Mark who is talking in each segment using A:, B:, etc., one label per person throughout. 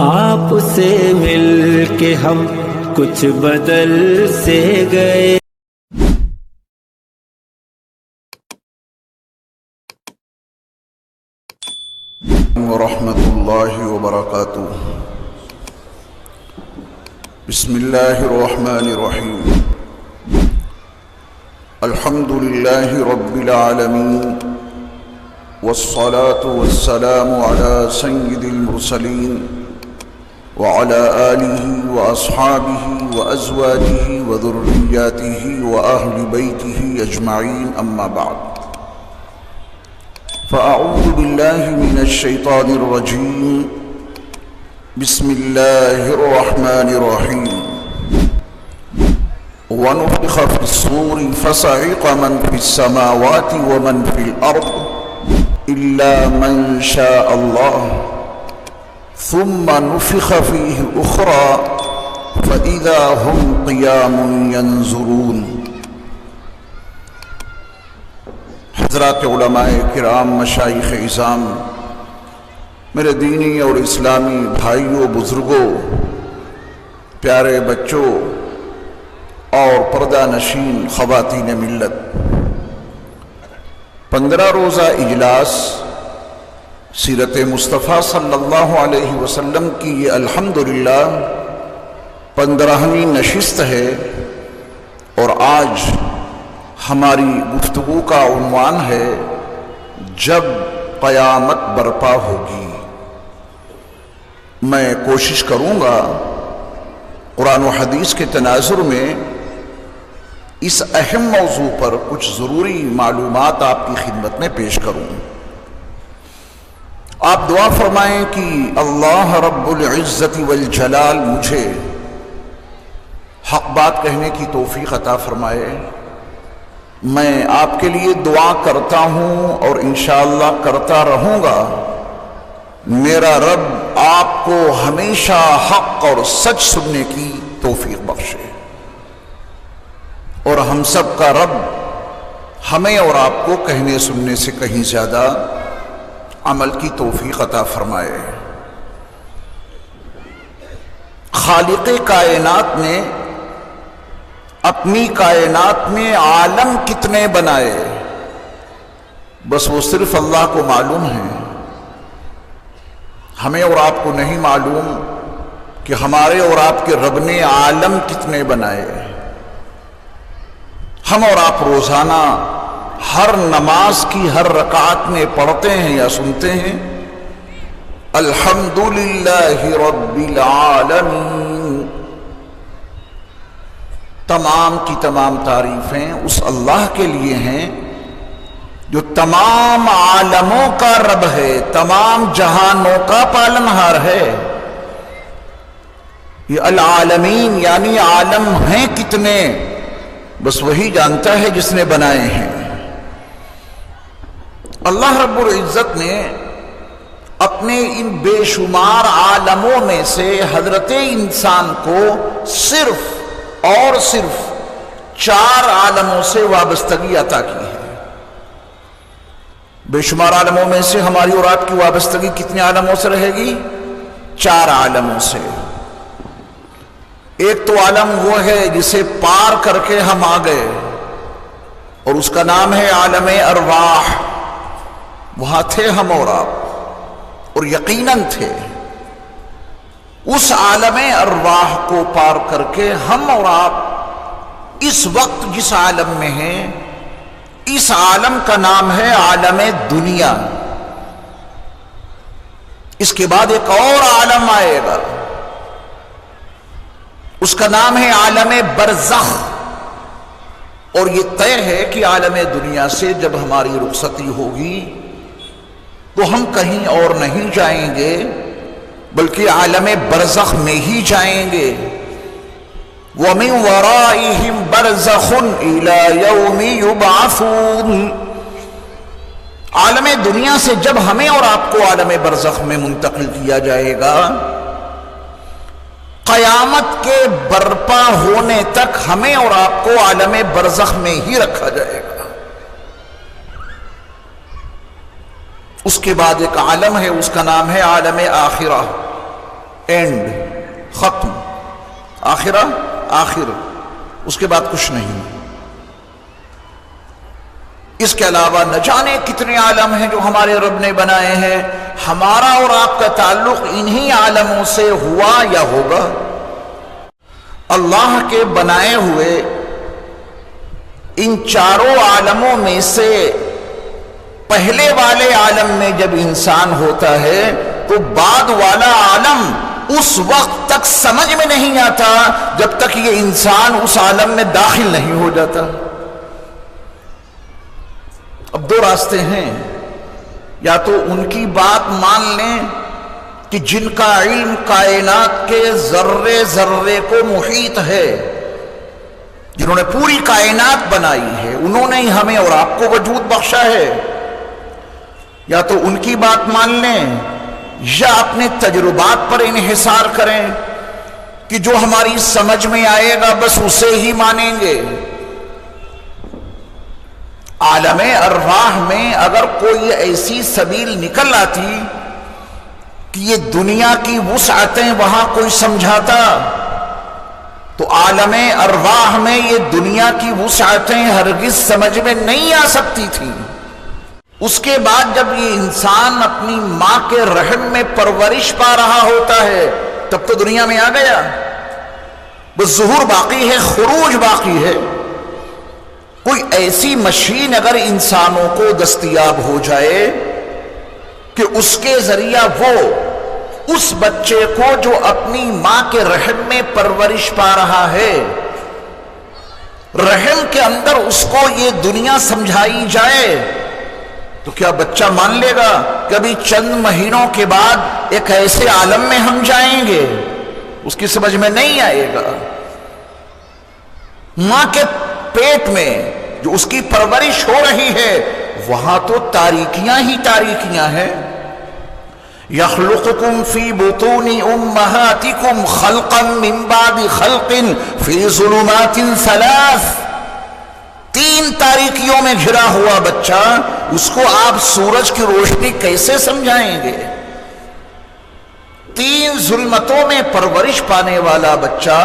A: آپ سے مل کے ہم کچھ بدل سے گئے۔
B: ورحمۃ اللہ وبرکاتہ۔ بسم اللہ الرحمن الرحیم۔ الحمد للہ رب العالمین، والصلاة والسلام على سید المرسلین وعلى آلہ واصحابہ وازواجہ وذریاتہ واہل بیتہ اجمعین، اما بعد، فأعوذ باللہ من الشیطان الرجیم۔ بسم اللہ الرحمن الرحیم۔ ونفخ في الصور فصعق من في السماوات ومن في الأرض إلا من شاء الله ثم نفخ فيه أخرى فإذا هم قيام ينظرون۔ حضرات علماء کرام، مشائخ عظام، میرے دینی اور اسلامی بھائیوں، بزرگوں، پیارے بچوں اور پردہ نشین خواتین ملت، 15 روزہ اجلاس سیرت مصطفیٰ صلی اللہ علیہ وسلم کی یہ الحمدللہ 15ویں نشست ہے، اور آج ہماری گفتگو کا عنوان ہے جب قیامت برپا ہوگی۔ میں کوشش کروں گا قرآن و حدیث کے تناظر میں اس اہم موضوع پر کچھ ضروری معلومات آپ کی خدمت میں پیش کروں۔ آپ دعا فرمائیں کہ اللہ رب العزت والجلال مجھے حق بات کہنے کی توفیق عطا فرمائے۔ میں آپ کے لیے دعا کرتا ہوں اور انشاءاللہ کرتا رہوں گا، میرا رب آپ کو ہمیشہ حق اور سچ سننے کی توفیق بخشے، اور ہم سب کا رب ہمیں اور آپ کو کہنے سننے سے کہیں زیادہ عمل کی توفیق عطا فرمائے۔ خالق کائنات نے اپنی کائنات میں عالم کتنے بنائے، بس وہ صرف اللہ کو معلوم ہے۔ ہمیں اور آپ کو نہیں معلوم کہ ہمارے اور آپ کے رب نے عالم کتنے بنائے۔ ہم اور آپ روزانہ ہر نماز کی ہر رکعت میں پڑھتے ہیں یا سنتے ہیں الحمدللہ رب العالمین۔ تمام کی تمام تعریفیں اس اللہ کے لیے ہیں جو تمام عالموں کا رب ہے، تمام جہانوں کا پالنہار ہے۔ یہ العالمین یعنی عالم ہیں کتنے، بس وہی جانتا ہے جس نے بنائے ہیں۔ اللہ رب العزت نے اپنے ان بے شمار عالموں میں سے حضرت انسان کو صرف اور صرف 4 عالموں سے وابستگی عطا کی ہے۔ بے شمار عالموں میں سے ہماری اور آپ کی وابستگی کتنے عالموں سے رہے گی؟ 4 عالموں سے۔ ایک تو عالم وہ ہے جسے پار کر کے ہم آ گئے، اور اس کا نام ہے عالم ارواح۔ وہاں تھے ہم اور آپ، اور یقیناً تھے۔ اس عالم ارواح کو پار کر کے ہم اور آپ اس وقت جس عالم میں ہیں، اس عالم کا نام ہے عالم دنیا۔ اس کے بعد ایک اور عالم آئے گا، اس کا نام ہے عالم برزخ، اور یہ طے ہے کہ عالم دنیا سے جب ہماری رخصتی ہوگی تو ہم کہیں اور نہیں جائیں گے بلکہ عالم برزخ میں ہی جائیں گے۔ وَمِن وَرَائِهِمْ بَرْزَخٌ إِلَى يَوْمِ يُبْعَثُونَ۔ عالم دنیا سے جب ہمیں اور آپ کو عالم برزخ میں منتقل کیا جائے گا، قیامت کے برپا ہونے تک ہمیں اور آپ کو عالم برزخ میں ہی رکھا جائے گا۔ اس کے بعد ایک عالم ہے، اس کا نام ہے عالم آخرہ۔ اینڈ، ختم، آخرہ آخر، اس کے بعد کچھ نہیں۔ اس کے علاوہ نہ جانے کتنے عالم ہیں جو ہمارے رب نے بنائے ہیں، ہمارا اور آپ کا تعلق انہی عالموں سے ہوا یا ہوگا۔ اللہ کے بنائے ہوئے ان چاروں عالموں میں سے پہلے والے عالم میں جب انسان ہوتا ہے تو بعد والا عالم اس وقت تک سمجھ میں نہیں آتا جب تک یہ انسان اس عالم میں داخل نہیں ہو جاتا۔ اب دو راستے ہیں، یا تو ان کی بات مان لیں کہ جن کا علم کائنات کے ذرے ذرے کو محیط ہے، جنہوں نے پوری کائنات بنائی ہے، انہوں نے ہی ہمیں اور آپ کو وجود بخشا ہے، یا تو ان کی بات مان لیں یا اپنے تجربات پر انحصار کریں کہ جو ہماری سمجھ میں آئے گا بس اسے ہی مانیں گے۔ عالم ارواح میں اگر کوئی ایسی سبیل نکل آتی کہ یہ دنیا کی وسعتیں وہاں کوئی سمجھاتا تو عالم ارواح میں یہ دنیا کی وسعتیں ہرگز سمجھ میں نہیں آ سکتی تھیں۔ اس کے بعد جب یہ انسان اپنی ماں کے رحم میں پرورش پا رہا ہوتا ہے تب تو دنیا میں آ گیا، بس ظہور باقی ہے، خروج باقی ہے۔ کوئی ایسی مشین اگر انسانوں کو دستیاب ہو جائے کہ اس کے ذریعہ وہ اس بچے کو جو اپنی ماں کے رحم میں پرورش پا رہا ہے، رحم کے اندر اس کو یہ دنیا سمجھائی جائے تو کیا بچہ مان لے گا؟ کبھی چند مہینوں کے بعد ایک ایسے عالم میں ہم جائیں گے اس کی سمجھ میں نہیں آئے گا۔ ماں کے پیٹ میں جو اس کی پرورش ہو رہی ہے وہاں تو تاریکیاں ہی تاریکیاں ہیں۔ یخلقکم فی بطون امہاتکم خلقا من بعد خلق فی ظلمات ثلاث، تین تاریکیوں میں گھرا ہوا بچہ، اس کو آپ سورج کی روشنی کیسے سمجھائیں گے؟ تین ظلمتوں میں پرورش پانے والا بچہ،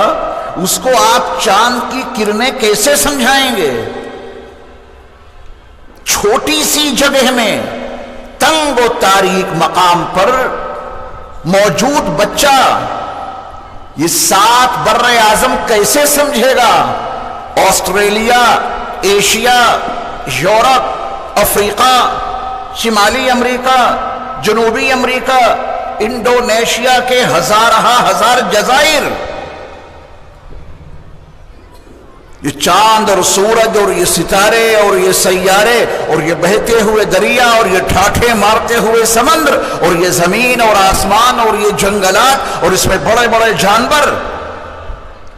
B: اس کو آپ چاند کی کرنیں کیسے سمجھائیں گے؟ چھوٹی سی جگہ میں تنگ و تاریک مقام پر موجود بچہ یہ 7 بر اعظم کیسے سمجھے گا؟ آسٹریلیا، ایشیا، یورپ، افریقہ، شمالی امریکہ، جنوبی امریکہ، انڈونیشیا کے ہزار جزائر، یہ چاند اور سورج اور یہ ستارے اور یہ سیارے اور یہ بہتے ہوئے دریا اور یہ ٹھاٹھے مارتے ہوئے سمندر اور یہ زمین اور آسمان اور یہ جنگلات اور اس میں بڑے بڑے جانور،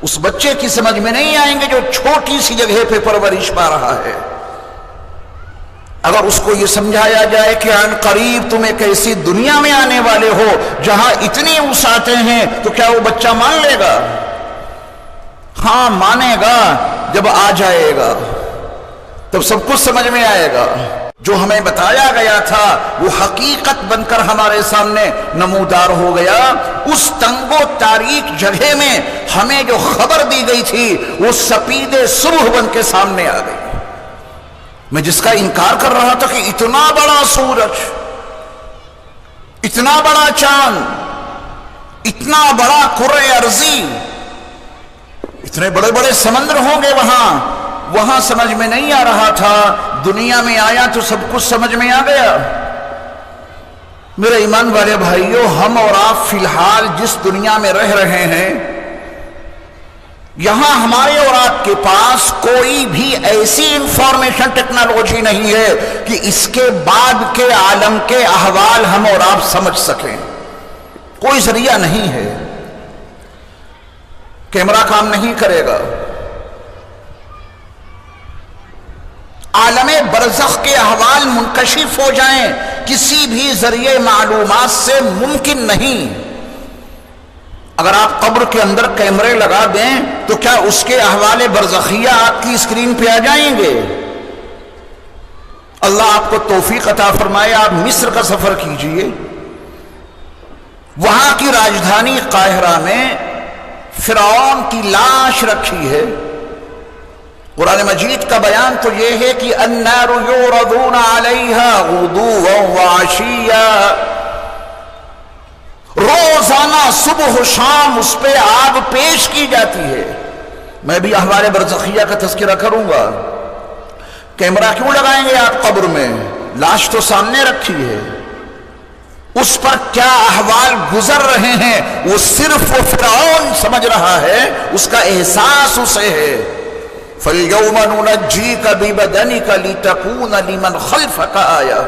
B: اس بچے کی سمجھ میں نہیں آئیں گے جو چھوٹی سی جگہ پہ پرورش پا رہا ہے۔ اگر اس کو یہ سمجھایا جائے کہ عن قریب تم ایک ایسی دنیا میں آنے والے ہو جہاں اتنی وسعتیں ہیں تو کیا وہ بچہ مان لے گا؟ ہاں مانے گا، جب آ جائے گا تب سب کچھ سمجھ میں آئے گا۔ جو ہمیں بتایا گیا تھا وہ حقیقت بن کر ہمارے سامنے نمودار ہو گیا۔ اس تنگ و تاریک جگہ میں ہمیں جو خبر دی گئی تھی وہ سپید صبح بن کے سامنے آ گئی۔ میں جس کا انکار کر رہا تھا کہ اتنا بڑا سورج، اتنا بڑا چاند، اتنا بڑا کرۂ ارضی، اتنے بڑے بڑے سمندر ہوں گے وہاں سمجھ میں نہیں آ رہا تھا، دنیا میں آیا تو سب کچھ سمجھ میں آ گیا۔ میرے ایمان والے بھائیوں، ہم اور آپ فی الحال جس دنیا میں رہ رہے ہیں، یہاں ہمارے اور آپ کے پاس کوئی بھی ایسی انفارمیشن ٹیکنالوجی نہیں ہے کہ اس کے بعد کے عالم کے احوال ہم اور آپ سمجھ سکیں، کوئی ذریعہ نہیں ہے۔ کیمرہ کام نہیں کرے گا، عالم برزخ کے احوال منکشف ہو جائیں کسی بھی ذریعے معلومات سے ممکن نہیں۔ اگر آپ قبر کے اندر کیمرے لگا دیں تو کیا اس کے احوال برزخیہ آپ کی اسکرین پہ آ جائیں گے؟ اللہ آپ کو توفیق عطا فرمائے، آپ مصر کا سفر کیجئے، وہاں کی راجدھانی قاہرہ میں فرعون کی لاش رکھی ہے۔ قرآن مجید کا بیان تو یہ ہے کہ النار یعرضون علیہا غدوا وعشیا، روزانہ صبح و شام اس پہ آگ پیش کی جاتی ہے۔ میں بھی احوال برزخیہ کا تذکرہ کروں گا۔ کیمرہ کیوں لگائیں گے آپ قبر میں؟ لاش تو سامنے رکھی ہے، اس پر کیا احوال گزر رہے ہیں وہ صرف وہ فرعون سمجھ رہا ہے، اس کا احساس اسے ہے۔ فَالْيَوْمَ نُنَجِّيكَ بِبَدَنِكَ لِتَكُونَ لِمَنْ خَلْفَكَ آیَةً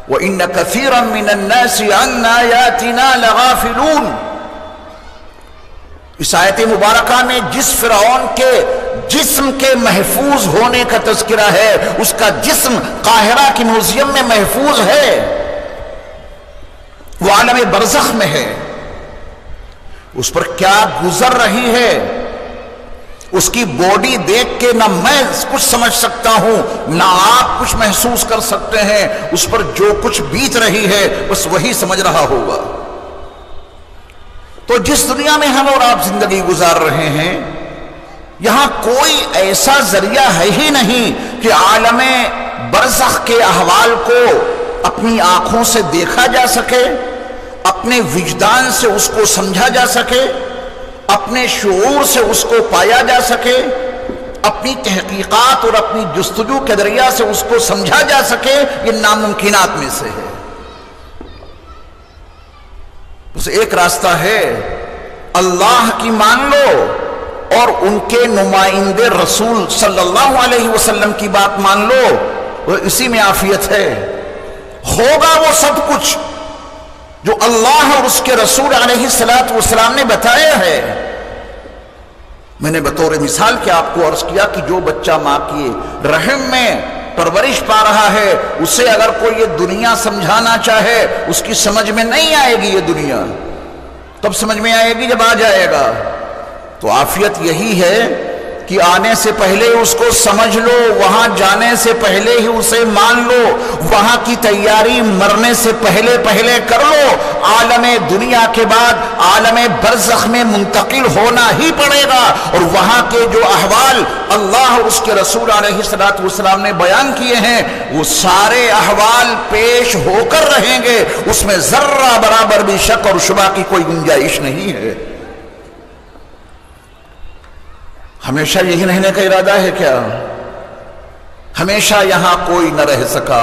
B: وَإِنَّ كَثِيرًا مِّنَ النَّاسِ عَنْ آیَاتِنَا لَغَافِلُونَ۔ اس آیت مبارکہ میں جس فرعون کے جسم کے محفوظ ہونے کا تذکرہ ہے، اس کا جسم قاہرہ کی میوزیم میں محفوظ ہے، وہ عالم برزخ میں ہے۔ اس پر کیا گزر رہی ہے، اس کی باڈی دیکھ کے نہ میں کچھ سمجھ سکتا ہوں، نہ آپ کچھ محسوس کر سکتے ہیں۔ اس پر جو کچھ بیت رہی ہے بس وہی سمجھ رہا ہوگا۔ تو جس دنیا میں ہم اور آپ زندگی گزار رہے ہیں، یہاں کوئی ایسا ذریعہ ہے ہی نہیں کہ عالم برزخ کے احوال کو اپنی آنکھوں سے دیکھا جا سکے، اپنے وجدان سے اس کو سمجھا جا سکے، اپنے شعور سے اس کو پایا جا سکے، اپنی تحقیقات اور اپنی جستجو کے ذریعہ سے اس کو سمجھا جا سکے۔ یہ ناممکنات میں سے ہے۔ بس ایک راستہ ہے، اللہ کی مان لو اور ان کے نمائندے رسول صلی اللہ علیہ وسلم کی بات مان لو، وہ اسی میں عافیت ہے۔ ہوگا وہ سب کچھ جو اللہ اور اس کے رسول علیہ السلام نے بتایا ہے۔ میں نے بطور مثال کیا آپ کو عرض کیا کہ جو بچہ ماں کی رحم میں پرورش پا رہا ہے، اسے اگر کوئی یہ دنیا سمجھانا چاہے، اس کی سمجھ میں نہیں آئے گی۔ یہ دنیا تب سمجھ میں آئے گی جب آ جائے گا۔ تو عافیت یہی ہے کہ آنے سے پہلے اس کو سمجھ لو، وہاں جانے سے پہلے ہی اسے مان لو، وہاں کی تیاری مرنے سے پہلے پہلے کر لو۔ عالم دنیا کے بعد عالم برزخ میں منتقل ہونا ہی پڑے گا، اور وہاں کے جو احوال اللہ اور اس کے رسول علیہ السلام نے بیان کیے ہیں، وہ سارے احوال پیش ہو کر رہیں گے، اس میں ذرہ برابر بھی شک اور شبہ کی کوئی گنجائش نہیں ہے۔ ہمیشہ یہی رہنے کا ارادہ ہے کیا؟ ہمیشہ یہاں کوئی نہ رہ سکا۔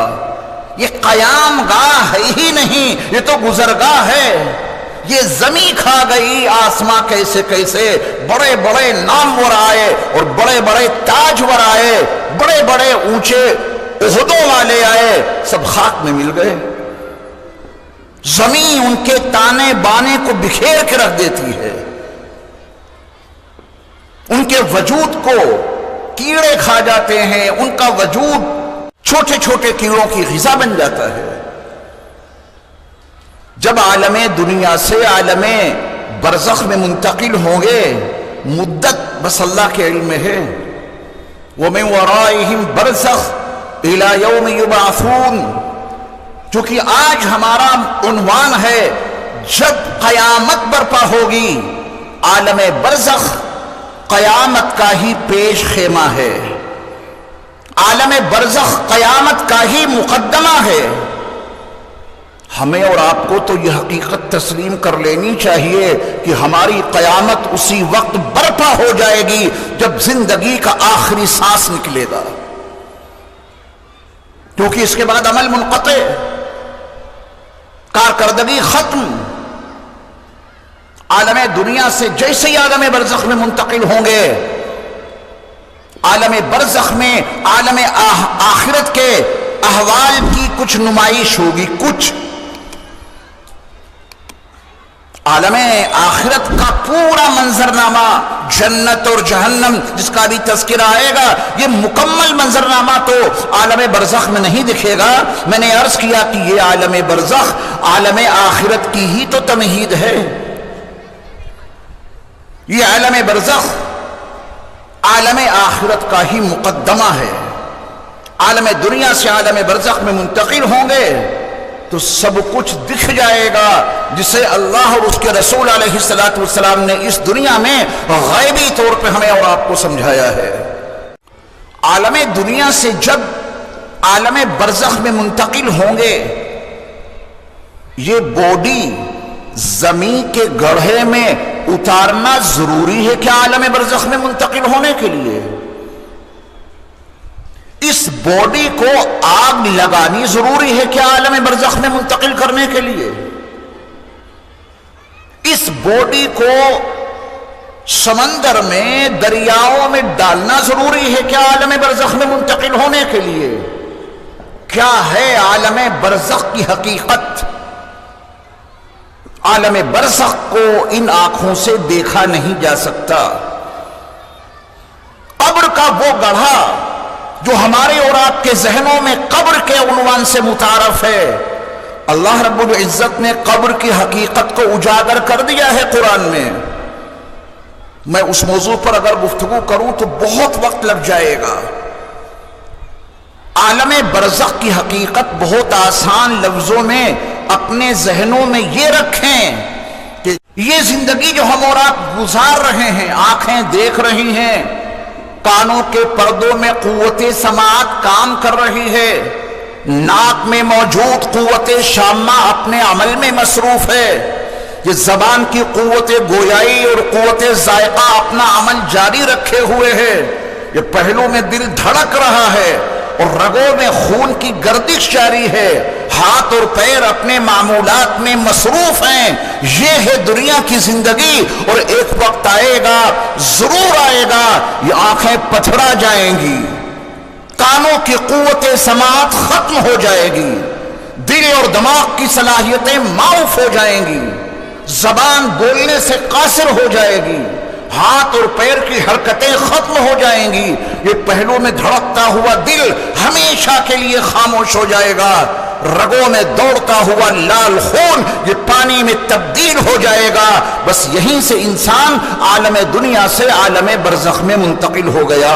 B: یہ قیام گاہ ہے ہی نہیں، یہ تو گزرگاہ ہے۔ یہ زمین کھا گئی، آسماں کیسے کیسے بڑے بڑے نامور آئے اور بڑے بڑے تاجور آئے، بڑے بڑے اونچے عہدوں والے آئے، سب خاک میں مل گئے۔ زمین ان کے تانے بانے کو بکھیر کے رکھ دیتی ہے، ان کے وجود کو کیڑے کھا جاتے ہیں، ان کا وجود چھوٹے چھوٹے کیڑوں کی غذا بن جاتا ہے۔ جب عالم دنیا سے عالم برزخ میں منتقل ہوں گے، مدت بس اللہ کے علم میں ہے۔ وَمِن وَرَائِهِمْ بَرْزَخٌ إِلَى يَوْمِ يُبْعَثُونَ، چونکہ آج ہمارا عنوان ہے جب قیامت برپا ہوگی۔ عالم برزخ قیامت کا ہی پیش خیمہ ہے، عالم برزخ قیامت کا ہی مقدمہ ہے۔ ہمیں اور آپ کو تو یہ حقیقت تسلیم کر لینی چاہیے کہ ہماری قیامت اسی وقت برپا ہو جائے گی جب زندگی کا آخری سانس نکلے گا، کیونکہ اس کے بعد عمل منقطع، کارکردگی ختم۔ عالم دنیا سے جیسے ہی عالم برزخ میں منتقل ہوں گے، عالم برزخ میں عالم آخرت کے احوال کی کچھ نمائش ہوگی۔ کچھ عالم آخرت کا پورا منظرنامہ، جنت اور جہنم جس کا بھی تذکرہ آئے گا، یہ مکمل منظرنامہ تو عالم برزخ میں نہیں دکھے گا۔ میں نے عرض کیا کہ یہ عالم برزخ عالم آخرت کی ہی تو تمہید ہے۔ یہ عالم برزخ عالم آخرت کا ہی مقدمہ ہے۔ عالم دنیا سے عالم برزخ میں منتقل ہوں گے، تو سب کچھ دکھ جائے گا جسے اللہ اور اس کے رسول علیہ السلام نے اس دنیا میں غیبی طور پہ ہمیں اور آپ کو سمجھایا ہے۔ عالم دنیا سے جب عالم برزخ میں منتقل ہوں گے، یہ باڈی زمین کے گڑھے میں اتارنا ضروری ہے کیا عالم برزخ میں منتقل ہونے کے لیے؟ اس باڈی کو آگ لگانی ضروری ہے کیا عالم برزخ میں منتقل کرنے کے لیے؟ اس باڈی کو سمندر میں، دریاؤں میں ڈالنا ضروری ہے کیا عالم برزخ میں منتقل ہونے کے لیے؟ کیا ہے عالم برزخ کی حقیقت؟ عالم برزخ کو ان آنکھوں سے دیکھا نہیں جا سکتا۔ قبر کا وہ گڑھا جو ہمارے اور آپ کے ذہنوں میں قبر کے عنوان سے متعارف ہے، اللہ رب العزت نے قبر کی حقیقت کو اجاگر کر دیا ہے قرآن میں۔ میں اس موضوع پر اگر گفتگو کروں تو بہت وقت لگ جائے گا۔ عالم برزخ کی حقیقت بہت آسان لفظوں میں اپنے ذہنوں میں یہ رکھیں کہ یہ زندگی جو ہم اور آپ گزار رہے ہیں، آنکھیں دیکھ رہی ہیں، کانوں کے پردوں میں قوت سماعت کام کر رہی ہے، ناک میں موجود قوت شامہ اپنے عمل میں مصروف ہے، یہ زبان کی قوت گویائی اور قوت ذائقہ اپنا عمل جاری رکھے ہوئے ہے، یہ پہلو میں دل دھڑک رہا ہے اور رگوں میں خون کی گردش جاری ہے، ہاتھ اور پیر اپنے معمولات میں مصروف ہیں۔ یہ ہے دنیا کی زندگی، اور ایک وقت آئے گا، ضرور آئے گا، یہ آنکھیں پتھرا جائیں گی، کانوں کی قوت سماعت ختم ہو جائے گی، دل اور دماغ کی صلاحیتیں معاف ہو جائیں گی، زبان بولنے سے قاصر ہو جائے گی، ہاتھ اور پیر کی حرکتیں ختم ہو جائیں گی، یہ پہلو میں دھڑکتا ہوا دل ہمیشہ کے لیے خاموش ہو جائے گا، رگوں میں دوڑتا ہوا لال خون یہ پانی میں تبدیل ہو جائے گا۔ بس یہیں سے انسان عالم دنیا سے عالم برزخ میں منتقل ہو گیا۔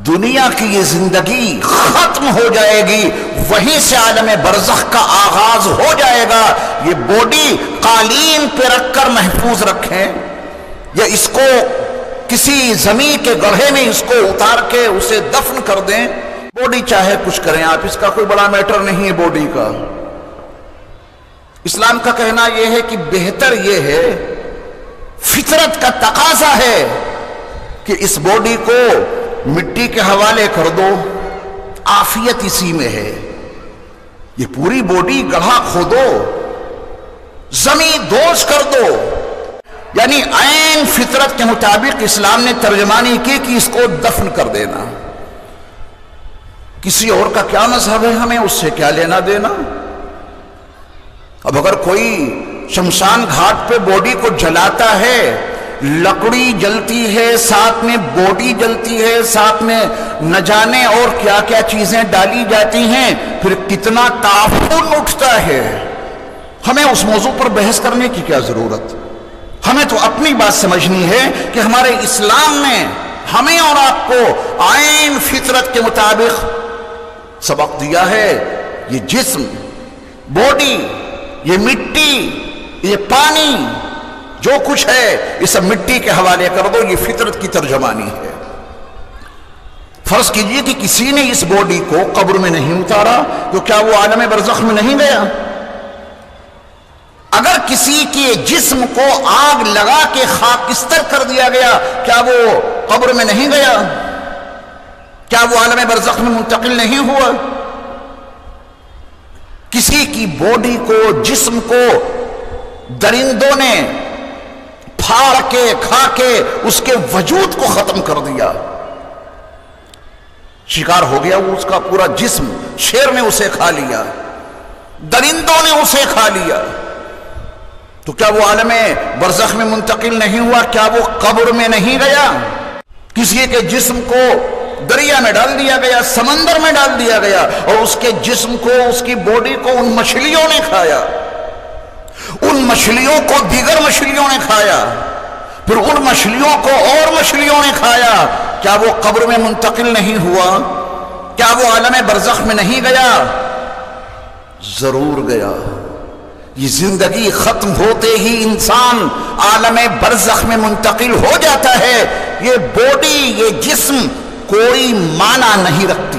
B: دنیا کی یہ زندگی ختم ہو جائے گی، وہیں سے عالم برزخ کا آغاز ہو جائے گا۔ یہ باڈی قالین پہ رکھ کر محفوظ رکھیں یا اس کو کسی زمین کے گڑھے میں اس کو اتار کے اسے دفن کر دیں، باڈی چاہے کچھ کریں آپ، اس کا کوئی بڑا میٹر نہیں ہے باڈی کا۔ اسلام کا کہنا یہ ہے کہ بہتر یہ ہے، فطرت کا تقاضا ہے کہ اس باڈی کو مٹی کے حوالے کر دو، عافیت اسی میں ہے۔ یہ پوری باڈی گڑھا کھودو، زمین دوز کر دو، یعنی عین فطرت کے مطابق اسلام نے ترجمانی کی کہ اس کو دفن کر دینا۔ کسی اور کا کیا مذہب ہے، ہمیں اس سے کیا لینا دینا؟ اب اگر کوئی شمشان گھاٹ پہ باڈی کو جلاتا ہے، لکڑی جلتی ہے، ساتھ میں باڈی جلتی ہے، ساتھ میں نہ جانے اور کیا کیا چیزیں ڈالی جاتی ہیں، پھر کتنا تعفن اٹھتا ہے۔ ہمیں اس موضوع پر بحث کرنے کی کیا ضرورت؟ ہمیں تو اپنی بات سمجھنی ہے کہ ہمارے اسلام نے ہمیں اور آپ کو عین فطرت کے مطابق سبق دیا ہے۔ یہ جسم، باڈی، یہ مٹی، یہ پانی، جو کچھ ہے یہ سب مٹی کے حوالے کر دو، یہ فطرت کی ترجمانی ہے۔ فرض کیجئے کہ کسی نے اس باڈی کو قبر میں نہیں اتارا تو کیا وہ عالم برزخ میں نہیں گیا؟ اگر کسی کے جسم کو آگ لگا کے خاکستر کر دیا گیا، کیا وہ قبر میں نہیں گیا؟ کیا وہ عالم برزخ میں منتقل نہیں ہوا؟ کسی کی باڈی کو، جسم کو درندوں نے پھاڑ کے کھا کے اس کے وجود کو ختم کر دیا، شکار ہو گیا وہ، اس کا پورا جسم، شیر نے اسے کھا لیا، درندوں نے اسے کھا لیا، تو کیا وہ عالم برزخ میں منتقل نہیں ہوا؟ کیا وہ قبر میں نہیں گیا؟ کسی کے جسم کو دریا میں ڈال دیا گیا، سمندر میں ڈال دیا گیا، اور اس کے جسم کو، اس کی باڈی کو ان مچھلیوں نے کھایا، ان مچھلیوں کو دیگر مچھلیوں نے کھایا، پھر ان مچھلیوں کو اور مچھلیوں نے کھایا، کیا وہ قبر میں منتقل نہیں ہوا؟ کیا وہ عالم برزخ میں نہیں گیا؟ ضرور گیا. یہ زندگی ختم ہوتے ہی انسان عالم برزخ میں منتقل ہو جاتا ہے. یہ باڈی، یہ جسم کوئی معنی نہیں رکھتی.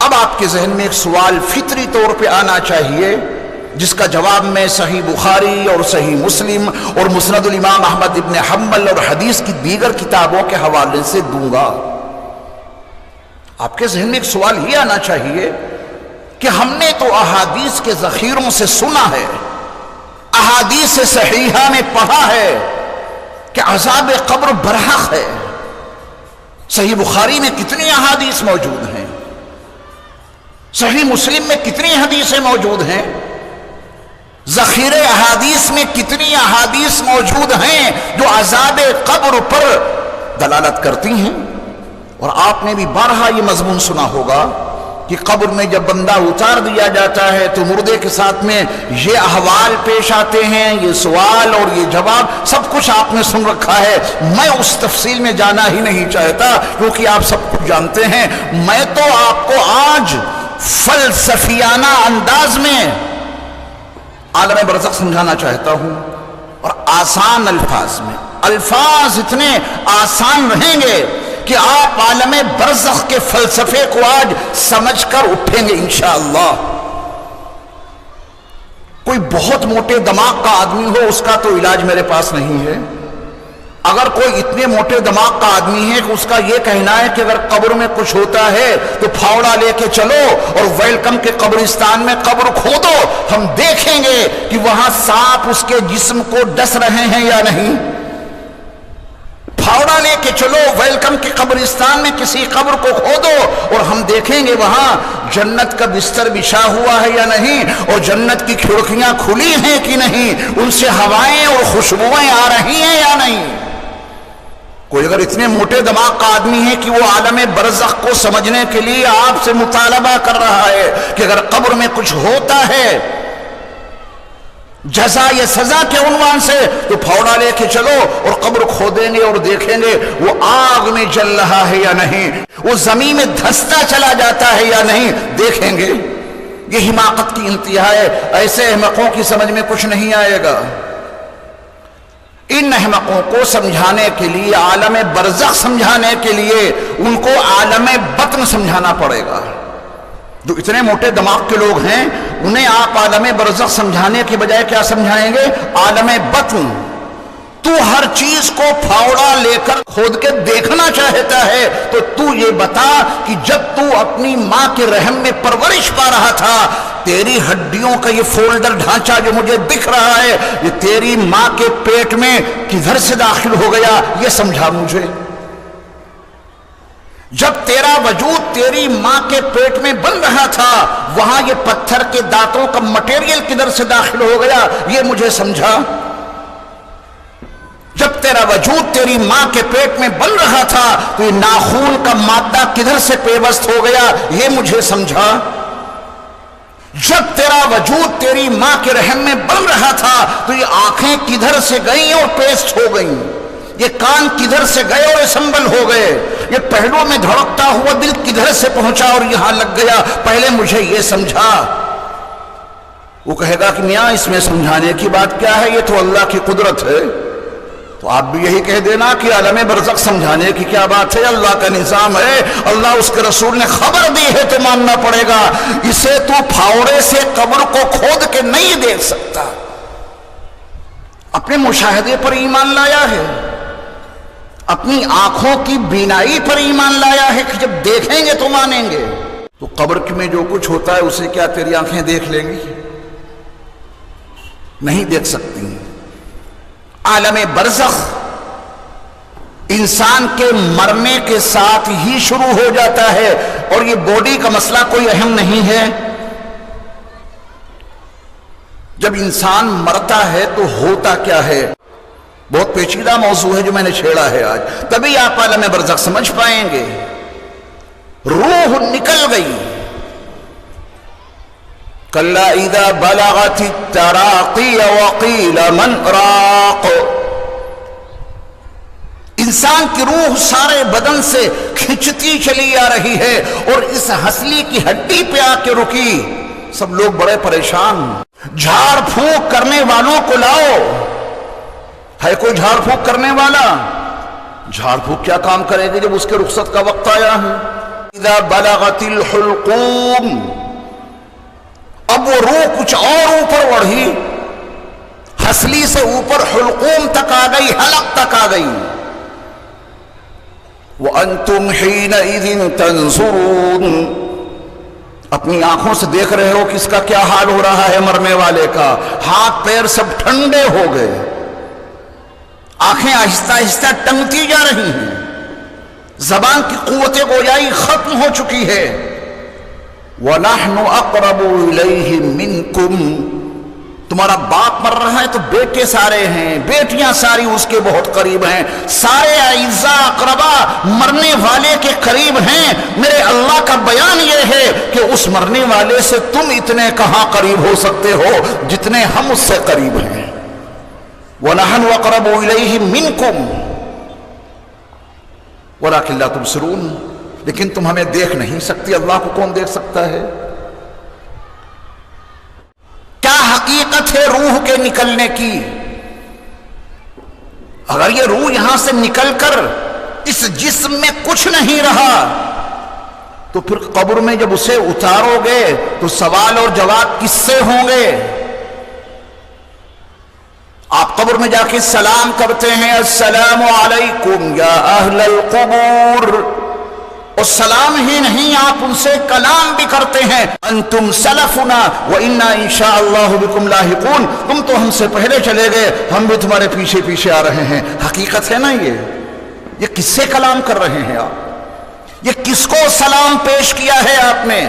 B: اب آپ کے ذہن میں ایک سوال فطری طور پہ آنا چاہیے، جس کا جواب میں صحیح بخاری اور صحیح مسلم اور مسند الامام احمد ابن حنبل اور حدیث کی دیگر کتابوں کے حوالے سے دوں گا. آپ کے ذہن میں ایک سوال یہ آنا چاہیے کہ ہم نے تو احادیث کے ذخیروں سے سنا ہے، احادیث صحیحہ میں پڑھا ہے کہ عذاب قبر برحق ہے. صحیح بخاری میں کتنی احادیث موجود ہیں، صحیح مسلم میں کتنی حدیثیں موجود ہیں، ذخیرے احادیث میں کتنی احادیث موجود ہیں جو عذاب قبر پر دلالت کرتی ہیں. اور آپ نے بھی بارہا یہ مضمون سنا ہوگا کہ قبر میں جب بندہ اتار دیا جاتا ہے تو مردے کے ساتھ میں یہ احوال پیش آتے ہیں، یہ سوال اور یہ جواب سب کچھ آپ نے سن رکھا ہے. میں اس تفصیل میں جانا ہی نہیں چاہتا کیونکہ آپ سب کچھ جانتے ہیں. میں تو آپ کو آج فلسفیانہ انداز میں عالم برزخ سمجھانا چاہتا ہوں، اور آسان الفاظ میں. الفاظ اتنے آسان رہیں گے کہ آپ عالم برزخ کے فلسفے کو آج سمجھ کر اٹھیں گے انشاءاللہ. کوئی بہت موٹے دماغ کا آدمی ہو، اس کا تو علاج میرے پاس نہیں ہے. اگر کوئی اتنے موٹے دماغ کا آدمی ہے کہ اس کا یہ کہنا ہے کہ اگر قبر میں کچھ ہوتا ہے تو پھاوڑا لے کے چلو اور ویلکم کے قبرستان میں قبر کھودو، ہم دیکھیں گے کہ وہاں سانپ اس کے جسم کو ڈس رہے ہیں یا نہیں. پھاوڑا لے کے چلو ویلکم کے قبرستان میں کسی قبر کو کھودو اور ہم دیکھیں گے وہاں جنت کا بستر بچھا ہوا ہے یا نہیں، اور جنت کی کھڑکیاں کھلی ہیں کہ نہیں، ان سے ہوائیں اور خوشبوئیں آ رہی ہیں یا نہیں. کوئی اگر اتنے موٹے دماغ کا آدمی ہے کہ وہ عالم برزخ کو سمجھنے کے لیے آپ سے مطالبہ کر رہا ہے کہ اگر قبر میں کچھ ہوتا ہے جزا یا سزا کے عنوان سے، تو پھاوڑا لے کے چلو اور قبر کھودیں گے اور دیکھیں گے وہ آگ میں جل رہا ہے یا نہیں، وہ زمین میں دھستا چلا جاتا ہے یا نہیں، دیکھیں گے. یہ حماقت کی انتہا ہے. ایسے احمقوں کی سمجھ میں کچھ نہیں آئے گا. ان احمقوں کو سمجھانے کے لیے، عالم برزخ سمجھانے کے لیے ان کو عالم بطن سمجھانا پڑے گا. جو اتنے موٹے دماغ کے لوگ ہیں انہیں آپ عالم برزخ سمجھانے کے بجائے کیا سمجھائیں گے؟ عالم بطن. تو ہر چیز کو پھاوڑا لے کر کھود کے دیکھنا چاہتا ہے تو تو یہ بتا کہ جب تو اپنی ماں کے رحم میں پرورش پا رہا تھا، تیری ہڈیوں کا یہ فولڈر ڈھانچہ جو مجھے دکھ رہا ہے یہ تیری ماں کے پیٹ میں کدھر سے داخل ہو گیا، یہ سمجھا مجھے. جب تیرا وجود تیری ماں کے پیٹ میں بن رہا تھا وہاں یہ پتھر کے دانتوں کا مٹیریل کدھر سے داخل ہو گیا، یہ مجھے سمجھا. جب تیرا وجود تیری ماں کے پیٹ میں بن رہا تھا تو یہ ناخون کا مادہ کدھر سے پیوست ہو گیا، یہ مجھے سمجھا. جب تیرا وجود تیری ماں کے رحم میں بن رہا تھا تو یہ آنکھیں کدھر سے گئیں اور پیسٹ ہو گئیں، یہ کان کدھر سے گئے اور اسمبل ہو گئے، یہ پہلو میں دھڑکتا ہوا دل کدھر سے پہنچا اور یہاں لگ گیا، پہلے مجھے یہ سمجھا. وہ کہے گا کہ میاں اس میں سمجھانے کی بات کیا ہے، یہ تو اللہ کی قدرت ہے. تو آپ بھی یہی کہہ دینا کہ عالم برزخ سمجھانے کی کیا بات ہے، اللہ کا نظام ہے، اللہ اس کے رسول نے خبر دی ہے تو ماننا پڑے گا. اسے تو پھاوڑے سے قبر کو کھود کے نہیں دیکھ سکتا. اپنے مشاہدے پر ایمان لایا ہے، اپنی آنکھوں کی بینائی پر ایمان لایا ہے کہ جب دیکھیں گے تو مانیں گے. تو قبر میں جو کچھ ہوتا ہے اسے کیا تیری آنکھیں دیکھ لیں گی؟ نہیں دیکھ سکتی. عالم برزخ انسان کے مرنے کے ساتھ ہی شروع ہو جاتا ہے، اور یہ باڈی کا مسئلہ کوئی اہم نہیں ہے. جب انسان مرتا ہے تو ہوتا کیا ہے، بہت پیچیدہ موضوع ہے جو میں نے چھیڑا ہے آج، تبھی آپ عالم برزخ سمجھ پائیں گے. روح نکل گئی. کلا اذا بلغت التراقی وقیل من راق. انسان کی روح سارے بدن سے کھنچتی چلی آ رہی ہے اور اس ہسلی کی ہڈی پہ آ کے رکی. سب لوگ بڑے پریشان. جھاڑ پھونک کرنے والوں کو لاؤ. ہے کوئی جھاڑ پھونک کرنے والا؟ جھاڑ پھونک کیا کام کرے گی جب اس کے رخصت کا وقت آیا ہے. اذا بلغت الحلقوم، اب وہ روح کچھ اور اوپر بڑھی، ہسلی سے اوپر حلقوم تک آ گئی، حلق تک آ گئی. وَأَنْتُمْ حِينَئِذٍ تَنْظُرُونَ، اپنی آنکھوں سے دیکھ رہے ہو کہ اس کا کیا حال ہو رہا ہے مرنے والے کا. ہاتھ پیر سب ٹھنڈے ہو گئے، آنکھیں آہستہ آہستہ ٹنگتی جا رہی ہیں، زبان کی قوت گویائی ختم ہو چکی ہے. وَنَحْنُ أَقْرَبُ إِلَيْهِ مِنْكُمْ، تمہارا باپ مر رہا ہے تو بیٹے سارے ہیں، بیٹیاں ساری اس کے بہت قریب ہیں، سارے اعزاء اقربا مرنے والے کے قریب ہیں. میرے اللہ کا بیان یہ ہے کہ اس مرنے والے سے تم اتنے کہاں قریب ہو سکتے ہو جتنے ہم اس سے قریب ہیں. وَنَحْنُ أَقْرَبُ إِلَيْهِ مِنْكُمْ وَلَكِنْ لَا تُبْصِرُونَ، لیکن تم ہمیں دیکھ نہیں سکتی. اللہ کو کون دیکھ سکتا ہے؟ کیا حقیقت ہے روح کے نکلنے کی؟ اگر یہ روح یہاں سے نکل کر اس جسم میں کچھ نہیں رہا تو پھر قبر میں جب اسے اتارو گے تو سوال اور جواب کس سے ہوں گے؟ آپ قبر میں جا کے سلام کرتے ہیں، السلام علیکم یا اہل القبور، اور سلام ہی نہیں آپ ان سے کلام بھی کرتے ہیں، انتم سلفنا وانا انشاءاللہ بکم لاحقون، تم تو ہم سے پہلے چلے گئے، ہم بھی تمہارے پیچھے پیچھے آ رہے ہیں. حقیقت ہے نا یہ کس سے کلام کر رہے ہیں آپ؟ یہ کس کو سلام پیش کیا ہے آپ نے؟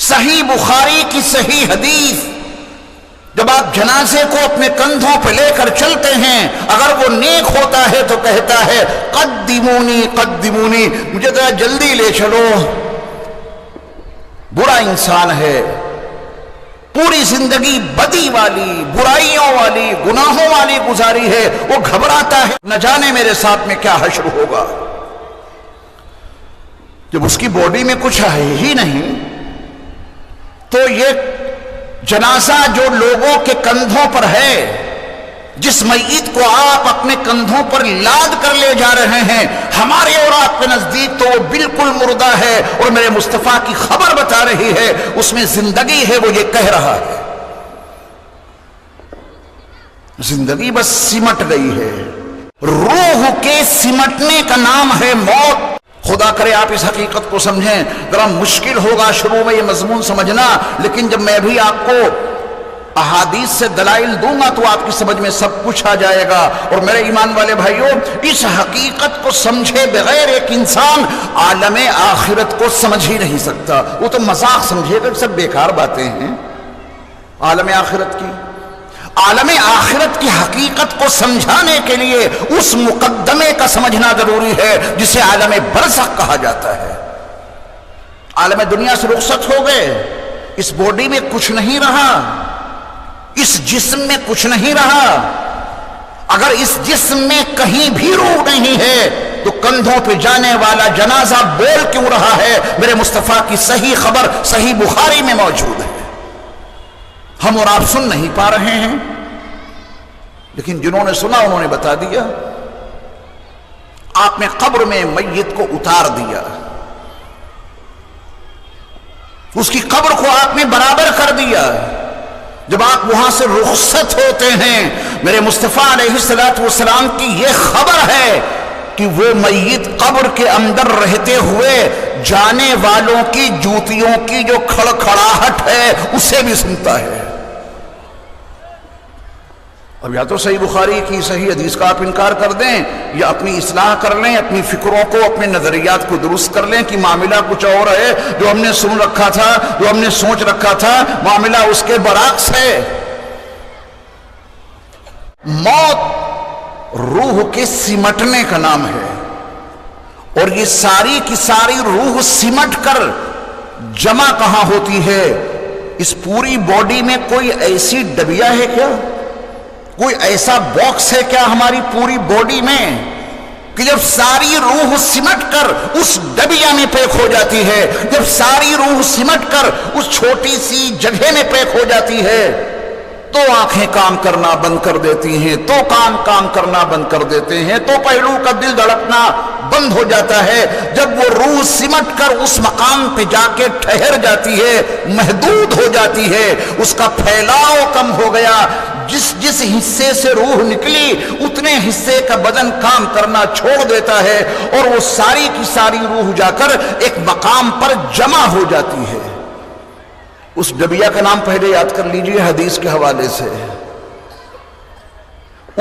B: صحیح بخاری کی صحیح حدیث، جب آپ جنازے کو اپنے کندھوں پہ لے کر چلتے ہیں، اگر وہ نیک ہوتا ہے تو کہتا ہے قدمونی قدمونی، مجھے ذرا جلدی لے چلو. برا انسان ہے، پوری زندگی بدی والی، برائیوں والی، گناہوں والی گزاری ہے، وہ گھبراتا ہے نہ جانے میرے ساتھ میں کیا حشر ہوگا. جب اس کی باڈی میں کچھ ہے ہی نہیں تو یہ جنازہ جو لوگوں کے کندھوں پر ہے، جس میت کو آپ اپنے کندھوں پر لاد کر لے جا رہے ہیں، ہمارے اور آپ کے نزدیک تو وہ بالکل مردہ ہے، اور میرے مصطفیٰ کی خبر بتا رہی ہے اس میں زندگی ہے. وہ یہ کہہ رہا ہے زندگی بس سمٹ گئی ہے. روح کے سمٹنے کا نام ہے موت. خدا کرے آپ اس حقیقت کو سمجھیں. ذرا مشکل ہوگا شروع میں یہ مضمون سمجھنا، لیکن جب میں بھی آپ کو احادیث سے دلائل دوں گا تو آپ کی سمجھ میں سب کچھ آ جائے گا. اور میرے ایمان والے بھائیوں، اس حقیقت کو سمجھے بغیر ایک انسان عالم آخرت کو سمجھ ہی نہیں سکتا. وہ تو مذاق سمجھے گا، سب بیکار باتیں ہیں. عالم آخرت کی حقیقت کو سمجھانے کے لیے اس مقدمے کا سمجھنا ضروری ہے جسے عالم برزخ کہا جاتا ہے. عالم دنیا سے رخصت ہو گئے، اس باڈی میں کچھ نہیں رہا، اس جسم میں کچھ نہیں رہا. اگر اس جسم میں کہیں بھی روح نہیں ہے تو کندھوں پہ جانے والا جنازہ بول کیوں رہا ہے؟ میرے مصطفیٰ کی صحیح خبر صحیح بخاری میں موجود ہے. ہم اور آپ سن نہیں پا رہے ہیں، لیکن جنہوں نے سنا انہوں نے بتا دیا. آپ نے قبر میں میت کو اتار دیا، اس کی قبر کو آپ نے برابر کر دیا. جب آپ وہاں سے رخصت ہوتے ہیں، میرے مصطفیٰ علیہ السلام کی یہ خبر ہے کہ وہ میت قبر کے اندر رہتے ہوئے جانے والوں کی جوتیوں کی جو کھڑکھڑاہٹ ہے اسے بھی سنتا ہے. اب یا تو صحیح بخاری کی صحیح حدیث کا آپ انکار کر دیں، یا اپنی اصلاح کر لیں، اپنی فکروں کو، اپنے نظریات کو درست کر لیں کہ معاملہ کچھ اور ہے. جو ہم نے سن رکھا تھا، جو ہم نے سوچ رکھا تھا، معاملہ اس کے برعکس ہے. موت روح کے سمٹنے کا نام ہے، اور یہ ساری کی ساری روح سمٹ کر جمع کہاں ہوتی ہے؟ اس پوری باڈی میں کوئی ایسی ڈبیا ہے کیا؟ کوئی ایسا باکس ہے کیا ہماری پوری باڈی میں کہ جب ساری روح سمٹ کر اس ڈبیا میں پیک ہو جاتی ہے، جب ساری روح سمٹ کر اس چھوٹی سی جگہ میں پیک ہو جاتی ہے، تو آنکھیں کام کرنا بند کر دیتی ہیں، تو کان کام کرنا بند کر دیتے ہیں، تو پہلو کا دل دھڑکنا بند ہو جاتا ہے۔ جب وہ روح سمٹ کر اس مقام پہ جا کے ٹھہر جاتی ہے، محدود ہو جاتی ہے، اس کا پھیلاؤ کم ہو گیا، جس حصے سے روح نکلی اتنے حصے کا بدن کام کرنا چھوڑ دیتا ہے، اور وہ ساری کی ساری روح جا کر ایک مقام پر جمع ہو جاتی ہے۔ اس ڈبیا کا نام پہلے یاد کر لیجئے حدیث کے حوالے سے۔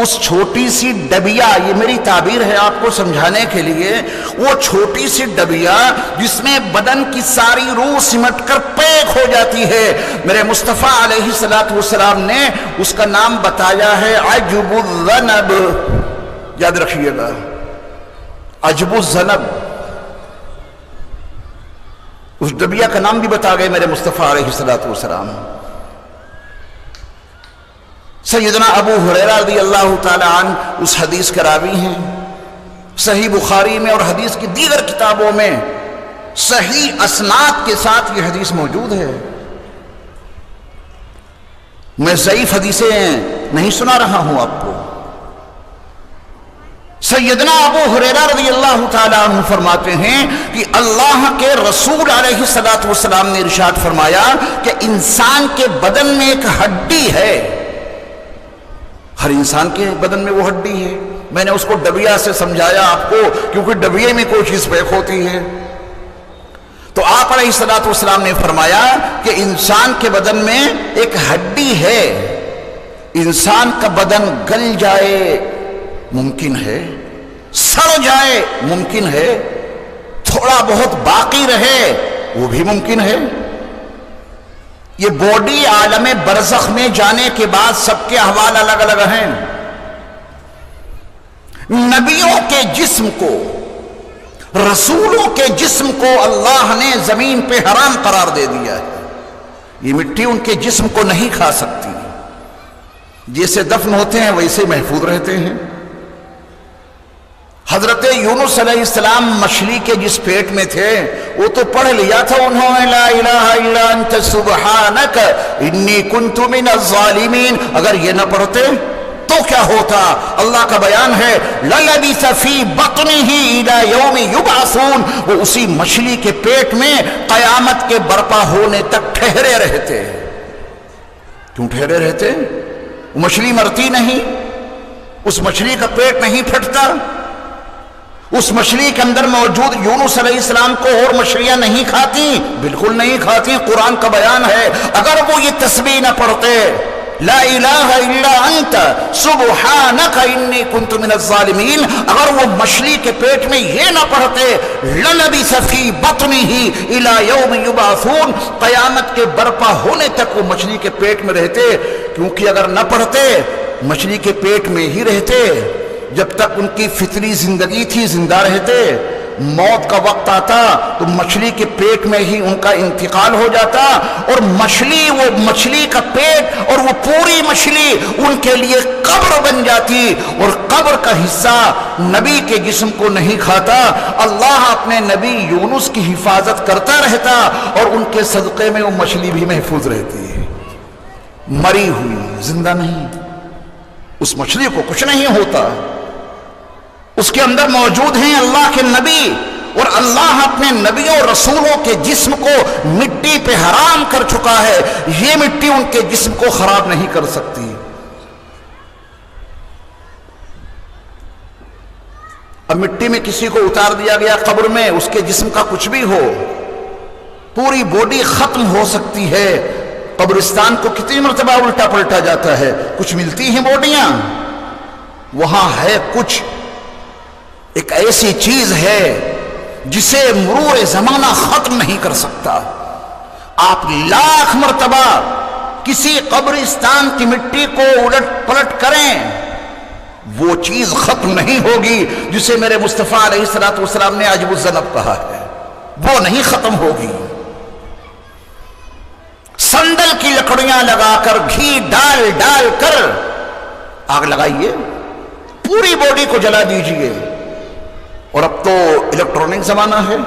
B: اس چھوٹی سی ڈبیا، یہ میری تعبیر ہے آپ کو سمجھانے کے لیے، وہ چھوٹی سی ڈبیا جس میں بدن کی ساری روح سمٹ کر پیک ہو جاتی ہے، میرے مصطفیٰ علیہ السلام نے اس کا نام بتایا ہے عجب الذنب۔ یاد رکھیے گا، عجب الذنب، اس ڈبیا کا نام بھی بتا گئے میرے مصطفیٰ علیہ السلام۔ سیدنا ابو ہریرہ رضی اللہ تعالی عنہ اس حدیث کے راوی ہیں، صحیح بخاری میں اور حدیث کی دیگر کتابوں میں صحیح اسناد کے ساتھ یہ حدیث موجود ہے۔ میں ضعیف حدیثیں نہیں سنا رہا ہوں آپ کو۔ سیدنا ابو ہریرہ رضی اللہ تعالیٰ عنہ فرماتے ہیں کہ اللہ کے رسول علیہ السلام نے ارشاد فرمایا کہ انسان کے بدن میں ایک ہڈی ہے، ہر انسان کے بدن میں وہ ہڈی ہے۔ میں نے اس کو ڈبیا سے سمجھایا آپ کو، کیونکہ ڈبیے میں کوئی چیز پیک ہوتی ہے۔ تو آپ علیہ السلام نے فرمایا کہ انسان کے بدن میں ایک ہڈی ہے، انسان کا بدن گل جائے ممکن ہے، سڑ جائے ممکن ہے، تھوڑا بہت باقی رہے وہ بھی ممکن ہے۔ یہ باڈی عالم برزخ میں جانے کے بعد سب کے احوال الگ الگ ہیں۔ نبیوں کے جسم کو، رسولوں کے جسم کو اللہ نے زمین پہ حرام قرار دے دیا ہے، یہ مٹی ان کے جسم کو نہیں کھا سکتی، جیسے دفن ہوتے ہیں ویسے محفوظ رہتے ہیں۔ حضرت یونس علیہ السلام مچھلی کے جس پیٹ میں تھے وہ تو پڑھ لیا تھا انہوں نے لا الہ الا انت سبحانک انی کنت من الظالمین، اگر یہ نہ پڑھتے تو کیا ہوتا؟ اللہ کا بیان ہے لَلَبِثَ فِي بَطْنِهِ إِلَى يَوْمِ يُبْعَثُونَ، وہ اسی مچھلی کے پیٹ میں قیامت کے برپا ہونے تک ٹھہرے رہتے۔ کیوں ٹھہرے رہتے؟ وہ مچھلی مرتی نہیں، اس مچھلی کا پیٹ نہیں پھٹتا، اس مچھلی کے اندر موجود یونس علیہ السلام کو اور مچھلیاں نہیں کھاتی، بالکل نہیں کھاتی، قرآن کا بیان ہے۔ اگر وہ یہ تسبیح نہ پڑھتے لا الہ الا انت سبحانک انی کنت من الظالمین، اگر وہ مچھلی کے پیٹ میں یہ نہ پڑھتے لَلَبِثَ فِي بَطْنِهِ إِلَى يَوْمِ يُبْعَثُونَ، قیامت کے برپا ہونے تک وہ مچھلی کے پیٹ میں رہتے، کیونکہ اگر نہ پڑھتے مچھلی کے پیٹ میں ہی رہتے، جب تک ان کی فطری زندگی تھی زندہ رہتے، موت کا وقت آتا تو مچھلی کے پیٹ میں ہی ان کا انتقال ہو جاتا، اور مچھلی، وہ مچھلی کا پیٹ اور وہ پوری مچھلی ان کے لیے قبر بن جاتی، اور قبر کا حصہ نبی کے جسم کو نہیں کھاتا۔ اللہ اپنے نبی یونس کی حفاظت کرتا رہتا اور ان کے صدقے میں وہ مچھلی بھی محفوظ رہتی ہے، مری ہوئی، زندہ نہیں، اس مچھلی کو کچھ نہیں ہوتا، اس کے اندر موجود ہیں اللہ کے نبی، اور اللہ اپنے نبیوں اور رسولوں کے جسم کو مٹی پہ حرام کر چکا ہے، یہ مٹی ان کے جسم کو خراب نہیں کر سکتی۔ اب مٹی میں کسی کو اتار دیا گیا قبر میں، اس کے جسم کا کچھ بھی ہو، پوری باڈی ختم ہو سکتی ہے۔ قبرستان کو کتنی مرتبہ الٹا پلٹا جاتا ہے، کچھ ملتی ہیں باڈیاں، وہاں ہے کچھ، ایک ایسی چیز ہے جسے مرور زمانہ ختم نہیں کر سکتا۔ آپ لاکھ مرتبہ کسی قبرستان کی مٹی کو الٹ پلٹ کریں، وہ چیز ختم نہیں ہوگی جسے میرے مصطفیٰ علیہ السلام نے عجب الذنب کہا ہے، وہ نہیں ختم ہوگی۔ سندل کی لکڑیاں لگا کر، گھی ڈال ڈال کر آگ لگائیے، پوری باڈی کو جلا دیجئے، اور اب تو الیکٹرانک زمانہ ہے،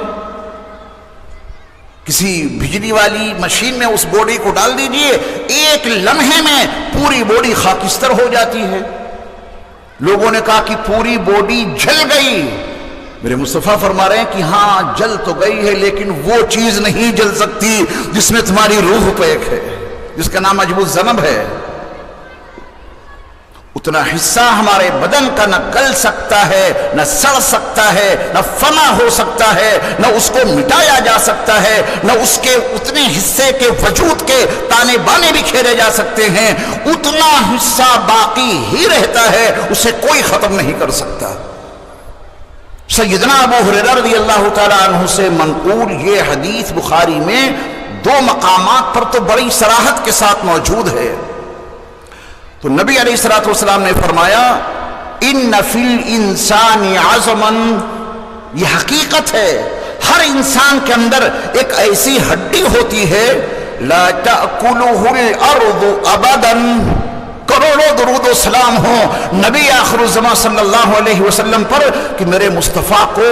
B: کسی بجلی والی مشین میں اس بوڈی کو ڈال دیجئے، ایک لمحے میں پوری بوڈی خاکستر ہو جاتی ہے۔ لوگوں نے کہا کہ پوری بوڈی جل گئی، میرے مصطفیٰ فرما رہے ہیں کہ ہاں جل تو گئی ہے، لیکن وہ چیز نہیں جل سکتی جس میں تمہاری روح پیک ہے، جس کا نام عجب الذنب ہے۔ اتنا حصہ ہمارے بدن کا نہ گل سکتا ہے، نہ سڑ سکتا ہے، نہ فنا ہو سکتا ہے، نہ اس کو مٹایا جا سکتا ہے، نہ اس کے اتنے حصے کے وجود کے تانے بانے بھی کھیرے جا سکتے ہیں۔ اتنا حصہ باقی ہی رہتا ہے، اسے کوئی ختم نہیں کر سکتا۔ سیدنا ابو ہریرہ رضی اللہ تعالی عنہ سے منقول یہ حدیث بخاری میں 2 مقامات پر تو بڑی صراحت کے ساتھ موجود ہے۔ تو نبی علیہ الصلوۃ والسلام نے فرمایا ان فی الانسان عظما، یہ حقیقت ہے، ہر انسان کے اندر ایک ایسی ہڈی ہوتی ہے لا تأکلہ الارض ابدا، کروڑوں درود و سلام ہو نبی آخر الزمان صلی اللہ علیہ وسلم پر کہ میرے مصطفیٰ کو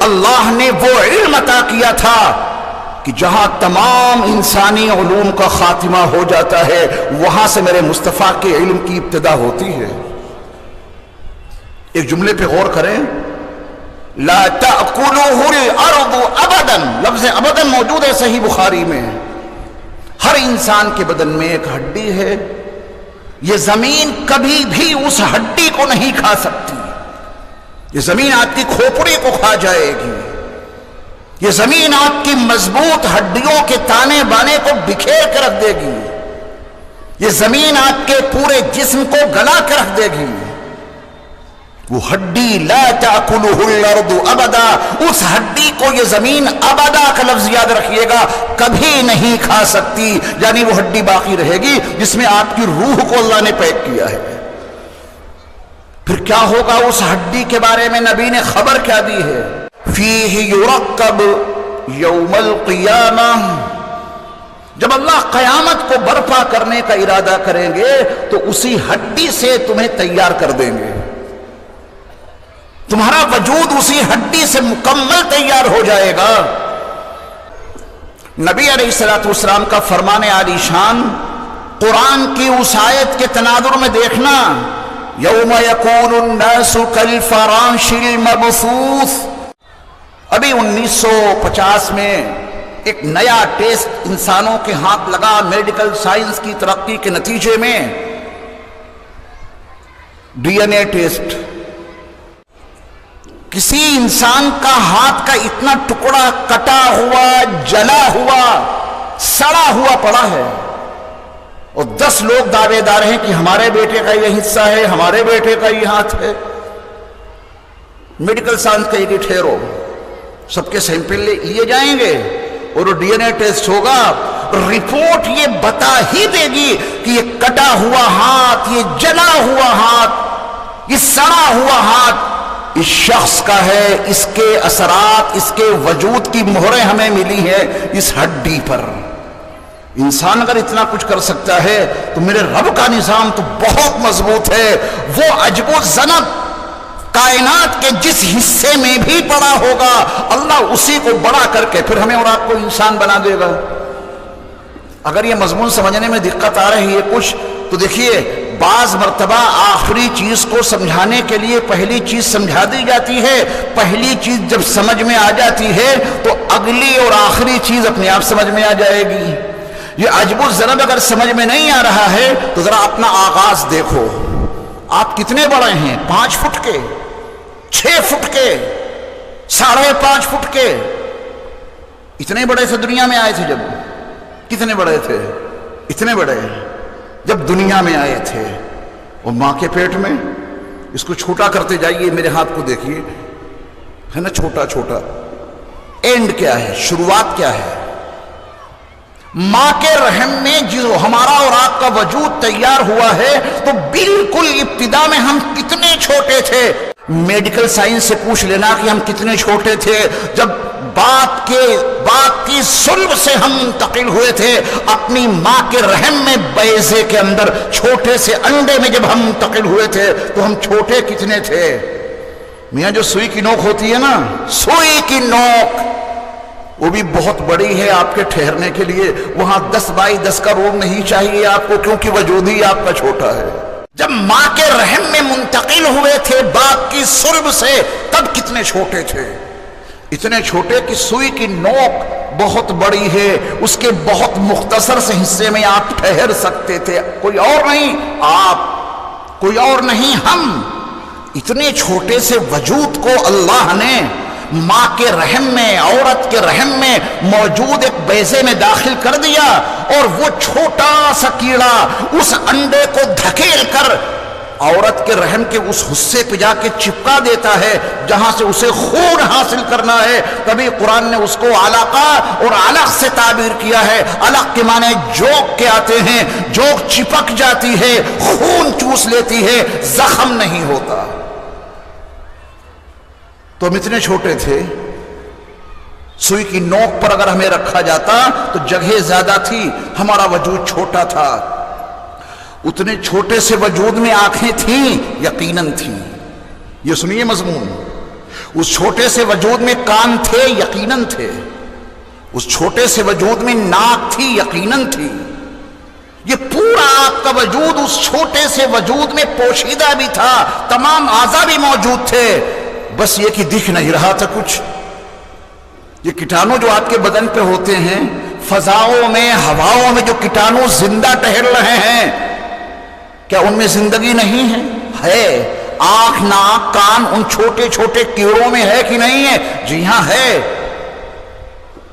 B: اللہ نے وہ علم عطا کیا تھا کہ جہاں تمام انسانی علوم کا خاتمہ ہو جاتا ہے وہاں سے میرے مصطفیٰ کے علم کی ابتدا ہوتی ہے۔ ایک جملے پہ غور کریں، لا تأکلہ الارض ابدا، لفظ ابدا موجود ہے صحیح بخاری میں۔ ہر انسان کے بدن میں ایک ہڈی ہے، یہ زمین کبھی بھی اس ہڈی کو نہیں کھا سکتی، یہ زمین آپ کی کھوپڑی کو کھا جائے گی، یہ زمین آپ کی مضبوط ہڈیوں کے تانے بانے کو بکھیر کے رکھ دے گی، یہ زمین آپ کے پورے جسم کو گلا کے رکھ دے گی۔ وہ ہڈی لا تأکلہ الارض ابدا، اس ہڈی کو یہ زمین ابدا کا لفظ یاد رکھیے گا کبھی نہیں کھا سکتی، یعنی وہ ہڈی باقی رہے گی جس میں آپ کی روح کو اللہ نے پیک کیا ہے۔ پھر کیا ہوگا اس ہڈی کے بارے میں نبی نے خبر کیا دی ہے؟ فیہ یرکب یوم القیامہ، جب اللہ قیامت کو برپا کرنے کا ارادہ کریں گے تو اسی ہڈی سے تمہیں تیار کر دیں گے، تمہارا وجود اسی ہڈی سے مکمل تیار ہو جائے گا۔ نبی علیہ الصلوۃ والسلام کا فرمان عالی شان قرآن کی اس آیت کے تناظر میں دیکھنا، یوم یکون الناس کالفراش المبثوث۔ ابھی 1950 میں ایک نیا ٹیسٹ انسانوں کے ہاتھ لگا، میڈیکل سائنس کی ترقی کے نتیجے میں ڈی این اے ٹیسٹ۔ کسی انسان کا ہاتھ کا اتنا ٹکڑا کٹا ہوا، جلا ہوا، سڑا ہوا پڑا ہے، اور 10 لوگ دعوے دار ہیں کہ ہمارے بیٹے کا یہ حصہ ہے، ہمارے بیٹے کا یہ ہاتھ ہے۔ میڈیکل سائنس کا یہ ٹھہرو، سب کے سیمپل لیے جائیں گے اور وہ ڈی این اے ٹیسٹ ہوگا، رپورٹ یہ بتا ہی دے گی کہ یہ کٹا ہوا ہاتھ، یہ جلا ہوا ہاتھ، یہ سڑا ہوا ہاتھ اس شخص کا ہے، اس کے اثرات، اس کے وجود کی مہریں ہمیں ملی ہے اس ہڈی پر۔ انسان اگر اتنا کچھ کر سکتا ہے تو میرے رب کا نظام تو بہت مضبوط ہے۔ وہ عجب و ذنب کائنات کے جس حصے میں بھی پڑا ہوگا اللہ اسی کو بڑا کر کے پھر ہمیں اور آپ کو انسان بنا دے گا۔ اگر یہ مضمون سمجھنے میں دقت آ رہی ہے کچھ تو دیکھیے، بعض مرتبہ آخری چیز کو سمجھانے کے لیے پہلی چیز سمجھا دی جاتی ہے، پہلی چیز جب سمجھ میں آ جاتی ہے تو اگلی اور آخری چیز اپنے آپ سمجھ میں آ جائے گی۔ یہ عجب الذنب اگر سمجھ میں نہیں آ رہا ہے تو ذرا اپنا آغاز دیکھو، آپ کتنے بڑے ہیں؟ 5 فٹ کے، 6 فٹ کے، 5.5 فٹ کے؟ اتنے بڑے سے دنیا میں آئے تھے جب، کتنے بڑے تھے؟ اتنے بڑے جب دنیا میں آئے تھے، اور ماں کے پیٹ میں اس کو چھوٹا کرتے جائیے، میرے ہاتھ کو دیکھیے، ہے نا چھوٹا چھوٹا۔ اینڈ کیا ہے؟ شروعات کیا ہے؟ ماں کے رحم میں جو ہمارا اور آپ کا وجود تیار ہوا ہے تو بالکل ابتدا میں ہم کتنے چھوٹے تھے۔ میڈیکل سائنس سے پوچھ لینا کہ ہم کتنے چھوٹے تھے جب باپ کی صلب سے ہم منتقل ہوئے تھے اپنی ماں کے رحم میں، بیضے کے اندر چھوٹے سے انڈے میں جب ہم منتقل ہوئے تھے تو ہم چھوٹے کتنے تھے؟ میاں جو سوئی کی نوک ہوتی ہے نا، سوئی کی نوک وہ بھی بہت بڑی ہے آپ کے ٹھہرنے کے لیے. وہاں 10 بائی 10 کا روم نہیں چاہیے آپ کو، کیونکہ وجود ہی آپ کا چھوٹا ہے. جب ماں کے رحم میں منتقل ہوئے تھے باپ کی صلب سے، تب کتنے چھوٹے تھے. اتنے چھوٹے کہ سوئی کی نوک بہت بڑی ہے، اس کے بہت مختصر سے حصے میں آپ ٹھہر سکتے تھے. کوئی اور نہیں آپ، کوئی اور نہیں ہم. اتنے چھوٹے سے وجود کو اللہ نے ماں کے رحم میں، عورت کے رحم میں موجود ایک بیضے میں داخل کر دیا، اور وہ چھوٹا سا کیڑا اس انڈے کو دھکیل کر عورت کے رحم کے اس حصے پہ جا کے چپکا دیتا ہے جہاں سے اسے خون حاصل کرنا ہے. تبھی قرآن نے اس کو علقہ اور علق سے تعبیر کیا ہے. علق کے معنی جوک کے آتے ہیں، جوک چپک جاتی ہے، خون چوس لیتی ہے، زخم نہیں ہوتا. تو ہم اتنے چھوٹے تھے، سوئی کی نوک پر اگر ہمیں رکھا جاتا تو جگہ زیادہ تھی، ہمارا وجود چھوٹا تھا. اتنے چھوٹے سے وجود میں آنکھیں تھیں، یقیناً تھیں. یہ سنیے مضمون، اس چھوٹے سے وجود میں کان تھے، یقیناً تھے. اس چھوٹے سے وجود میں ناک تھی، یقیناً تھی. یہ پورا آپ کا وجود اس چھوٹے سے وجود میں پوشیدہ بھی تھا، تمام اعضاء بھی موجود تھے، بس یہ کہ دکھ نہیں رہا تھا کچھ. یہ کیٹانو جو آپ کے بدن پہ ہوتے ہیں، فضاؤں میں، ہواؤں میں جو کیٹانو زندہ ٹہل رہے ہیں، کیا ان میں زندگی نہیں ہے؟ ہے. آنکھ، ناک، کان ان چھوٹے چھوٹے کیڑوں میں ہے کہ نہیں ہے؟ جی ہاں ہے.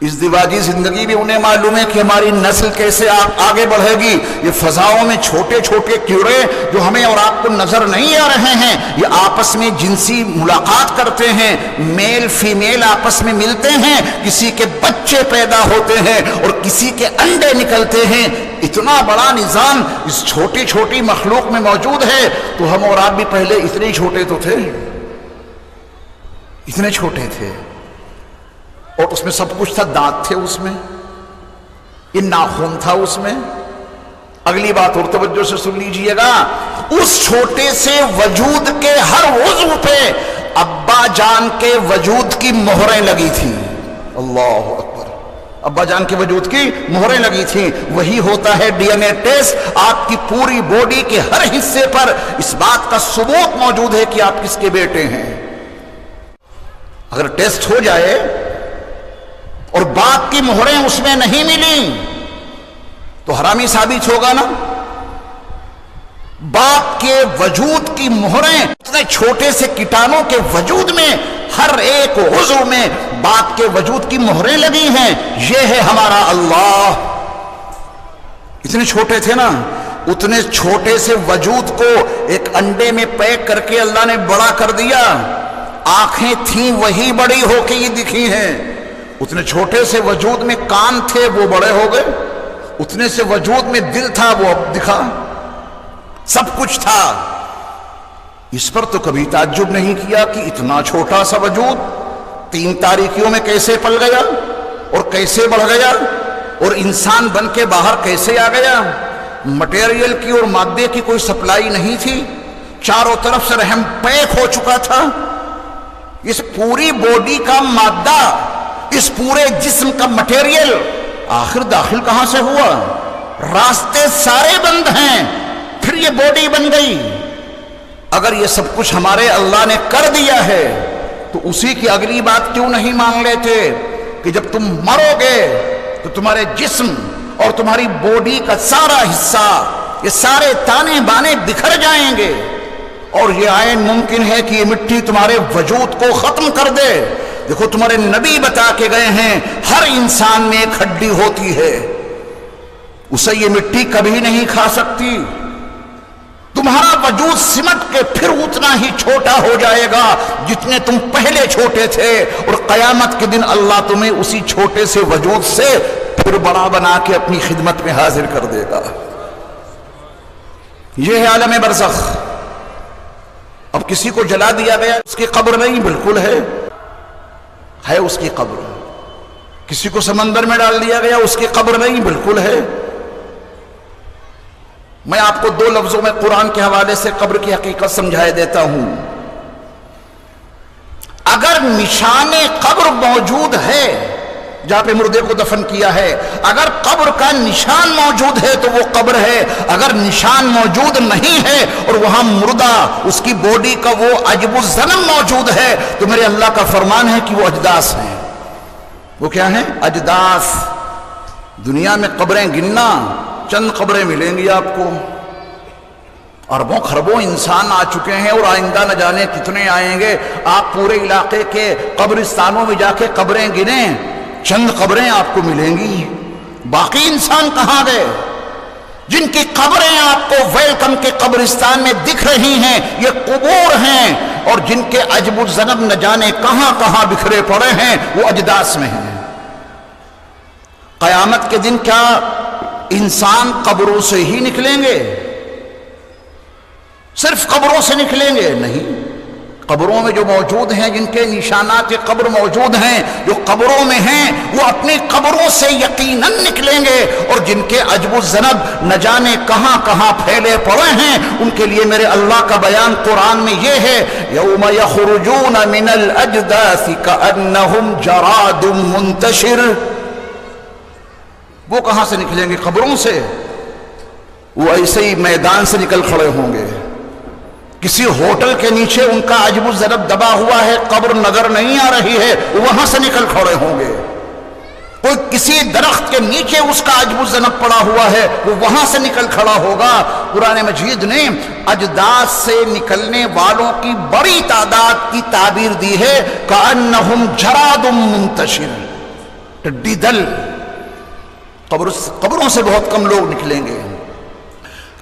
B: اس دیواجی زندگی بھی انہیں معلوم ہے کہ ہماری نسل کیسے آگے بڑھے گی. یہ فضاؤں میں چھوٹے چھوٹے کیڑے جو ہمیں اور آپ کو نظر نہیں آ رہے ہیں، یہ آپس میں جنسی ملاقات کرتے ہیں، میل فیمیل آپس میں ملتے ہیں، کسی کے بچے پیدا ہوتے ہیں اور کسی کے انڈے نکلتے ہیں. اتنا بڑا نظام اس چھوٹی چھوٹی مخلوق میں موجود ہے. تو ہم اور آپ بھی پہلے اتنے چھوٹے تو تھے، اتنے چھوٹے تھے. اور اس میں سب کچھ تھا. دانت تھے اس میں، یہ ناخن تھا اس میں. اگلی بات اور توجہ سے سن لیجئے گا، اس چھوٹے سے وجود کے ہر عضو پہ ابا جان کے وجود کی مہریں لگی تھیں. اللہ اکبر. ابا جان کے وجود کی مہریں لگی تھیں. وہی ہوتا ہے ڈی این اے ٹیسٹ. آپ کی پوری باڈی کے ہر حصے پر اس بات کا ثبوت موجود ہے کہ آپ کس کے بیٹے ہیں. اگر ٹیسٹ ہو جائے اور باپ کی مہریں اس میں نہیں ملی تو حرامی ثابت ہوگا نا. باپ کے وجود کی مہریں اتنے چھوٹے سے کیٹانوں کے وجود میں، ہر ایک عضو میں باپ کے وجود کی مہریں لگی ہیں. یہ ہے ہمارا اللہ. اتنے چھوٹے تھے نا. اتنے چھوٹے سے وجود کو ایک انڈے میں پیک کر کے اللہ نے بڑا کر دیا. آنکھیں تھیں وہی بڑی ہو کے یہ دکھی ہیں. اتنے چھوٹے سے وجود میں کان تھے وہ بڑے ہو گئے. اتنے سے وجود میں دل تھا وہ اب دکھا. سب کچھ تھا. اس پر تو کبھی تعجب نہیں کیا کہ اتنا چھوٹا سا وجود 3 تاریکیوں میں کیسے پل گیا اور کیسے بڑھ گیا اور انسان بن کے باہر کیسے آ گیا. مٹیریل کی اور مادے کی کوئی سپلائی نہیں تھی، چاروں طرف سے رحم پیک ہو چکا تھا. اس پوری باڈی کا مادہ، اس پورے جسم کا مٹیریل آخر داخل کہاں سے ہوا؟ راستے سارے بند ہیں، پھر یہ باڈی بن گئی. اگر یہ سب کچھ ہمارے اللہ نے کر دیا ہے تو اسی کی اگلی بات کیوں نہیں مان لیتے کہ جب تم مرو گے تو تمہارے جسم اور تمہاری باڈی کا سارا حصہ، یہ سارے تانے بانے بکھر جائیں گے، اور یہ عین ممکن ہے کہ یہ مٹی تمہارے وجود کو ختم کر دے. دیکھو تمہارے نبی بتا کے گئے ہیں ہر انسان میں ایک ہڈی ہوتی ہے، اسے یہ مٹی کبھی نہیں کھا سکتی. تمہارا وجود سمٹ کے پھر اتنا ہی چھوٹا ہو جائے گا جتنے تم پہلے چھوٹے تھے، اور قیامت کے دن اللہ تمہیں اسی چھوٹے سے وجود سے پھر بڑا بنا کے اپنی خدمت میں حاضر کر دے گا. یہ ہے عالم برزخ. اب کسی کو جلا دیا گیا، اس کی قبر نہیں، بالکل ہے اس کی قبر. کسی کو سمندر میں ڈال دیا گیا، اس کی قبر نہیں، بالکل ہے. میں آپ کو 2 لفظوں میں قرآن کے حوالے سے قبر کی حقیقت سمجھائے دیتا ہوں. اگر نشان قبر موجود ہے جہاں پہ مردے کو دفن کیا ہے، اگر قبر کا نشان موجود ہے تو وہ قبر ہے، اگر نشان موجود نہیں ہے اور وہاں مردہ اس کی باڈی کا وہ عجب الذنب موجود ہے تو میرے اللہ کا فرمان ہے کہ وہ اجداث ہیں۔ وہ کیا ہیں؟ اجداث۔ دنیا میں قبریں گننا، چند قبریں ملیں گی آپ کو، اربوں خربوں انسان آ چکے ہیں اور آئندہ نہ جانے کتنے آئیں گے۔ آپ پورے علاقے کے قبرستانوں میں جا کے قبریں گنیں، چند قبریں آپ کو ملیں گی، باقی انسان کہاں گئے؟ جن کی قبریں آپ کو ویلکم کے قبرستان میں دکھ رہی ہیں یہ قبور ہیں، اور جن کے عجب الذنب نہ جانے کہاں کہاں بکھرے پڑے ہیں وہ اجداث میں ہیں۔ قیامت کے دن کیا انسان قبروں سے ہی نکلیں گے؟ صرف قبروں سے نکلیں گے؟ نہیں، قبروں میں جو موجود ہیں، جن کے نشانات قبر موجود ہیں، جو قبروں میں ہیں، وہ اپنی قبروں سے یقیناً نکلیں گے، اور جن کے عجب الذنب نہ جانے کہاں کہاں پھیلے پڑے ہیں ان کے لیے میرے اللہ کا بیان قرآن میں یہ ہے، یوم یخرجون من الاجداث کأنہم جراد منتشر۔ وہ کہاں سے نکلیں گے؟ قبروں سے۔ وہ ایسے ہی میدان سے نکل کھڑے ہوں گے، کسی ہوٹل کے نیچے ان کا عجب الذنب دبا ہوا ہے، قبر نظر نہیں آ رہی ہے، وہاں سے نکل کھڑے ہوں گے۔ کوئی کسی درخت کے نیچے اس کا عجب الذنب پڑا ہوا ہے، وہ وہاں سے نکل کھڑا ہوگا۔ قرآن مجید نے اجداث سے نکلنے والوں کی بڑی تعداد کی تعبیر دی ہے، کأنہم جراد منتشر، ٹڈی دل۔ قبروں سے بہت کم لوگ نکلیں گے۔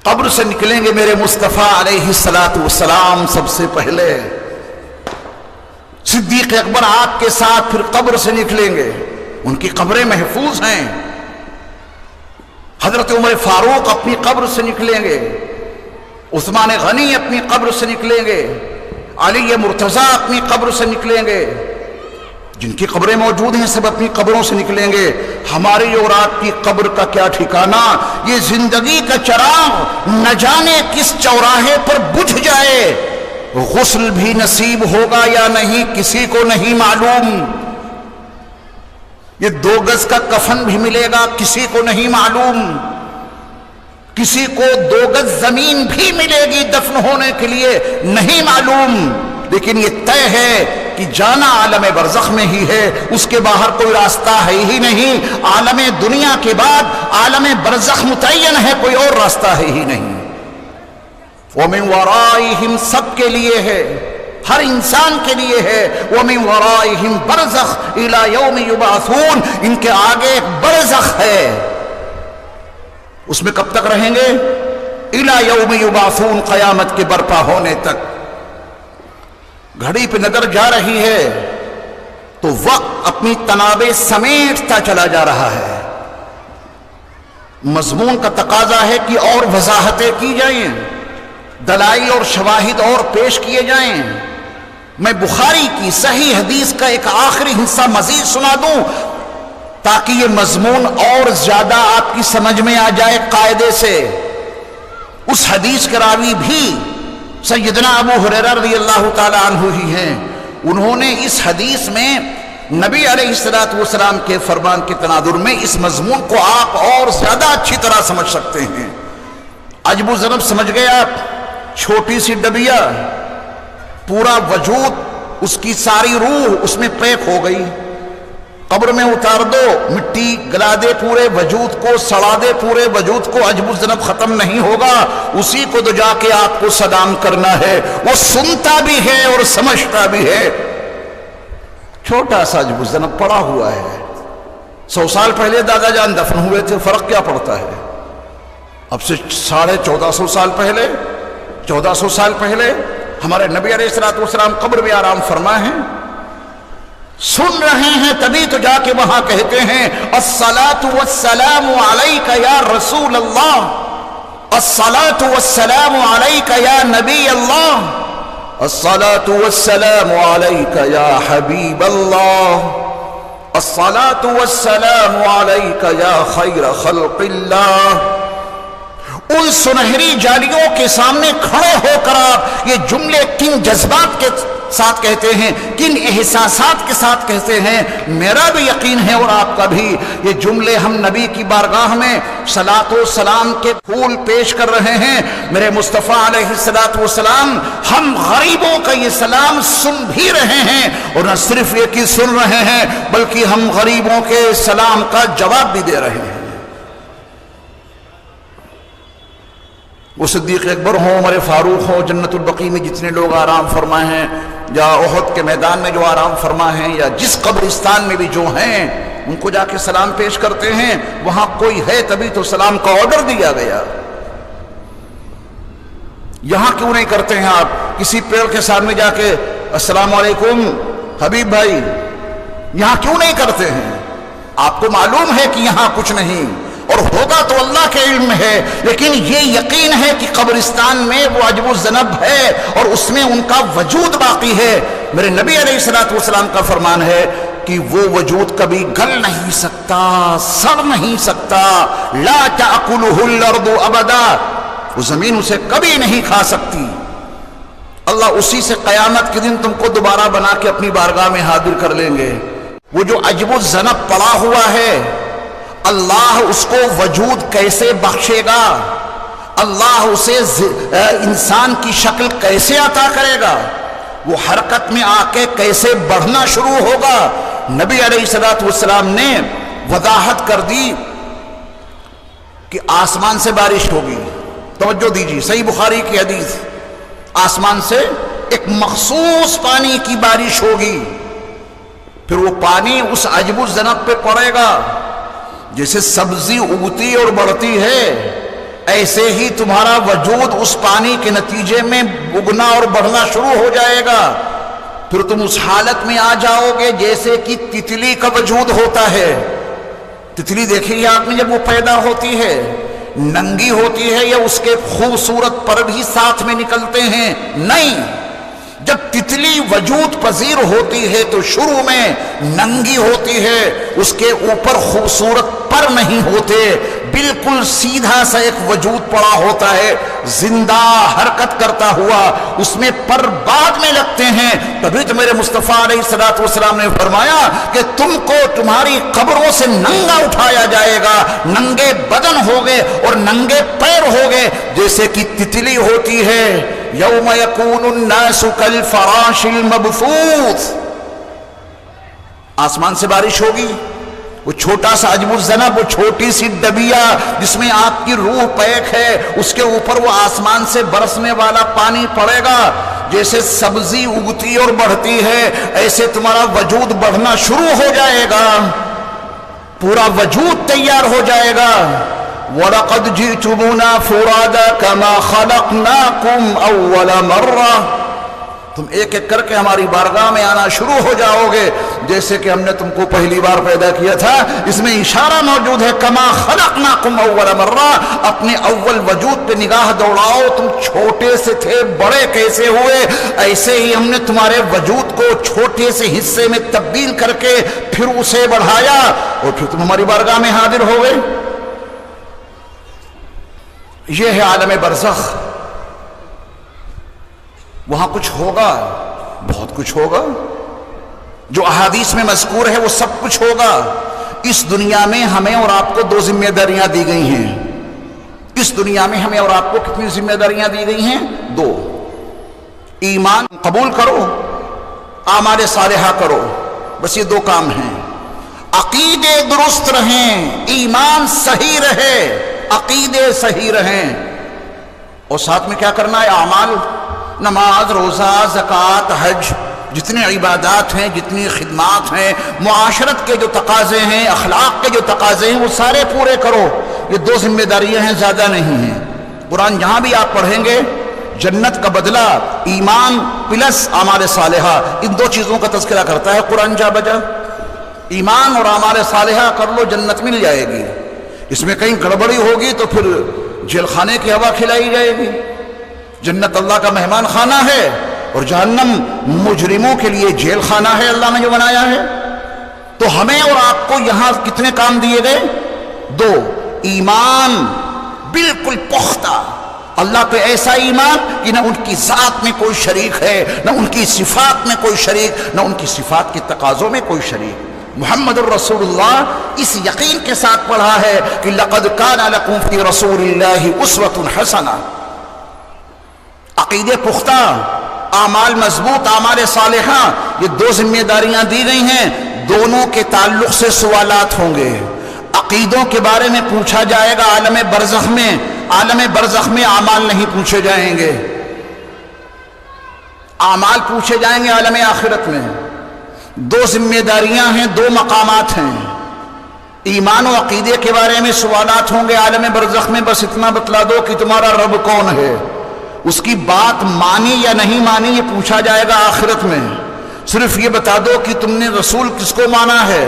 B: قبر سے نکلیں گے میرے مصطفیٰ علیہ السلام سب سے پہلے، صدیق اکبر آپ کے ساتھ پھر قبر سے نکلیں گے، ان کی قبریں محفوظ ہیں۔ حضرت عمر فاروق اپنی قبر سے نکلیں گے، عثمان غنی اپنی قبر سے نکلیں گے، علی مرتضیٰ اپنی قبر سے نکلیں گے، جن کی قبریں موجود ہیں سب اپنی قبروں سے نکلیں گے۔ ہماری اور آپ کی قبر کا کیا ٹھکانہ؟ یہ زندگی کا چراغ نہ جانے کس چوراہے پر بجھ جائے، غسل بھی نصیب ہوگا یا نہیں کسی کو نہیں معلوم، یہ 2 گز کا کفن بھی ملے گا کسی کو نہیں معلوم، کسی کو 2 گز زمین بھی ملے گی دفن ہونے کے لیے نہیں معلوم، لیکن یہ طے ہے کہ جانا عالم برزخ میں ہی ہے، اس کے باہر کوئی راستہ ہے ہی نہیں۔ عالم دنیا کے بعد عالم برزخ متعین ہے، کوئی اور راستہ ہے ہی نہیں۔ وَمِن وَرَائِهِمْ سب کے لیے ہے، ہر انسان کے لیے ہے۔ وَمِن وَرَائِهِمْ برزخ إِلَى يَوْمِ يُبْعَثُونَ، ان کے آگے ایک برزخ ہے، اس میں کب تک رہیں گے؟ إِلَى يَوْمِ يُبْعَثُونَ، قیامت کے برپا ہونے تک۔ گھڑی پہ نظر جا رہی ہے تو وقت اپنی تنابیں سمیٹتا چلا جا رہا ہے، مضمون کا تقاضا ہے کہ اور وضاحتیں کی جائیں، دلائل اور شواہد اور پیش کیے جائیں۔ میں بخاری کی صحیح حدیث کا ایک آخری حصہ مزید سنا دوں تاکہ یہ مضمون اور زیادہ آپ کی سمجھ میں آ جائے قاعدے سے۔ اس حدیث کے راوی بھی سیدنا ابو ہریرہ رضی اللہ تعالی عنہ ہی ہیں۔ انہوں نے اس حدیث میں نبی علیہ السلام کے فرمان کے تناظر میں اس مضمون کو آپ اور زیادہ اچھی طرح سمجھ سکتے ہیں۔ عجب الذنب سمجھ گئے آپ؟ چھوٹی سی ڈبیا، پورا وجود، اس کی ساری روح اس میں پیک ہو گئی، قبر میں اتار دو، مٹی گلا دے پورے وجود کو، سڑا دے پورے وجود کو، عجب الذنب ختم نہیں ہوگا، اسی کو تو جا کے آپ کو سلام کرنا ہے۔ وہ سنتا بھی ہے اور سمجھتا بھی ہے۔ چھوٹا سا عجب الذنب پڑا ہوا ہے۔ 100 سال پہلے دادا جان دفن ہوئے تھے، فرق کیا پڑتا ہے؟ اب سے 1450 سال پہلے، 1400 سال پہلے ہمارے نبی علیہ السلام قبر میں آرام فرما ہیں، سن رہے ہیں، تبھی تو جا کے وہاں کہتے ہیں الصلاۃ والسلام علیک یا رسول اللہ، الصلاۃ والسلام علیک یا نبی اللہ، الصلاۃ والسلام علیک یا حبیب اللہ، الصلاۃ والسلام علیک یا خیر خلق اللہ۔ ان سنہری جالیوں کے سامنے کھڑے ہو کر آپ یہ جملے کن جذبات کے ساتھ کہتے ہیں، کن احساسات کے ساتھ کہتے ہیں؟ میرا بھی یقین ہے اور آپ کا بھی، یہ جملے ہم نبی کی بارگاہ میں صلاۃ و سلام کے پھول پیش کر رہے ہیں۔ میرے مصطفیٰ علیہ الصلاۃ والسلام ہم غریبوں کا یہ سلام سن بھی رہے ہیں، اور نہ صرف یہ کہ سن رہے ہیں بلکہ ہم غریبوں کے سلام کا جواب بھی دے رہے ہیں۔ وہ صدیق اکبر ہوں، عمر فاروق ہوں، جنت البقیع میں جتنے لوگ آرام فرمائے ہیں، یا احد کے میدان میں جو آرام فرمائے ہیں، یا جس قبرستان میں بھی جو ہیں، ان کو جا کے سلام پیش کرتے ہیں۔ وہاں کوئی ہے تبھی تو سلام کا آرڈر دیا گیا۔ یہاں کیوں نہیں کرتے ہیں آپ؟ کسی پیڑ کے سامنے جا کے السلام علیکم حبیب بھائی، یہاں کیوں نہیں کرتے ہیں؟ آپ کو معلوم ہے کہ یہاں کچھ نہیں، اور ہوگا تو اللہ کے علم ہے، لیکن یہ یقین ہے کہ قبرستان میں وہ عجب الذنب ہے اور اس میں ان کا وجود باقی ہے۔ میرے نبی علیہ الصلوۃ والسلام کا فرمان ہے کہ وہ وجود کبھی گل نہیں سکتا، سڑ نہیں سکتا، لا تأکلہ الارض ابدا، وہ زمین اسے کبھی نہیں کھا سکتی۔ اللہ اسی سے قیامت کے دن تم کو دوبارہ بنا کے اپنی بارگاہ میں حاضر کر لیں گے۔ وہ جو عجب الذنب پڑا ہوا ہے، اللہ اس کو وجود کیسے بخشے گا؟ اللہ اسے انسان کی شکل کیسے عطا کرے گا؟ وہ حرکت میں آ کے کیسے بڑھنا شروع ہوگا؟ نبی علیہ الصلوۃ والسلام نے وضاحت کر دی کہ آسمان سے بارش ہوگی۔ توجہ دیجیے، صحیح بخاری کی حدیث، آسمان سے ایک مخصوص پانی کی بارش ہوگی، پھر وہ پانی اس عجب الذنب پہ پڑے گا۔ جیسے سبزی اگتی اور بڑھتی ہے، ایسے ہی تمہارا وجود اس پانی کے نتیجے میں اگنا اور بڑھنا شروع ہو جائے گا۔ پھر تم اس حالت میں آ جاؤ گے جیسے کہ تتلی کا وجود ہوتا ہے۔ تتلی دیکھیے آپ نے، جب وہ پیدا ہوتی ہے ننگی ہوتی ہے یا اس کے خوبصورت پر بھی ساتھ میں نکلتے ہیں؟ نہیں، جب تتلی وجود پذیر ہوتی ہے تو شروع میں ننگی ہوتی ہے، اس کے اوپر خوبصورت پر نہیں ہوتے، بالکل سیدھا سا ایک وجود پڑا ہوتا ہے، زندہ حرکت کرتا ہوا، اس میں پر بعد میں لگتے ہیں۔ تبھی تو میرے مصطفیٰ علیہ الصلوۃ والسلام نے فرمایا کہ تم کو تمہاری قبروں سے ننگا اٹھایا جائے گا، ننگے بدن ہوگے اور ننگے پیر ہوگے، جیسے کہ تتلی ہوتی ہے۔ یوم یکون الناس کالفراش المبثوث، آسمان سے بارش ہوگی، وہ چھوٹا سا عجب الذنب، وہ چھوٹی سی ڈبیا جس میں آپ کی روح پیک ہے، اس کے اوپر وہ آسمان سے برسنے والا پانی پڑے گا۔ جیسے سبزی اگتی اور بڑھتی ہے، ایسے تمہارا وجود بڑھنا شروع ہو جائے گا، پورا وجود تیار ہو جائے گا۔ وَلَقَدْ جِئْتُمُونَا فُرَادَىٰ كَمَا خَلَقْنَاكُمْ أَوَّلَ مَرَّةٍ، تم ایک ایک کر کے ہماری بارگاہ میں آنا شروع ہو جاؤ گے جیسے کہ ہم نے تم کو پہلی بار پیدا کیا تھا۔ اس میں اشارہ موجود ہے، کما خلقناکم اول مرہ، اپنے اول وجود پہ نگاہ دوڑاؤ، تم چھوٹے سے تھے، بڑے کیسے ہوئے، ایسے ہی ہم نے تمہارے وجود کو چھوٹے سے حصے میں تبدیل کر کے پھر اسے بڑھایا اور پھر تم ہماری بارگاہ میں حاضر ہو گئے۔ یہ ہے عالم برزخ، وہاں کچھ ہوگا، بہت کچھ ہوگا، جو احادیث میں مذکور ہے وہ سب کچھ ہوگا۔ اس دنیا میں ہمیں اور آپ کو دو ذمہ داریاں دی گئی ہیں۔ اس دنیا میں ہمیں اور آپ کو کتنی ذمہ داریاں دی گئی ہیں؟ دو۔ ایمان قبول کرو، اعمال صالحہ کرو، بس یہ دو کام ہیں۔ عقیدے درست رہیں، ایمان صحیح رہے، عقیدے صحیح رہیں، اور ساتھ میں کیا کرنا ہے؟ اعمال، نماز، روزہ، زکوٰۃ، حج، جتنے عبادات ہیں، جتنی خدمات ہیں، معاشرت کے جو تقاضے ہیں، اخلاق کے جو تقاضے ہیں، وہ سارے پورے کرو۔ یہ دو ذمہ داریاں ہیں، زیادہ نہیں ہیں۔ قرآن جہاں بھی آپ پڑھیں گے، جنت کا بدلہ ایمان پلس اعمال صالحہ، ان دو چیزوں کا تذکرہ کرتا ہے قرآن جا بجا۔ ایمان اور اعمال صالحہ کر لو، جنت مل جائے گی۔ اس میں کہیں گڑبڑی ہوگی تو پھر جیل خانے کی ہوا کھلائی جائے گی۔ جنت اللہ کا مہمان خانہ ہے اور جہنم مجرموں کے لیے جیل خانہ ہے، اللہ نے جو بنایا ہے۔ تو ہمیں اور آپ کو یہاں کتنے کام دیے گئے؟ دو۔ ایمان بالکل پختہ، اللہ پہ ایسا ایمان کہ نہ ان کی ذات میں کوئی شریک ہے، نہ ان کی صفات میں کوئی شریک، نہ ان کی صفات کے تقاضوں میں کوئی شریک۔ محمد الرسول اللہ اس یقین کے ساتھ پڑھا ہے کہ لقد کان لکم فی رسول اللہ اسوۃ حسنہ، عقیدے پختہ، اعمال مضبوط، اعمال صالحہ، یہ دو ذمہ داریاں دی گئی ہیں، دونوں کے تعلق سے سوالات ہوں گے۔ عقیدوں کے بارے میں پوچھا جائے گا عالم برزخ میں، عالم برزخ میں اعمال نہیں پوچھے جائیں گے، اعمال پوچھے جائیں گے عالم آخرت میں۔ دو ذمہ داریاں ہیں، دو مقامات ہیں، ایمان و عقیدے کے بارے میں سوالات ہوں گے عالم برزخ میں۔ بس اتنا بتلا دو کہ تمہارا رب کون ہے، اس کی بات مانی یا نہیں مانی یہ پوچھا جائے گا آخرت میں۔ صرف یہ بتا دو کہ تم نے رسول کس کو مانا ہے،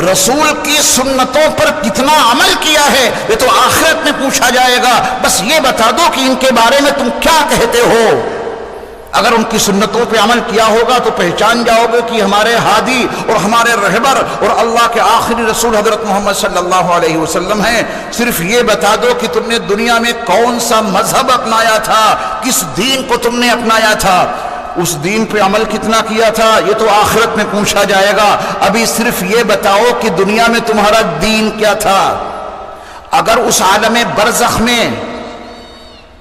B: رسول کی سنتوں پر کتنا عمل کیا ہے، یہ تو آخرت میں پوچھا جائے گا۔ بس یہ بتا دو کہ ان کے بارے میں تم کیا کہتے ہو۔ اگر ان کی سنتوں پہ عمل کیا ہوگا تو پہچان جاؤ گے کہ ہمارے ہادی اور ہمارے رہبر اور اللہ کے آخری رسول حضرت محمد صلی اللہ علیہ وسلم ہیں۔ صرف یہ بتا دو کہ تم نے دنیا میں کون سا مذہب اپنایا تھا، کس دین کو تم نے اپنایا تھا، اس دین پہ عمل کتنا کیا تھا، یہ تو آخرت میں پوچھا جائے گا۔ ابھی صرف یہ بتاؤ کہ دنیا میں تمہارا دین کیا تھا۔ اگر اس عالم برزخ میں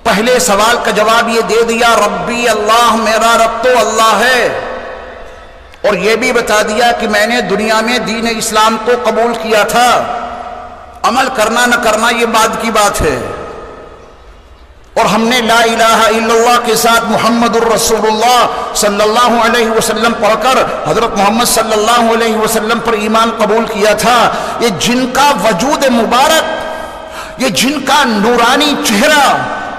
B: پہلے سوال کا جواب یہ دے دیا ربی اللہ، میرا رب تو اللہ ہے، اور یہ بھی بتا دیا کہ میں نے دنیا میں دین اسلام کو قبول کیا تھا، عمل کرنا نہ کرنا یہ بعد کی بات ہے، اور ہم نے لا الہ الا اللہ کے ساتھ محمد الرسول اللہ صلی اللہ علیہ وسلم پڑھ کر حضرت محمد صلی اللہ علیہ وسلم پر ایمان قبول کیا تھا، یہ جن کا وجود مبارک، یہ جن کا نورانی چہرہ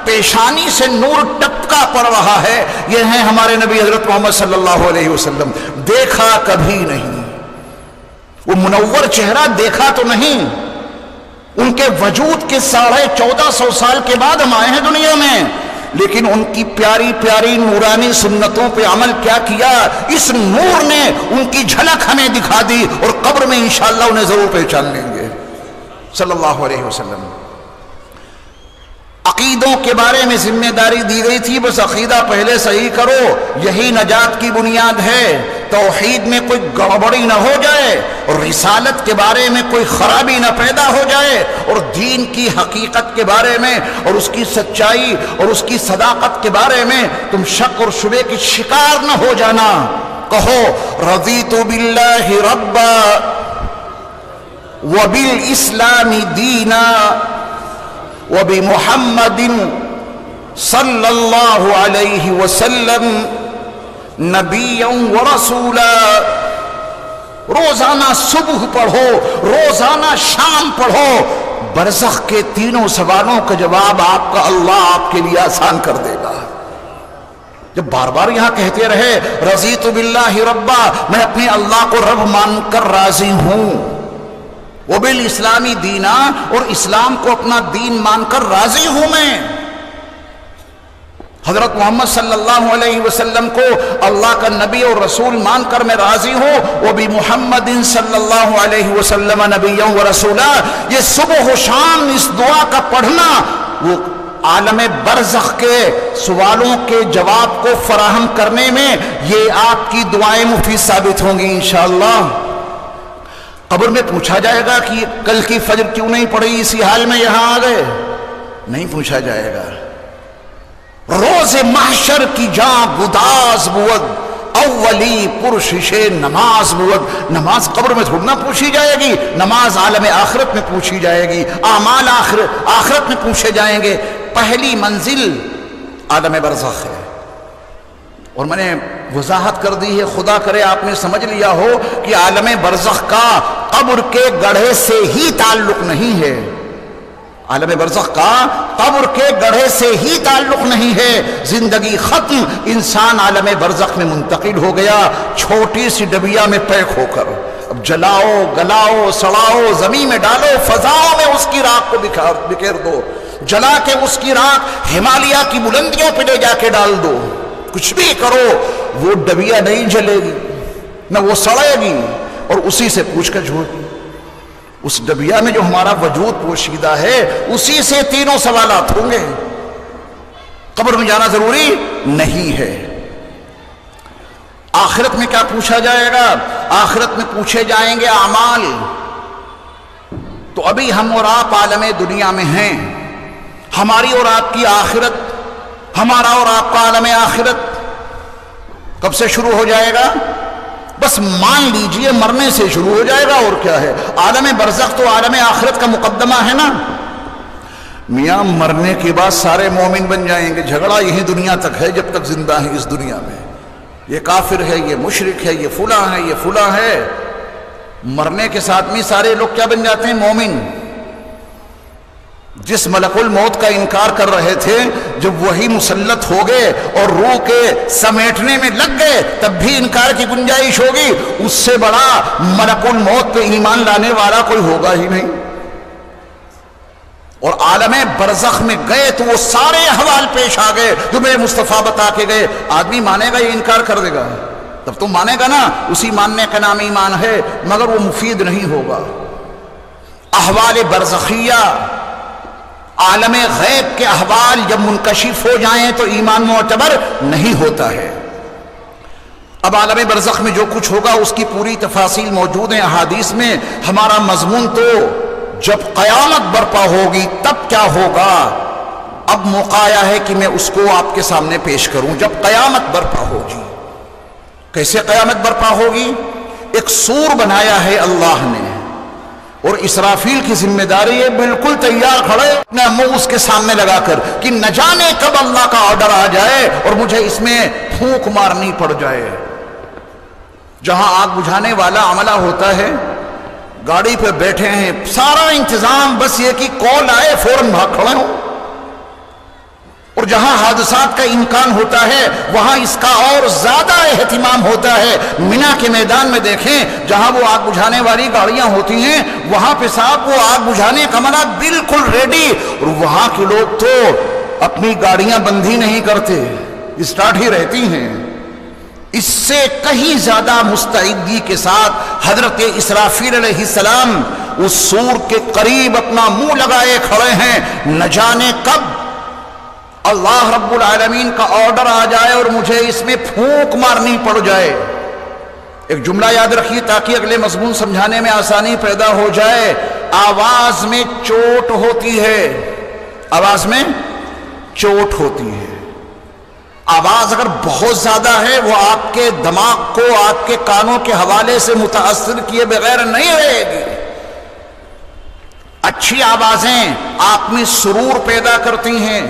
B: پیشانی سے نور ٹپکا پڑ رہا ہے، یہ ہیں ہمارے نبی حضرت محمد صلی اللہ علیہ وسلم۔ دیکھا کبھی نہیں، وہ منور چہرہ دیکھا تو نہیں، ان کے وجود کے 1450 سال کے بعد ہم آئے ہیں دنیا میں، لیکن ان کی پیاری پیاری نورانی سنتوں پہ عمل کیا کیا، اس نور نے ان کی جھلک ہمیں دکھا دی، اور قبر میں انشاءاللہ انہیں ضرور پہچان لیں گے صلی اللہ علیہ وسلم۔ عقیدوں کے بارے میں ذمہ داری دی گئی تھی، بس عقیدہ پہلے صحیح کرو، یہی نجات کی بنیاد ہے، توحید میں کوئی گڑبڑی نہ ہو جائے، اور رسالت کے بارے میں کوئی خرابی نہ پیدا ہو جائے، اور دین کی حقیقت کے بارے میں اور اس کی سچائی اور اس کی صداقت کے بارے میں تم شک اور شبے کی شکار نہ ہو جانا۔ کہو رضیت باللہ ربا وبالاسلام دینا وبمحمد صلی اللہ علیہ وسلم نبیا ورسولا۔ روزانہ صبح پڑھو، روزانہ شام پڑھو، برزخ کے تینوں سوالوں کا جواب آپ کا اللہ آپ کے لیے آسان کر دے گا۔ جب بار بار یہاں کہتے رہے رضیت باللہ ربا، میں اپنے اللہ کو رب مان کر راضی ہوں، وبالاسلامی دینا، اور اسلام کو اپنا دین مان کر راضی ہوں، میں حضرت محمد صلی اللہ علیہ وسلم کو اللہ کا نبی اور رسول مان کر میں راضی ہوں، وبمحمد صلی اللہ علیہ وسلم نبیا ورسولا۔ یہ صبح و شام اس دعا کا پڑھنا وہ عالم برزخ کے سوالوں کے جواب کو فراہم کرنے میں یہ آپ کی دعائیں مفید ثابت ہوں گی انشاءاللہ۔ قبر میں پوچھا جائے گا کہ کل کی فجر کیوں نہیں پڑھی، اسی حال میں یہاں آ گئے، نہیں پوچھا جائے گا۔ روز محشر کی جاں گداز بود، اولی پرشش نماز بود۔ نماز قبر میں تھوڑا پوچھی جائے گی، نماز عالم آخرت میں پوچھی جائے گی، اعمال آخرت میں پوچھے جائیں گے۔ پہلی منزل عالم برزخ ہے، اور میں نے وضاحت کر دی ہے، خدا کرے آپ نے سمجھ لیا ہو کہ عالم برزخ کا قبر کے گڑھے سے ہی تعلق نہیں ہے، عالم برزخ کا قبر کے گڑھے سے ہی تعلق نہیں ہے۔ زندگی ختم، انسان عالم برزخ میں منتقل ہو گیا، چھوٹی سی ڈبیا میں پیک ہو کر۔ اب جلاؤ، گلاؤ، سڑاؤ، زمین میں ڈالو، فضاؤں میں اس کی راکھ کو بکھیر دو، جلا کے اس کی راکھ ہمالیہ کی بلندیوں پہ لے جا کے ڈال دو، کچھ بھی کرو وہ ڈبیا نہیں جلے گی، نہ وہ سڑے گی، اور اسی سے پوچھ کر جھوڑ گی۔ اس ڈبیا میں جو ہمارا وجود پوشیدہ ہے اسی سے تینوں سوالات ہوں گے۔ قبر میں جانا ضروری نہیں ہے۔ آخرت میں کیا پوچھا جائے گا؟ آخرت میں پوچھے جائیں گے اعمال۔ تو ابھی ہم اور آپ عالم دنیا میں ہیں، ہماری اور آپ کی آخرت، ہمارا اور آپ کا عالم آخرت کب سے شروع ہو جائے گا؟ بس مان لیجئے مرنے سے شروع ہو جائے گا، اور کیا ہے؟ عالم برزخ تو عالم آخرت کا مقدمہ ہے نا۔ میاں مرنے کے بعد سارے مومن بن جائیں گے، جھگڑا یہی دنیا تک ہے جب تک زندہ ہے اس دنیا میں، یہ کافر ہے، یہ مشرک ہے، یہ فلاں ہے، یہ فلاں ہے۔ مرنے کے ساتھ میں سارے لوگ کیا بن جاتے ہیں؟ مومن۔ جس ملک الموت کا انکار کر رہے تھے، جب وہی مسلط ہو گئے اور روح کے سمیٹنے میں لگ گئے تب بھی انکار کی گنجائش ہوگی۔ اس سے بڑا ملک الموت پہ ایمان لانے والا کوئی ہوگا ہی نہیں۔ اور عالم برزخ میں گئے تو وہ سارے احوال پیش آ گئے جو میرے مصطفیٰ بتا کے گئے۔ آدمی مانے گا یا انکار کر دے گا؟ تب تو مانے گا نا، اسی ماننے کا نام ایمان ہے، مگر وہ مفید نہیں ہوگا۔ احوال برزخیہ، عالم غیب کے احوال جب منکشف ہو جائیں تو ایمان معتبر نہیں ہوتا ہے۔ اب عالم برزخ میں جو کچھ ہوگا اس کی پوری تفاصیل موجود ہیں احادیث میں۔ ہمارا مضمون تو جب قیامت برپا ہوگی تب کیا ہوگا، اب موقع آیا ہے کہ میں اس کو آپ کے سامنے پیش کروں۔ جب قیامت برپا ہوگی، کیسے قیامت برپا ہوگی؟ ایک سور بنایا ہے اللہ نے، اور اسرافیل کی ذمہ داری ہے بالکل تیار کھڑے اپنا منہ اس کے سامنے لگا کر کہ نہ جانے کب اللہ کا آرڈر آ جائے اور مجھے اس میں پھونک مارنی پڑ جائے۔ جہاں آگ بجھانے والا عملہ ہوتا ہے، گاڑی پہ بیٹھے ہیں، سارا انتظام بس یہ کہ کال آئے فوراً بھاگ کھڑے ہوں، اور جہاں حادثات کا امکان ہوتا ہے وہاں اس کا اور زیادہ اہتمام ہوتا ہے۔ مینا کے میدان میں دیکھیں، جہاں وہ آگ بجھانے والی گاڑیاں ہوتی ہیں وہاں پہ صاحب وہ آگ بجھانے کا عملہ بالکل ریڈی، اور وہاں کے لوگ تو اپنی گاڑیاں بند ہی نہیں کرتے، اسٹارٹ ہی رہتی ہیں۔ اس سے کہیں زیادہ مستعدی کے ساتھ حضرت اسرافیل علیہ السلام اس سور کے قریب اپنا منہ لگائے کھڑے ہیں، نہ جانے کب اللہ رب العالمین کا آرڈر آ جائے اور مجھے اس میں پھونک مارنی پڑ جائے۔ ایک جملہ یاد رکھیے تاکہ اگلے مضمون سمجھانے میں آسانی پیدا ہو جائے۔ آواز میں چوٹ ہوتی ہے، آواز میں چوٹ ہوتی ہے۔ آواز اگر بہت زیادہ ہے وہ آپ کے دماغ کو آپ کے کانوں کے حوالے سے متاثر کیے بغیر نہیں رہے گی۔ اچھی آوازیں آپ میں سرور پیدا کرتی ہیں،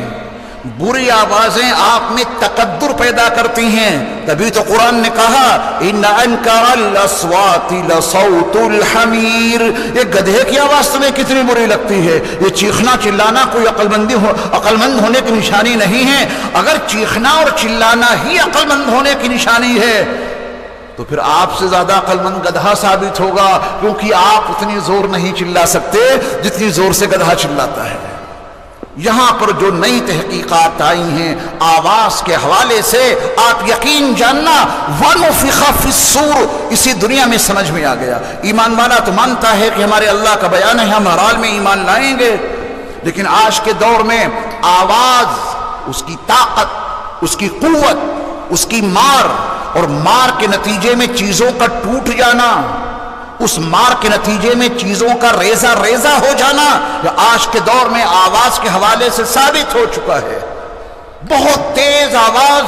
B: بری آوازیں آپ میں تکبر پیدا کرتی ہیں۔ تبھی تو قرآن نے کہا ان انکر الاصوات لصوت الحمیر، یہ گدھے کی آواز تمہیں کتنی بری لگتی ہے؟ یہ چیخنا چلانا کوئی عقل مند ہونے کی نشانی نہیں ہے۔ اگر چیخنا اور چلانا ہی عقل مند ہونے کی نشانی ہے تو پھر آپ سے زیادہ عقل مند گدھا ثابت ہوگا، کیونکہ آپ اتنی زور نہیں چلا سکتے جتنی زور سے گدھا چلاتا ہے۔ یہاں پر جو نئی تحقیقات آئی ہیں آواز کے حوالے سے، آپ یقین جاننا وَنُفِخَ فِي الصُّورِ اسی دنیا میں سمجھ میں آ گیا۔ ایمان والا تو مانتا ہے کہ ہمارے اللہ کا بیان ہے، ہم ہر حال میں ایمان لائیں گے، لیکن آج کے دور میں آواز، اس کی طاقت، اس کی قوت، اس کی مار، اور مار کے نتیجے میں چیزوں کا ٹوٹ جانا، اس مار کے نتیجے میں چیزوں کا ریزہ ریزہ ہو جانا، یہ آج کے دور میں آواز کے حوالے سے ثابت ہو چکا ہے۔ بہت تیز آواز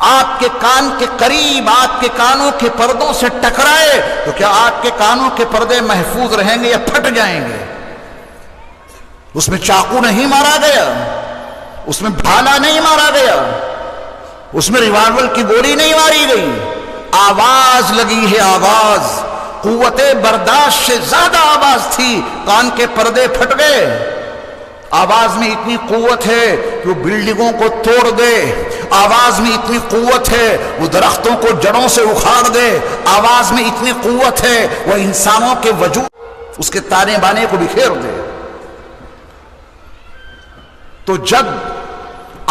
B: آپ کے کان کے قریب، آپ کے کانوں کے پردوں سے ٹکرائے تو کیا آپ کے کانوں کے پردے محفوظ رہیں گے یا پھٹ جائیں گے؟ اس میں چاقو نہیں مارا گیا، اس میں بھالا نہیں مارا گیا، اس میں ریوالور کی گولی نہیں ماری گئی، آواز لگی ہے، آواز، قوت برداشت سے زیادہ آواز تھی، کان کے پردے پھٹ گئے۔ آواز میں اتنی قوت ہے کہ وہ بلڈنگوں کو توڑ دے، آواز میں اتنی قوت ہے وہ درختوں کو جڑوں سے اکھاڑ دے، آواز میں اتنی قوت ہے وہ انسانوں کے وجود، اس کے تانے بانے کو بکھیر دے۔ تو جب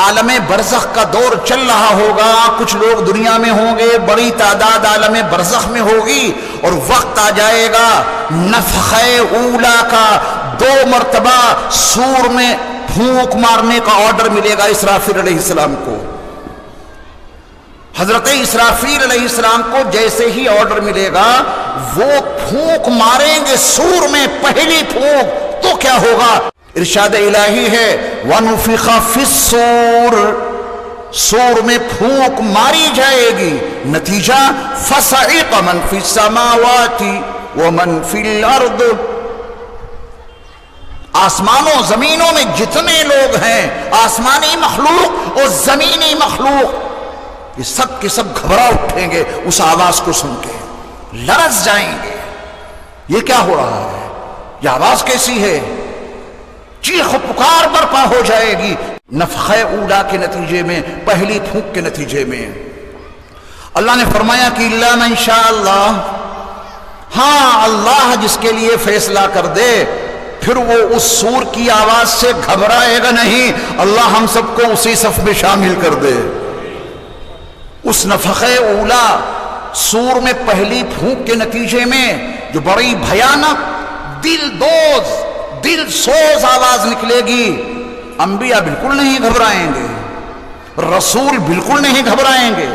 B: عالم برزخ کا دور چل رہا ہوگا، کچھ لوگ دنیا میں ہوں گے، بڑی تعداد عالم برزخ میں ہوگی، اور وقت آ جائے گا نفخہ اولا کا، 2 مرتبہ سور میں پھونک مارنے کا آرڈر ملے گا اسرافیل علیہ السلام کو. حضرت اسرافیل علیہ السلام کو جیسے ہی آرڈر ملے گا وہ پھونک ماریں گے سور میں پہلی پھونک تو کیا ہوگا؟ ارشاد الہی ہے وَنُفِخَ فِي الصُّورِ، سور میں پھونک ماری جائے گی، نتیجہ فَصَعِقَ مَنْ فِي السَّمَاوَاتِ وَمَنْ فِي الْأَرْضِ، آسمانوں زمینوں میں جتنے لوگ ہیں، آسمانی مخلوق اور زمینی مخلوق، یہ سب کے سب گھبرا اٹھیں گے اس آواز کو سن کے، لرز جائیں گے. یہ کیا ہو رہا ہے؟ یہ آواز کیسی ہے؟ چیخ و پکار برپا ہو جائے گی نفخہ اولا کے نتیجے میں، پہلی پھونک کے نتیجے میں. اللہ نے فرمایا کہ الا من شاء اللہ، ہاں اللہ جس کے لیے فیصلہ کر دے، پھر وہ اس سور کی آواز سے گھبرائے گا نہیں. اللہ ہم سب کو اسی صف میں شامل کر دے. اس نفخہ اولا سور میں پہلی پھونک کے نتیجے میں جو بڑی بھیانک دل سوز آواز نکلے گی، انبیاء بالکل نہیں گھبرائیں گے، رسول بالکل نہیں گھبرائیں گے،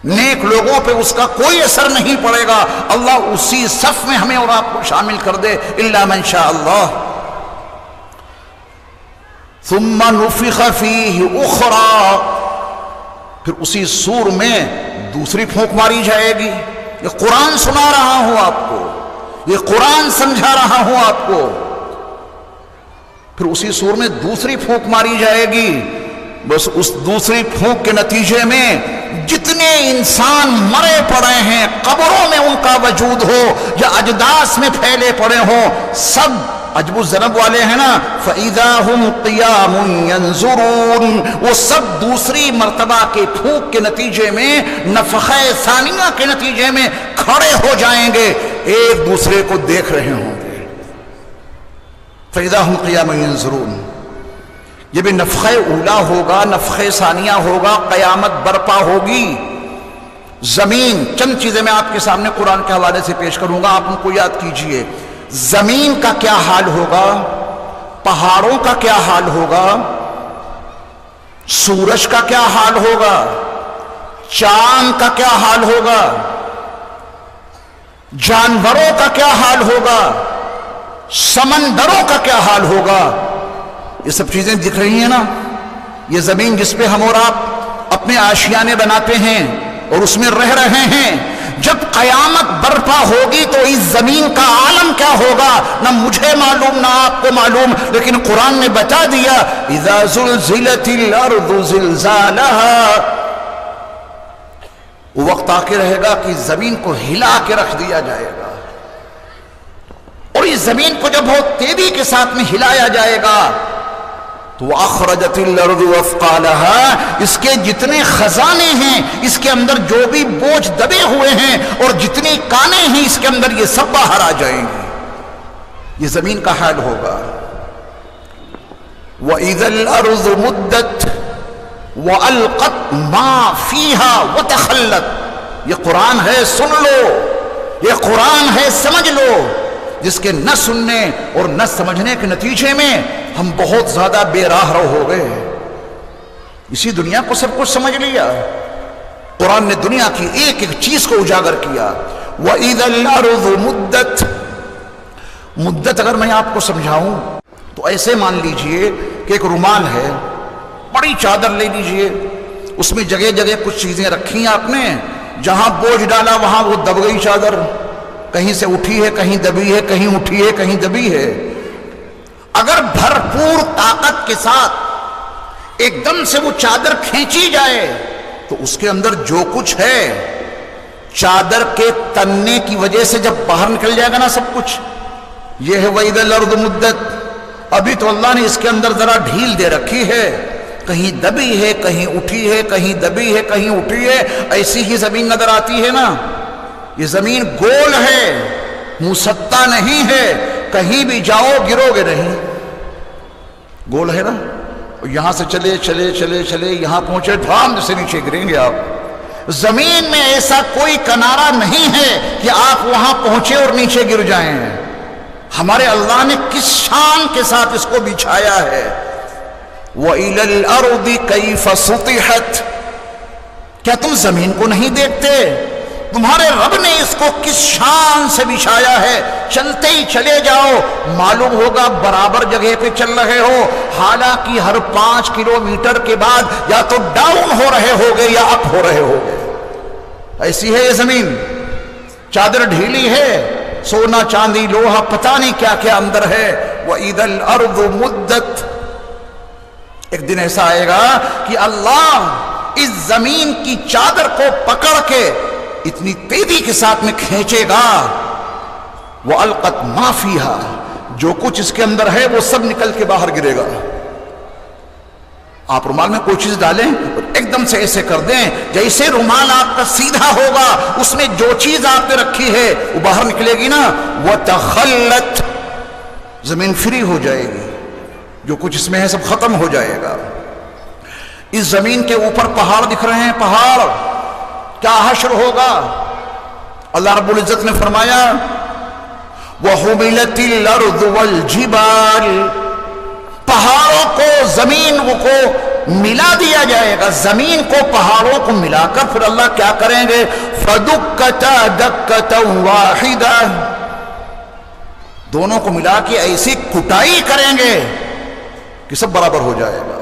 B: نیک لوگوں پہ اس کا کوئی اثر نہیں پڑے گا. اللہ اسی صف میں ہمیں اور آپ کو شامل کر دے. الا من شاء اللہ. ثم نفخ فیہ اخرى، پھر اسی سور میں دوسری پھونک ماری جائے گی. یہ قرآن سنا رہا ہوں آپ کو، یہ قرآن سمجھا رہا ہوں آپ کو. پھر اسی سور میں دوسری پھونک ماری جائے گی. بس اس دوسری پھونک کے نتیجے میں جتنے انسان مرے پڑے ہیں، قبروں میں ان کا وجود ہو یا اجداث میں پھیلے پڑے ہوں، سب عجب الذنب والے ہیں نا، فَإِذَا هُمْ قِيَامٌ يَنظُرُونَ، وہ سب دوسری مرتبہ کے پھونک کے نتیجے میں، نفخہ ثانیہ کے نتیجے میں کھڑے ہو جائیں گے، ایک دوسرے کو دیکھ رہے ہوں گے. فَإِذَا هُمْ قِيَامٌ يَنظُرُونَ. یہ بھی نفخہ اولا ہوگا، نفخہ ثانیہ ہوگا، قیامت برپا ہوگی. زمین، چند چیزیں میں آپ کے سامنے قرآن کے حوالے سے پیش کروں گا، آپ ان کو یاد کیجئے. زمین کا کیا حال ہوگا، پہاڑوں کا کیا حال ہوگا، سورج کا کیا حال ہوگا، چاند کا کیا حال ہوگا، جانوروں کا کیا حال ہوگا، سمندروں کا کیا حال ہوگا. یہ سب چیزیں دکھ رہی ہیں نا. یہ زمین جس پہ ہم اور آپ اپنے آشیانے بناتے ہیں اور اس میں رہ رہے ہیں، جب قیامت برپا ہوگی تو اس زمین کا عالم کیا ہوگا نہ مجھے معلوم نہ آپ کو معلوم، لیکن قرآن نے بتا دیا اذا زلزلت الارض زلزالها. وہ وقت آ کے رہے گا کہ زمین کو ہلا کے رکھ دیا جائے گا، اور اس زمین کو جب بہت تیزی کے ساتھ میں ہلایا جائے گا تو اخرجت الارض اثقالها، اس کے جتنے خزانے ہیں، اس کے اندر جو بھی بوجھ دبے ہوئے ہیں اور جتنی کانیں ہیں اس کے اندر، یہ سب باہر آ جائیں گے. یہ زمین کا حال ہوگا. وَإِذَا الْأَرْضُ مُدَّتْ وَأَلْقَتْ مَا فِيهَا وَتَخَلَّتْ. یہ قرآن ہے، سن لو، یہ قرآن ہے، سمجھ لو. جس کے نہ سننے اور نہ سمجھنے کے نتیجے میں ہم بہت زیادہ بے راہ رو ہو گئے. اسی دنیا کو سب کچھ سمجھ لیا. قرآن نے دنیا کی ایک ایک چیز کو اجاگر کیا. وَإِذَا الْأَرْضُ مُدَّتْ. مدت اگر میں آپ کو سمجھاؤں تو ایسے مان لیجئے کہ ایک رومال ہے، بڑی چادر لے لیجئے، اس میں جگہ جگہ کچھ چیزیں رکھی ہیں آپ نے، جہاں بوجھ ڈالا وہاں وہ دب گئی چادر، کہیں سے اٹھی ہے کہیں دبی ہے، کہیں اٹھی ہے کہیں دبی ہے. اگر بھرپور طاقت کے ساتھ ایک دم سے وہ چادر کھینچی جائے تو اس کے اندر جو کچھ ہے چادر کے تننے کی وجہ سے جب باہر نکل جائے گا نا سب کچھ. یہ ہے وَإِذَا الْأَرْضُ مُدَّتْ. ابھی تو اللہ نے اس کے اندر ذرا ڈھیل دے رکھی ہے، کہیں دبی ہے کہیں اٹھی ہے، کہیں دبی ہے کہیں اٹھی ہے. ایسی ہی زمین نظر آتی ہے نا. یہ زمین گول ہے، مسطح نہیں ہے، کہیں بھی جاؤ گرو گے نہیں. گول ہے نا. یہاں سے چلے چلے چلے چلے یہاں پہنچے، دھام سے نیچے گریں گے آپ. زمین میں ایسا کوئی کنارہ نہیں ہے کہ آپ وہاں پہنچے اور نیچے گر جائیں. ہمارے اللہ نے کس شان کے ساتھ اس کو بچھایا ہے. وَإِلَى الْأَرْضِ كَيْفَ سُطِحَتْ، کیا تم زمین کو نہیں دیکھتے؟ تمہارے رب نے اس کو کس شان سے بچھایا ہے. چلتے ہی چلے جاؤ، معلوم ہوگا برابر جگہ پہ چل رہے ہو، حالانکہ ہر 5 کلومیٹر کے بعد یا تو ڈاؤن ہو رہے ہوگے یا اپ ہو رہے ہوگے. ایسی ہے یہ زمین، چادر ڈھیلی ہے، سونا چاندی لوہا پتہ نہیں کیا کیا اندر ہے. وَإِذَا الْأَرْضُ مُدَّتْ، ایک دن ایسا آئے گا کہ اللہ اس زمین کی چادر کو پکڑ کے اتنی تیزی کے ساتھ میں کھینچے گا. وَأَلْقَتْ مَا فِيهَا، جو کچھ اس کے اندر ہے وہ سب نکل کے باہر گرے گا. آپ رومال میں کوئی چیز ڈالیں ایک دم سے ایسے کر دیں جیسے رومال آپ کا سیدھا ہوگا، اس میں جو چیز آپ نے رکھی ہے وہ باہر نکلے گی نا. وَتَخَلَّتْ، زمین فری ہو جائے گی، جو کچھ اس میں ہے سب ختم ہو جائے گا. اس زمین کے اوپر پہاڑ دکھ رہے ہیں، پہاڑ، کیا حشر ہوگا. اللہ رب العزت نے فرمایا وَحُمِلَتِ الْأَرْضُ وَالْجِبَالِ، پہاڑوں کو زمین کو ملا دیا جائے گا، زمین کو پہاڑوں کو ملا کر پھر اللہ کیا کریں گے. فَدُكَّتَا دَكَّةً وَاحِدَةً، دونوں کو ملا کے ایسی کٹائی کریں گے کہ سب برابر ہو جائے گا.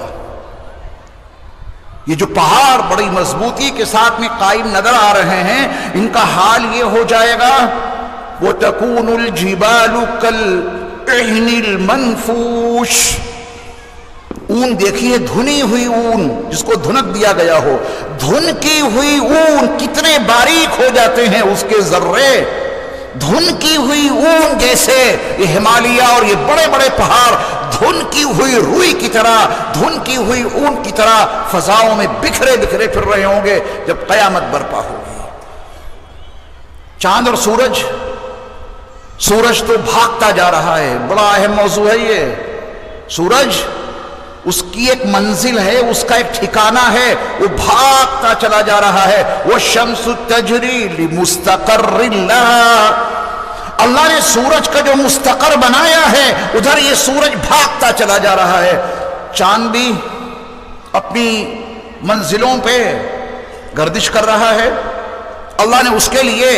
B: یہ جو پہاڑ بڑی مضبوطی کے ساتھ میں قائم نظر آ رہے ہیں، ان کا حال یہ ہو جائے گا وَتَكُونُ الْجِبَالُ كَالْعِهْنِ الْمَنْفُوشِ، اون دیکھیے، دھنی ہوئی اون جس کو دھنک دیا گیا ہو، دھنکی ہوئی اون کتنے باریک ہو جاتے ہیں اس کے ذرے. دھنکی ہوئی اون جیسے یہ ہمالیہ اور یہ بڑے بڑے پہاڑ دھنکی ہوئی روئی کی طرح، دھنکی ہوئی اون کی طرح فضاؤں میں بکھرے بکھرے پھر رہے ہوں گے جب قیامت برپا ہوگی. چاند اور سورج، سورج تو بھاگتا جا رہا ہے، بڑا اہم موضوع ہے یہ. سورج، اس کی ایک منزل ہے، اس کا ایک ٹھکانہ ہے، وہ بھاگتا چلا جا رہا ہے. وَالشَّمْسُ تَجْرِي لِمُسْتَقَرٍّ لَهَا، اللہ نے سورج کا جو مستقر بنایا ہے ادھر یہ سورج بھاگتا چلا جا رہا ہے. چاند بھی اپنی منزلوں پہ گردش کر رہا ہے. اللہ نے اس کے لیے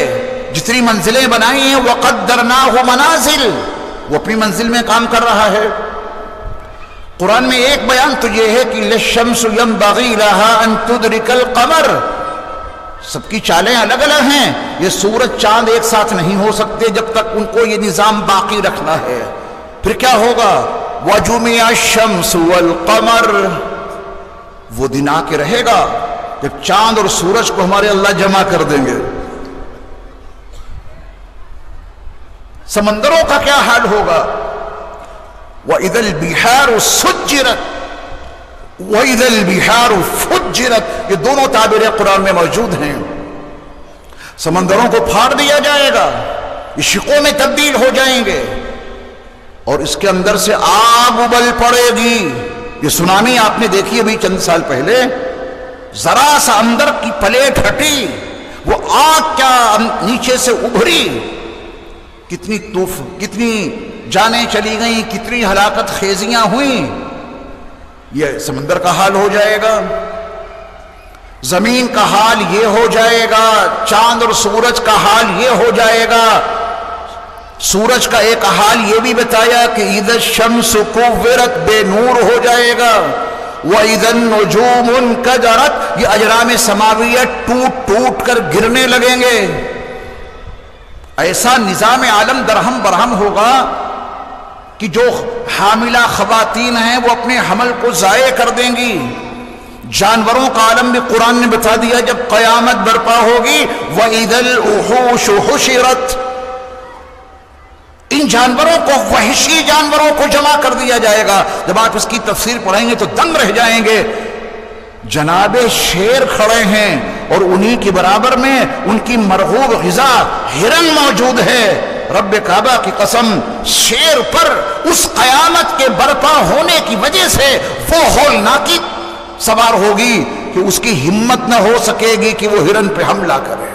B: جتنی منزلیں بنائی ہیں وَقَدَّرْنَاهُ مَنَازِلَ، وہ اپنی منزل میں کام کر رہا ہے. قرآن میں ایک بیان تو یہ ہے کہ لَلشَّمْسُ يَنبَغِي لَهَا أَن تُدْرِكَ الْقَمَرَ، سب کی چالیں الگ الگ ہیں. یہ سورج چاند ایک ساتھ نہیں ہو سکتے جب تک ان کو یہ نظام باقی رکھنا ہے. پھر کیا ہوگا؟ وَجُمِعَ الشَّمْسُ وَالْقَمَرُ، وہ دن آ کے رہے گا جب چاند اور سورج کو ہمارے اللہ جمع کر دیں گے. سمندروں کا کیا حال ہوگا؟ وَإِذَا الْبِحَارُ سُجِّرَتْ وَإِذَا الْبِحَارُ فُجِّرَتْ، یہ دونوں تعبیریں قرآن میں موجود ہیں. سمندروں کو پھاڑ دیا جائے گا، یہ شقوں میں تبدیل ہو جائیں گے اور اس کے اندر سے آگ ابل پڑے گی. یہ سونامی آپ نے دیکھی ابھی چند سال پہلے، ذرا سا اندر کی پلیٹ ہٹی، وہ آگ کیا نیچے سے ابھری، کتنی جانیں چلی گئیں، کتنی ہلاکت خیزیاں ہوئیں. یہ سمندر کا حال ہو جائے گا. زمین کا حال یہ ہو جائے گا. چاند اور سورج کا حال یہ ہو جائے گا. سورج کا ایک حال یہ بھی بتایا کہ اذا الشمس کورت، بے نور ہو جائے گا. وَإِذَا النُّجُومُ انْكَدَرَتْ، یہ اجرام سماویہ ٹوٹ ٹوٹ کر گرنے لگیں گے. ایسا نظام عالم درہم برہم ہوگا کہ جو حاملہ خواتین ہیں وہ اپنے حمل کو ضائع کر دیں گی. جانوروں کا عالم بھی قرآن نے بتا دیا جب قیامت برپا ہوگی. وَإِذَا الْوُحُوشُ حُشِرَتْ، ان جانوروں کو، وحشی جانوروں کو جمع کر دیا جائے گا. جب آپ اس کی تفسیر پڑھیں گے تو دنگ رہ جائیں گے. جناب شیر کھڑے ہیں اور انہی کے برابر میں ان کی مرغوب غذا ہرن موجود ہے. رب کعبہ کی قسم، شیر پر اس قیامت کے برپا ہونے کی وجہ سے وہ ہولناکی سوار ہوگی کہ اس کی ہمت نہ ہو سکے گی کہ وہ ہرن پہ حملہ کرے.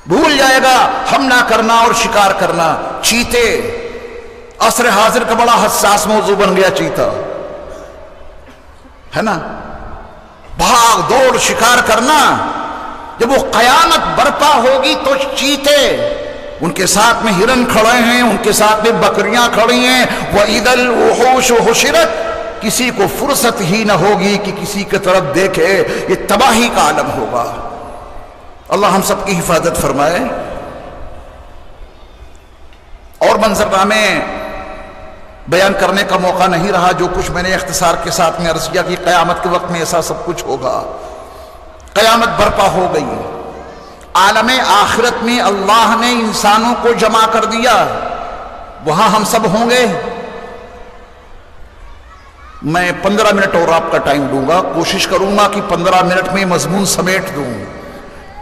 B: بھول جائے گا حملہ کرنا اور شکار کرنا. چیتے عصر حاضر کا بڑا حساس موضوع بن گیا چیتا، ہے نا؟ بھاگ دوڑ شکار کرنا. جب وہ قیامت برپا ہوگی تو چیتے، ان کے ساتھ میں ہرن کھڑے ہیں، ان کے ساتھ میں بکریاں کھڑی ہیں. وَإِذَا الْوُحُوشُ حُشِرَتْ، کسی کو فرصت ہی نہ ہوگی کہ کسی کی طرف دیکھے. یہ تباہی کا عالم ہوگا. اللہ ہم سب کی حفاظت فرمائے. اور منظرنامے بیان کرنے کا موقع نہیں رہا. جو کچھ میں نے اختصار کے ساتھ میں عرض کیا کہ قیامت کے وقت میں ایسا سب کچھ ہوگا. قیامت برپا ہو گئی. عالم آخرت میں اللہ نے انسانوں کو جمع کر دیا. وہاں ہم سب ہوں گے. میں 15 منٹ اور آپ کا ٹائم دوں گا. کوشش کروں گا کہ 15 منٹ میں مضمون سمیٹ دوں.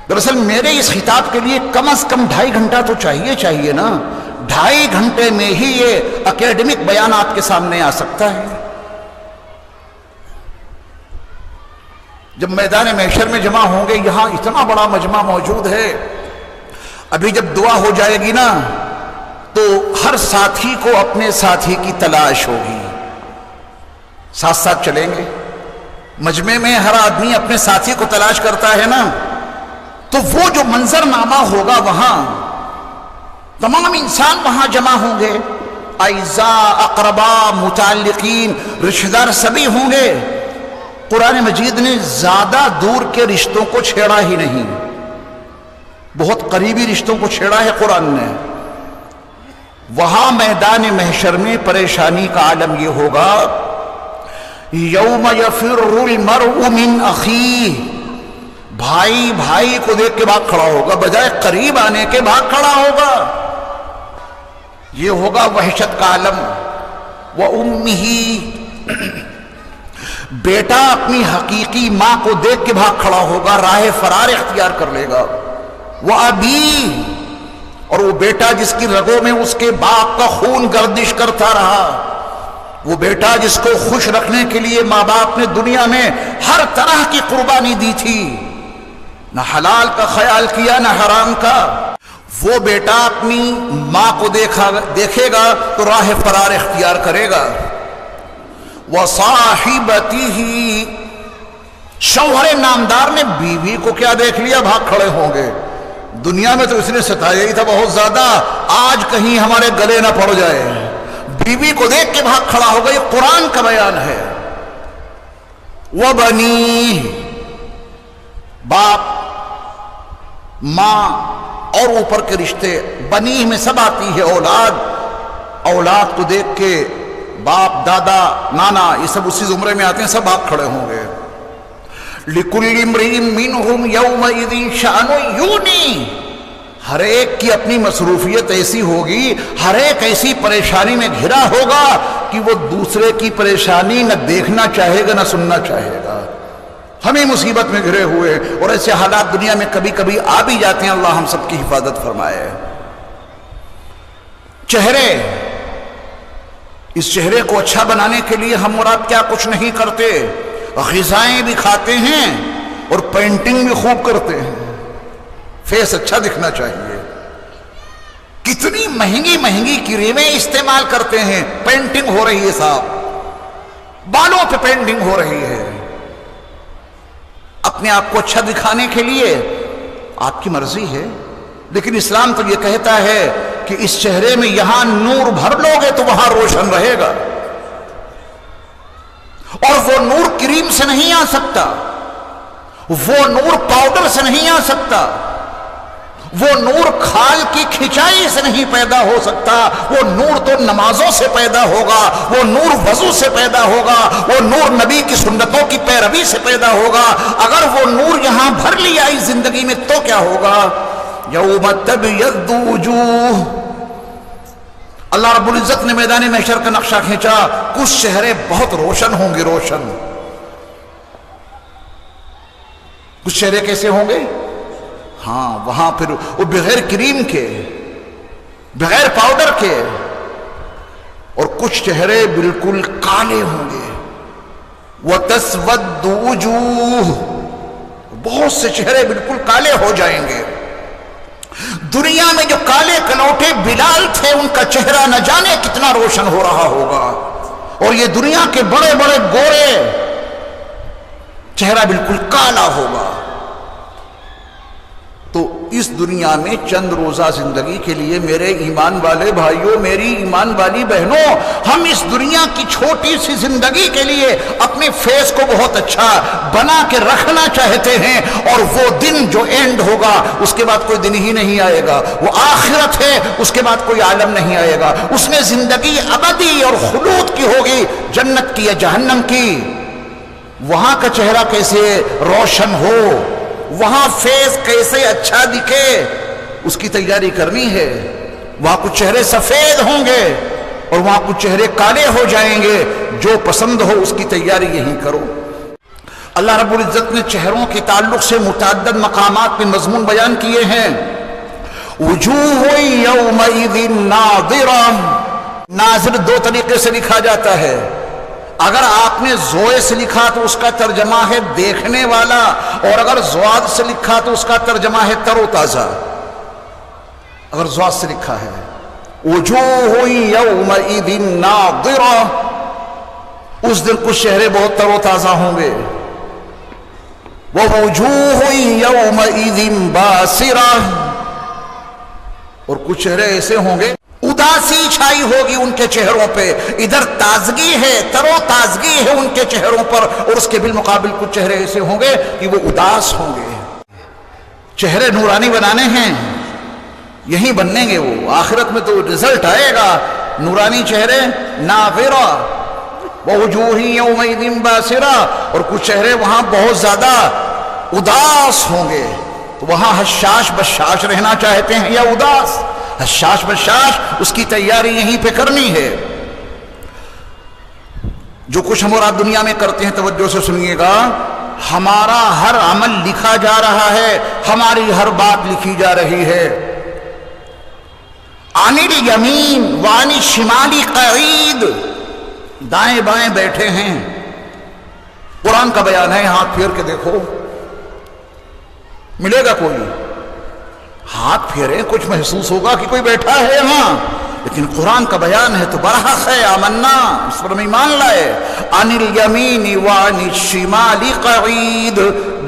B: دراصل میرے اس خطاب کے لیے کم از کم 2.5 گھنٹہ تو چاہیے نا. 2.5 گھنٹے میں ہی یہ اکیڈمک بیان آپ کے سامنے آ سکتا ہے. جب میدان محشر میں جمع ہوں گے، یہاں اتنا بڑا مجمع موجود ہے. ابھی جب دعا ہو جائے گی نا تو ہر ساتھی کو اپنے ساتھی کی تلاش ہوگی. ساتھ ساتھ چلیں گے. مجمع میں ہر آدمی اپنے ساتھی کو تلاش کرتا ہے نا. تو وہ جو منظرنامہ ہوگا، وہاں تمام انسان وہاں جمع ہوں گے. اعزاء، اقربا، متعلقین، رشتہ دار سبھی ہوں گے. قرآن مجید نے زیادہ دور کے رشتوں کو چھیڑا ہی نہیں، بہت قریبی رشتوں کو چھیڑا ہے قرآن نے. وہاں میدان محشر میں پریشانی کا عالم یہ ہوگا، یوم یفر المرء من اخیہ، بھائی بھائی کو دیکھ کے بھاگ کھڑا ہوگا، بجائے قریب آنے کے بھاگ کھڑا ہوگا. یہ ہوگا وحشت کا عالم. وَأُمِّهِ، بیٹا اپنی حقیقی ماں کو دیکھ کے بھاگ کھڑا ہوگا، راہ فرار اختیار کر لے گا. وَأَبِيهِ، اور وہ بیٹا جس کی رگوں میں اس کے باپ کا خون گردش کرتا رہا، وہ بیٹا جس کو خوش رکھنے کے لیے ماں باپ نے دنیا میں ہر طرح کی قربانی دی تھی، نہ حلال کا خیال کیا نہ حرام کا، وہ بیٹا اپنی ماں کو دیکھے گا تو راہ فرار اختیار کرے گا. وَصَاحِبَتِهِ، شوہر نامدار نے بیوی کو کیا دیکھ لیا، بھاگ کھڑے ہوں گے. دنیا میں تو اس نے ستایا ہی تھا بہت زیادہ، آج کہیں ہمارے گلے نہ پڑ جائے. بیوی کو دیکھ کے بھاگ کھڑا ہوگا. یہ قرآن کا بیان ہے. وَبَنِيهِ، باپ، ماں اور اوپر کے رشتے. بنی میں سب آتی ہے اولاد. اولاد کو دیکھ کے باپ، دادا، نانا، یہ سب اسی زمرے میں آتے ہیں. سب بھاگ کھڑے ہوں گے. لِكُلِّ امْرِئٍ مِّنْهُمْ يَوْمَئِذٍ شَأْنٌ يُغْنِيهِ، ہر ایک کی اپنی مصروفیت ایسی ہوگی، ہر ایک ایسی پریشانی میں گھرا ہوگا کہ وہ دوسرے کی پریشانی نہ دیکھنا چاہے گا نہ سننا چاہے گا. ہمیں مصیبت میں گھرے ہوئے، اور ایسے حالات دنیا میں کبھی کبھی آ بھی جاتے ہیں. اللہ ہم سب کی حفاظت فرمائے. چہرے، اس چہرے کو اچھا بنانے کے لیے ہم اور آپ کیا کچھ نہیں کرتے. غذائیں بھی کھاتے ہیں اور پینٹنگ بھی خوب کرتے ہیں. فیس اچھا دکھنا چاہیے. کتنی مہنگی مہنگی کریمیں استعمال کرتے ہیں. پینٹنگ ہو رہی ہے صاحب، بالوں پہ پینٹنگ ہو رہی ہے. اپنے آپ کو اچھا دکھانے کے لیے آپ کی مرضی ہے، لیکن اسلام تو یہ کہتا ہے کہ اس چہرے میں یہاں نور بھر لو گے تو وہاں روشن رہے گا. اور وہ نور کریم سے نہیں آ سکتا، وہ نور پاؤڈر سے نہیں آ سکتا، وہ نور کھال کی کھچائی سے نہیں پیدا ہو سکتا. وہ نور تو نمازوں سے پیدا ہوگا، وہ نور وضو سے پیدا ہوگا، وہ نور نبی کی سنتوں کی پیروی سے پیدا ہوگا. اگر وہ نور یہاں بھر لیا اس زندگی میں تو کیا ہوگا؟ یوم تبیض وجوہ. اللہ رب العزت نے میدان محشر کا نقشہ کھینچا. کچھ چہرے بہت روشن ہوں گے، روشن. کچھ چہرے کیسے ہوں گے؟ ہاں، وہاں پھر وہ بغیر کریم کے، بغیر پاؤڈر کے. اور کچھ چہرے بالکل کالے ہوں گے. وَتَسْوَدُّ وُجُوهُ، بہت سے چہرے بالکل کالے ہو جائیں گے. دنیا میں جو کالے کلوٹے بلال تھے ان کا چہرہ نہ جانے کتنا روشن ہو رہا ہوگا، اور یہ دنیا کے بڑے بڑے گورے چہرہ بالکل کالا ہوگا۔ تو اس دنیا میں چند روزہ زندگی کے لیے میرے ایمان والے بھائیوں، میری ایمان والی بہنوں، ہم اس دنیا کی چھوٹی سی زندگی کے لیے اپنے فیس کو بہت اچھا بنا کے رکھنا چاہتے ہیں، اور وہ دن جو اینڈ ہوگا اس کے بعد کوئی دن ہی نہیں آئے گا، وہ آخرت ہے، اس کے بعد کوئی عالم نہیں آئے گا، اس میں زندگی ابدی اور خلود کی ہوگی، جنت کی یا جہنم کی۔ وہاں کا چہرہ کیسے روشن ہو، وہاں فیس کیسے اچھا دکھے، اس کی تیاری کرنی ہے۔ وہاں کچھ چہرے سفید ہوں گے اور وہاں کچھ چہرے کالے ہو جائیں گے، جو پسند ہو اس کی تیاری یہی کرو۔ اللہ رب العزت نے چہروں کے تعلق سے متعدد مقامات میں مضمون بیان کیے ہیں۔ وجوہ یومئذ ناظرہ، ناظر دو طریقے سے لکھا جاتا ہے۔ اگر آپ نے زوئے سے لکھا تو اس کا ترجمہ ہے دیکھنے والا، اور اگر زواد سے لکھا تو اس کا ترجمہ ہے تر و تازہ۔ اگر زواد سے لکھا ہے وجوہ یومئذ ناظرہ، اس دن کچھ چہرے بہت تر و تازہ ہوں گے۔ ووجوہ یومئذ باسرہ، اور کچھ چہرے ایسے ہوں گے اداسی چھائی ہوگی ان کے چہروں پہ، ادھر تازگی ہے، تر و تازگی ہے ان کے چہروں پر، اور اس کے بالمقابل کچھ چہرے ایسے ہوں گے کہ وہ اداس ہوں گے۔ چہرے نورانی بنانے ہیں، یہی بنیں گے، وہ آخرت میں تو رزلٹ آئے گا۔ نورانی چہرے ناظرہ، ووجوہ یومئذ باسرہ، اور کچھ چہرے وہاں بہت زیادہ اداس ہوں گے۔ تو وہاں حشاش بشاش رہنا چاہتے ہیں یا اداس؟ حشاش بشاش، اس کی تیاری یہیں پہ کرنی ہے۔ جو کچھ ہم اور آپ دنیا میں کرتے ہیں، توجہ سے سنیے گا، ہمارا ہر عمل لکھا جا رہا ہے، ہماری ہر بات لکھی جا رہی ہے۔ عن الیمین وعن الشمال قعید، دائیں بائیں بیٹھے ہیں۔ قرآن کا بیان ہے، ہاتھ پھیر کے دیکھو، ملے گا کوئی؟ ہاتھ پھیرے، کچھ محسوس ہوگا کہ کوئی بیٹھا ہے یہاں، لیکن قرآن کا بیان ہے تو برحق ہے، آمنا، اس پر ہم ایمان لائے۔ عن الیمین وعن الشمال قعید،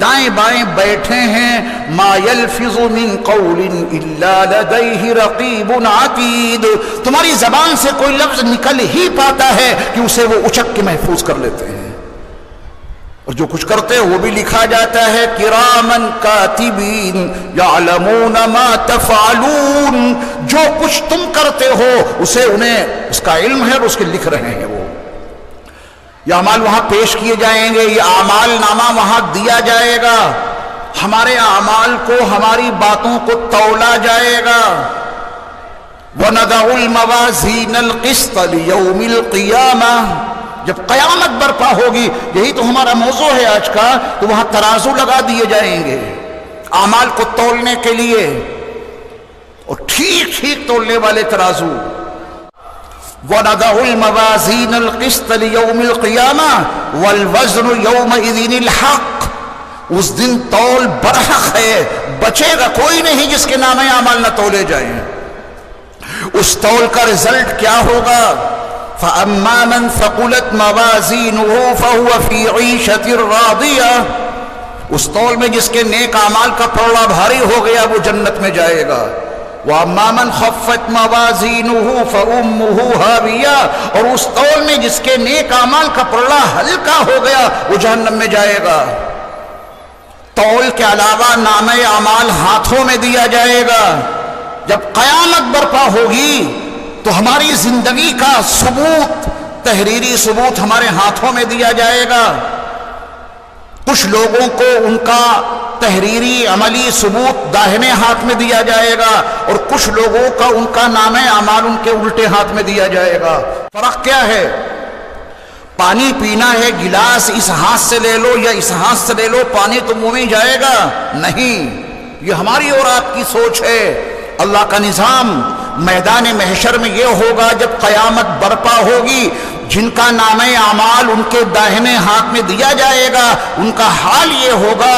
B: دائیں بائیں بیٹھے ہیں۔ ما یلفظ من قول الا لدیہ رقیب عتید، تمہاری زبان سے کوئی لفظ نکل ہی پاتا ہے کہ اسے وہ اچک کے محفوظ کر لیتے ہیں، اور جو کچھ کرتے ہیں وہ بھی لکھا جاتا ہے۔ کرامن کاتبین یعلمون ما تفعلون، جو کچھ تم کرتے ہو اسے انہیں اس کا علم ہے اور اس کے لکھ رہے ہیں۔ وہ یہ اعمال وہاں پیش کیے جائیں گے، یہ اعمال نامہ وہاں دیا جائے گا، ہمارے اعمال کو، ہماری باتوں کو تولا جائے گا۔ وَنَضَعُ الْمَوَازِينَ الْقِسْطَ لِيَوْمِ الْقِيَامَةِ، جب قیامت برپا ہوگی، یہی تو ہمارا موضوع ہے آج کا، تو وہاں ترازو لگا دیے جائیں گے اعمال کو تولنے کے لیے، اور ٹھیک ٹھیک تولنے والے ترازو۔ وَنَضَعُ الْمَوَازِينَ الْقِسْطَ لِيَوْمِ الْقِيَامَةِ وَالْوَزْنُ يَوْمَئِذٍ الْحَقُّ، اس دن تول برحق ہے، بچے گا کوئی نہیں جس کے نام اعمال نہ تولے جائیں۔ اس تول کا رزلٹ کیا ہوگا؟ فَأَمَّا مَنْ ثَقُلَتْ مَوَازِينُهُ فَهُوَ فِي عِيشَةٍ رَاضِيَةٍ، اس تول میں جس کے نیک اعمال کا پلڑا بھاری ہو گیا وہ جنت میں جائے گا۔ وَأَمَّا مَنْ خَفَّتْ مَوَازِينُهُ فَأُمُّهُ هَاوِيَةٌ، اور اس تول میں جس کے نیک اعمال کا پلڑا ہلکا ہو گیا وہ جہنم میں جائے گا۔ تول کے علاوہ نامہ اعمال ہاتھوں میں دیا جائے گا۔ جب قیامت برپا ہوگی تو ہماری زندگی کا ثبوت، تحریری ثبوت ہمارے ہاتھوں میں دیا جائے گا۔ کچھ لوگوں کو ان کا تحریری عملی ثبوت داہنے ہاتھ میں دیا جائے گا، اور کچھ لوگوں کا ان کا نام اعمال ان کے الٹے ہاتھ میں دیا جائے گا۔ فرق کیا ہے؟ پانی پینا ہے، گلاس اس ہاتھ سے لے لو یا اس ہاتھ سے لے لو، پانی تو منہ میں جائے گا نہیں۔ یہ ہماری اور آپ کی سوچ ہے۔ اللہ کا نظام میدان محشر میں یہ ہوگا، جب قیامت برپا ہوگی، جن کا نام اعمال ان کے داہنے ہاتھ میں دیا جائے گا، ان کا حال یہ ہوگا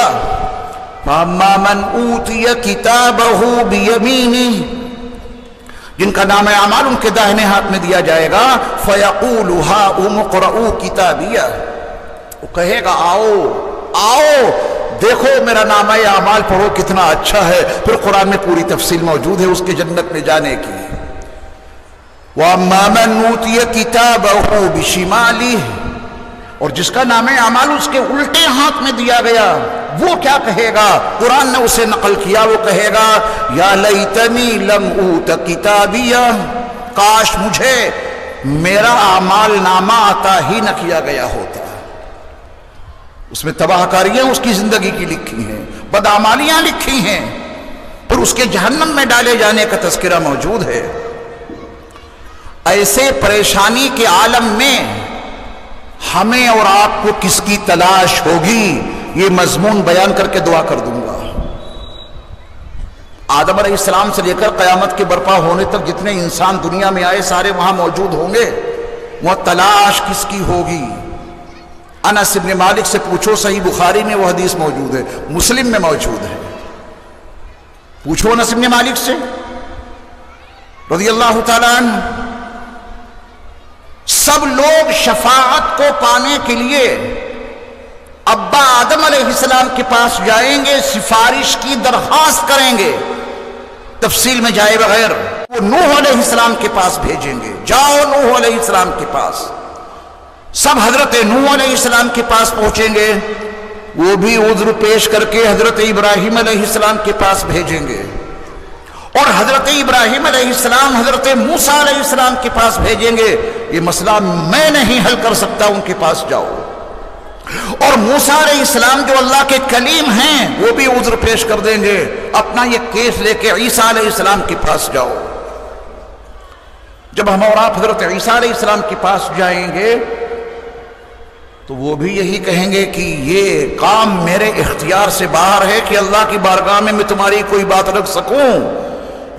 B: فَأَمَّا مَنْ أُوتِيَ كِتَابَهُ بِيَمِينِهِ، جن کا نام اعمال ان کے داہنے ہاتھ میں دیا جائے گا، فَيَقُولُ هَاؤُمُ اقْرَءُوا كِتَابِيَهْ، وہ کہے گا آؤ آؤ دیکھو میرا نامہ اعمال پڑھو کتنا اچھا ہے۔ پھر قرآن میں پوری تفصیل موجود ہے اس کے جنت میں جانے کی۔ وَأَمَّا مَنْ أُوتِيَ كِتَابَهُ بِشِمَالِهِ، اور جس کا نام اعمال اس کے الٹے ہاتھ میں دیا گیا، وہ کیا کہے گا؟ قرآن نے اسے نقل کیا، وہ کہے گا یا لیتنی لم اوت کتابیہ، کاش مجھے میرا اعمال نامہ عطا ہی نہ کیا گیا ہوتا۔ اس میں تباہ کاریاں اس کی زندگی کی لکھی ہیں، بدعمالیاں لکھی ہیں، پھر اس کے جہنم میں ڈالے جانے کا تذکرہ موجود ہے۔ ایسے پریشانی کے عالم میں ہمیں اور آپ کو کس کی تلاش ہوگی، یہ مضمون بیان کر کے دعا کر دوں گا۔ آدم علیہ السلام سے لے کر قیامت کے برپا ہونے تک جتنے انسان دنیا میں آئے سارے وہاں موجود ہوں گے، وہ تلاش کس کی ہوگی؟ انس بن مالک سے پوچھو، صحیح بخاری میں وہ حدیث موجود ہے، مسلم میں موجود ہے، پوچھو انس بن مالک سے رضی اللہ تعالیٰ عنہ۔ سب لوگ شفاعت کو پانے کے لیے ابا آدم علیہ السلام کے پاس جائیں گے، سفارش کی درخواست کریں گے، تفصیل میں جائے بغیر وہ نوح علیہ السلام کے پاس بھیجیں گے، جاؤ نوح علیہ السلام کے پاس۔ سب حضرت نوح علیہ السلام کے پاس پہنچیں گے، وہ بھی عذر پیش کر کے حضرت ابراہیم علیہ السلام کے پاس بھیجیں گے، اور حضرت ابراہیم علیہ السلام حضرت موسیٰ علیہ السلام کے پاس بھیجیں گے، یہ مسئلہ میں نہیں حل کر سکتا، ان کے پاس جاؤ۔ اور موسیٰ علیہ السلام جو اللہ کے کلیم ہیں وہ بھی عذر پیش کر دیں گے، اپنا یہ کیس لے کے عیسیٰ علیہ السلام کے پاس جاؤ۔ جب ہم اور آپ حضرت عیسیٰ علیہ السلام کے پاس جائیں گے تو وہ بھی یہی کہیں گے کہ یہ کام میرے اختیار سے باہر ہے کہ اللہ کی بارگاہ میں تمہاری کوئی بات رکھ سکوں،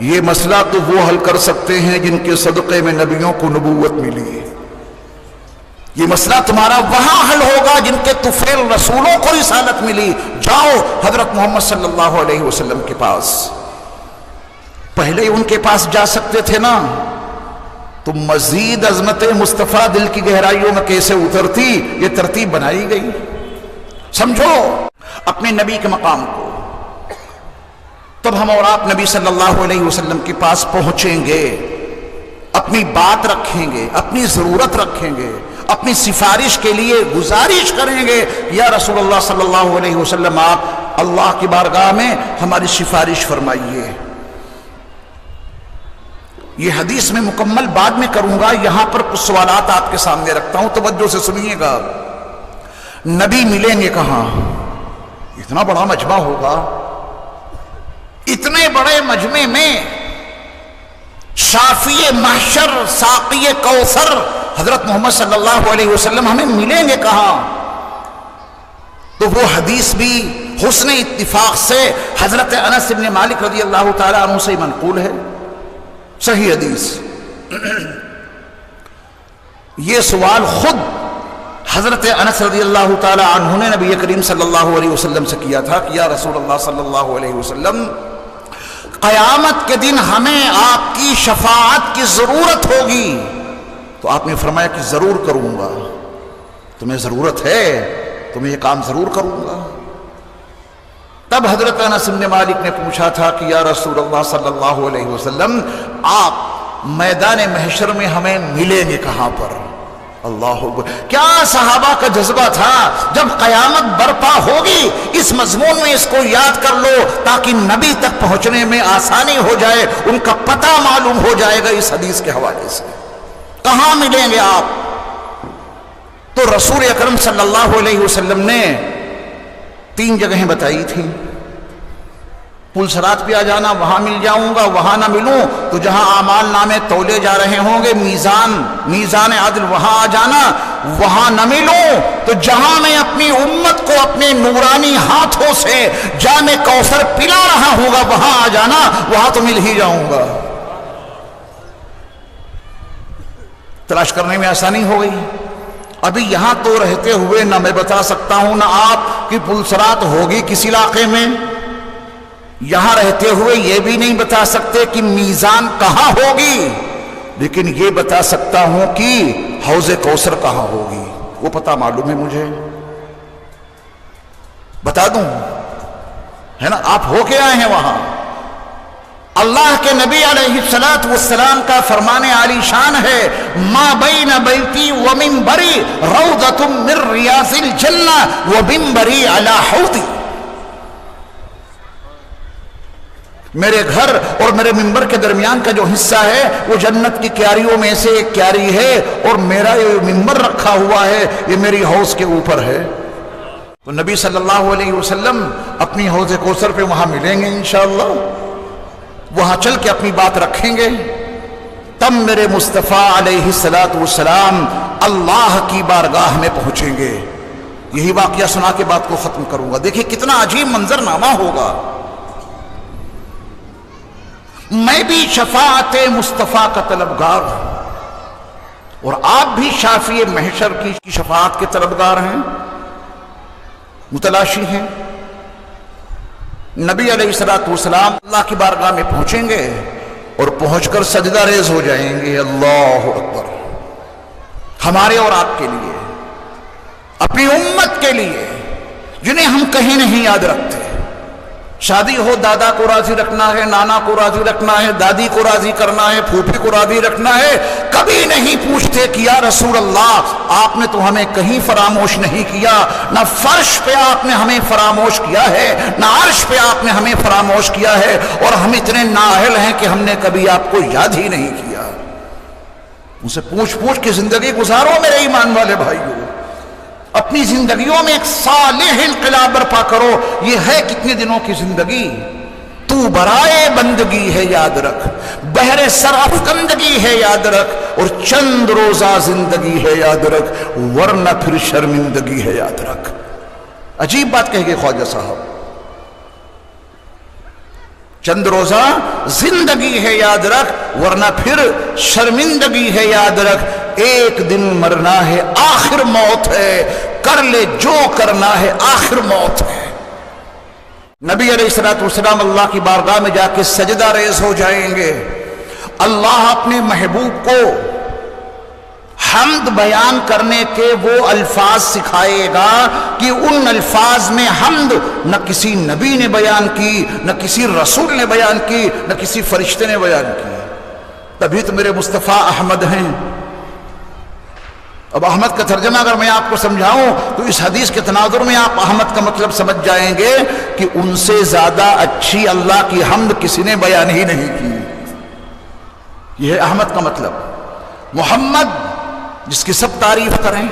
B: یہ مسئلہ تو وہ حل کر سکتے ہیں جن کے صدقے میں نبیوں کو نبوت ملی، یہ مسئلہ تمہارا وہاں حل ہوگا جن کے طفیل رسولوں کو رسالت ملی، جاؤ حضرت محمد صلی اللہ علیہ وسلم کے پاس۔ پہلے ان کے پاس جا سکتے تھے نا، تو مزید عظمت مصطفیٰ دل کی گہرائیوں میں کیسے اترتی، یہ ترتیب بنائی گئی۔ سمجھو اپنے نبی کے مقام کو۔ تب ہم اور آپ نبی صلی اللہ علیہ وسلم کے پاس پہنچیں گے، اپنی بات رکھیں گے، اپنی ضرورت رکھیں گے، اپنی سفارش کے لیے گزارش کریں گے، یا رسول اللہ صلی اللہ علیہ وسلم آپ اللہ کی بارگاہ میں ہماری سفارش فرمائیے۔ یہ حدیث میں مکمل بعد میں کروں گا، یہاں پر کچھ سوالات آپ کے سامنے رکھتا ہوں، توجہ سے سنیے گا۔ نبی ملیں گے کہاں؟ اتنا بڑا مجمع ہوگا، اتنے بڑے مجمع میں شافی محشر ساقی کوثر حضرت محمد صلی اللہ علیہ وسلم ہمیں ملیں گے کہاں؟ تو وہ حدیث بھی حسن اتفاق سے حضرت انس بن مالک رضی اللہ تعالیٰ عنہ سے منقول ہے، صحیح حدیث۔ یہ سوال خود حضرت انس رضی اللہ تعالیٰ عنہ نے نبی کریم صلی اللہ علیہ وسلم سے کیا تھا کہ یا رسول اللہ صلی اللہ علیہ وسلم، قیامت کے دن ہمیں آپ کی شفاعت کی ضرورت ہوگی۔ تو آپ نے فرمایا کہ ضرور کروں گا، تمہیں ضرورت ہے تو میں یہ کام ضرور کروں گا۔ تب حضرت انس بن مالک نے پوچھا تھا کہ یا رسول اللہ صلی اللہ علیہ وسلم، آپ میدان محشر میں ہمیں ملیں گے کہاں پر؟ اللہ اکبر! کیا صحابہ کا جذبہ تھا، جب قیامت برپا ہوگی اس مضمون میں اس کو یاد کر لو تاکہ نبی تک پہنچنے میں آسانی ہو جائے، ان کا پتہ معلوم ہو جائے گا اس حدیث کے حوالے سے۔ کہاں ملیں گے آپ؟ تو رسول اکرم صلی اللہ علیہ وسلم نے 3 جگہیں بتائی تھیں۔ پلسرات پہ آ جانا، وہاں مل جاؤں گا، وہاں نہ ملوں تو جہاں اعمال نامے تولے جا رہے ہوں گے، میزان عدل، وہاں آ جانا، وہاں نہ ملوں تو جہاں میں اپنی امت کو اپنے نورانی ہاتھوں سے جام کوثر پلا رہا ہوں گا وہاں آ جانا، وہاں تو مل ہی جاؤں گا۔ تلاش کرنے میں آسانی ہو گئی۔ ابھی یہاں تو رہتے ہوئے نہ میں بتا سکتا ہوں نہ آپ کی پلسرات ہوگی کس علاقے میں، یہاں رہتے ہوئے یہ بھی نہیں بتا سکتے کہ میزان کہاں ہوگی، لیکن یہ بتا سکتا ہوں کہ حوض کوثر کہاں ہوگی، وہ پتہ معلوم ہے مجھے، بتا دوں، ہے نا، آپ ہو کے آئے ہیں وہاں۔ اللہ کے نبی علیہ السلام کا فرمان عالی شان ہے، ما بین بیتی و منبری روضۃ من ریاض الجنہ و منبری علی حوضی، میرے گھر اور میرے منبر کے درمیان کا جو حصہ ہے وہ جنت کی کیاریوں میں سے ایک کیاری ہے، اور میرا یہ منبر رکھا ہوا ہے یہ میری حوض کے اوپر ہے۔ تو نبی صلی اللہ علیہ وسلم اپنی حوض کوثر پہ وہاں ملیں گے انشاءاللہ، وہاں چل کے اپنی بات رکھیں گے، تب میرے مصطفیٰ علیہ السلام اللہ کی بارگاہ میں پہنچیں گے۔ یہی واقعہ سنا کے بات کو ختم کروں گا۔ دیکھیں کتنا عجیب منظرنامہ ہوگا۔ میں بھی شفاعت مصطفیٰ کا طلبگار ہوں، اور آپ بھی شافی محشر کی شفاعت کے طلبگار ہیں، متلاشی ہیں۔ نبی علیہ السلام اللہ کی بارگاہ میں پہنچیں گے اور پہنچ کر سجدہ ریز ہو جائیں گے، اللہ اکبر، ہمارے اور آپ کے لیے، اپنی امت کے لیے جنہیں ہم کہیں نہیں یاد رکھتے۔ شادی ہو دادا کو راضی رکھنا ہے، نانا کو راضی رکھنا ہے، دادی کو راضی کرنا ہے، پھوپھی کو راضی رکھنا ہے، کبھی نہیں پوچھتے کہ یا رسول اللہ آپ نے تو ہمیں کہیں فراموش نہیں کیا، نہ فرش پہ آپ نے ہمیں فراموش کیا ہے، نہ عرش پہ آپ نے ہمیں فراموش کیا ہے، اور ہم اتنے نااہل ہیں کہ ہم نے کبھی آپ کو یاد ہی نہیں کیا۔ ان سے پوچھ پوچھ کے زندگی گزارو میرے ایمان والے بھائیوں، اپنی زندگیوں میں ایک صالح انقلاب برپا کرو۔ یہ ہے کتنے دنوں کی زندگی، تو برائے بندگی ہے یاد رکھ، بہر سر افکندگی ہے یاد رکھ، اور چند روزہ زندگی ہے یاد رکھ، ورنہ پھر شرمندگی ہے یاد رکھ۔ عجیب بات کہے گے خواجہ صاحب، چند روزہ زندگی ہے یاد رکھ، ورنہ پھر شرمندگی ہے یاد رکھ، ایک دن مرنا ہے آخر موت ہے، کر لے جو کرنا ہے آخر موت ہے۔ نبی علیہ السلام اللہ کی بارگاہ میں جا کے سجدہ ریز ہو جائیں گے۔ اللہ اپنے محبوب کو حمد بیان کرنے کے وہ الفاظ سکھائے گا کہ ان الفاظ میں حمد نہ کسی نبی نے بیان کی، نہ کسی رسول نے بیان کی، نہ کسی فرشتے نے بیان کی۔ تبھی تو میرے مصطفیٰ احمد ہیں۔ اب احمد کا ترجمہ اگر میں آپ کو سمجھاؤں تو اس حدیث کے تناظر میں آپ احمد کا مطلب سمجھ جائیں گے کہ ان سے زیادہ اچھی اللہ کی حمد کسی نے بیان ہی نہیں کی۔ یہ ہے احمد کا مطلب۔ محمد جس کی سب تعریف کریں،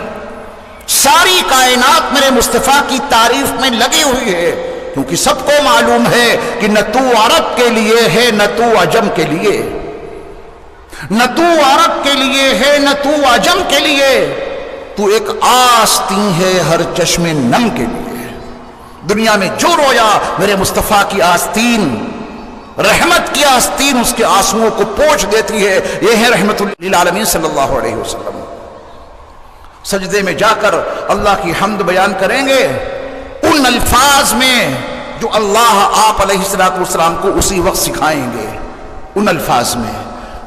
B: ساری کائنات میرے مصطفیٰ کی تعریف میں لگی ہوئی ہے، کیونکہ سب کو معلوم ہے کہ نہ تو عرب کے لیے ہے نہ تو عجم کے لیے، نہ تو عرب کے لیے ہے نہ تو عجم کے لیے، تو ایک آستین ہے ہر چشم نم کے لیے۔ دنیا میں جو رویا میرے مصطفیٰ کی آستین، رحمت کی آستین اس کے آنسوؤں کو پوچھ دیتی ہے۔ یہ ہے رحمت للعالمین صلی اللہ علیہ وسلم۔ سجدے میں جا کر اللہ کی حمد بیان کریں گے ان الفاظ میں جو اللہ آپ علیہ السلام کو اسی وقت سکھائیں گے، ان الفاظ میں۔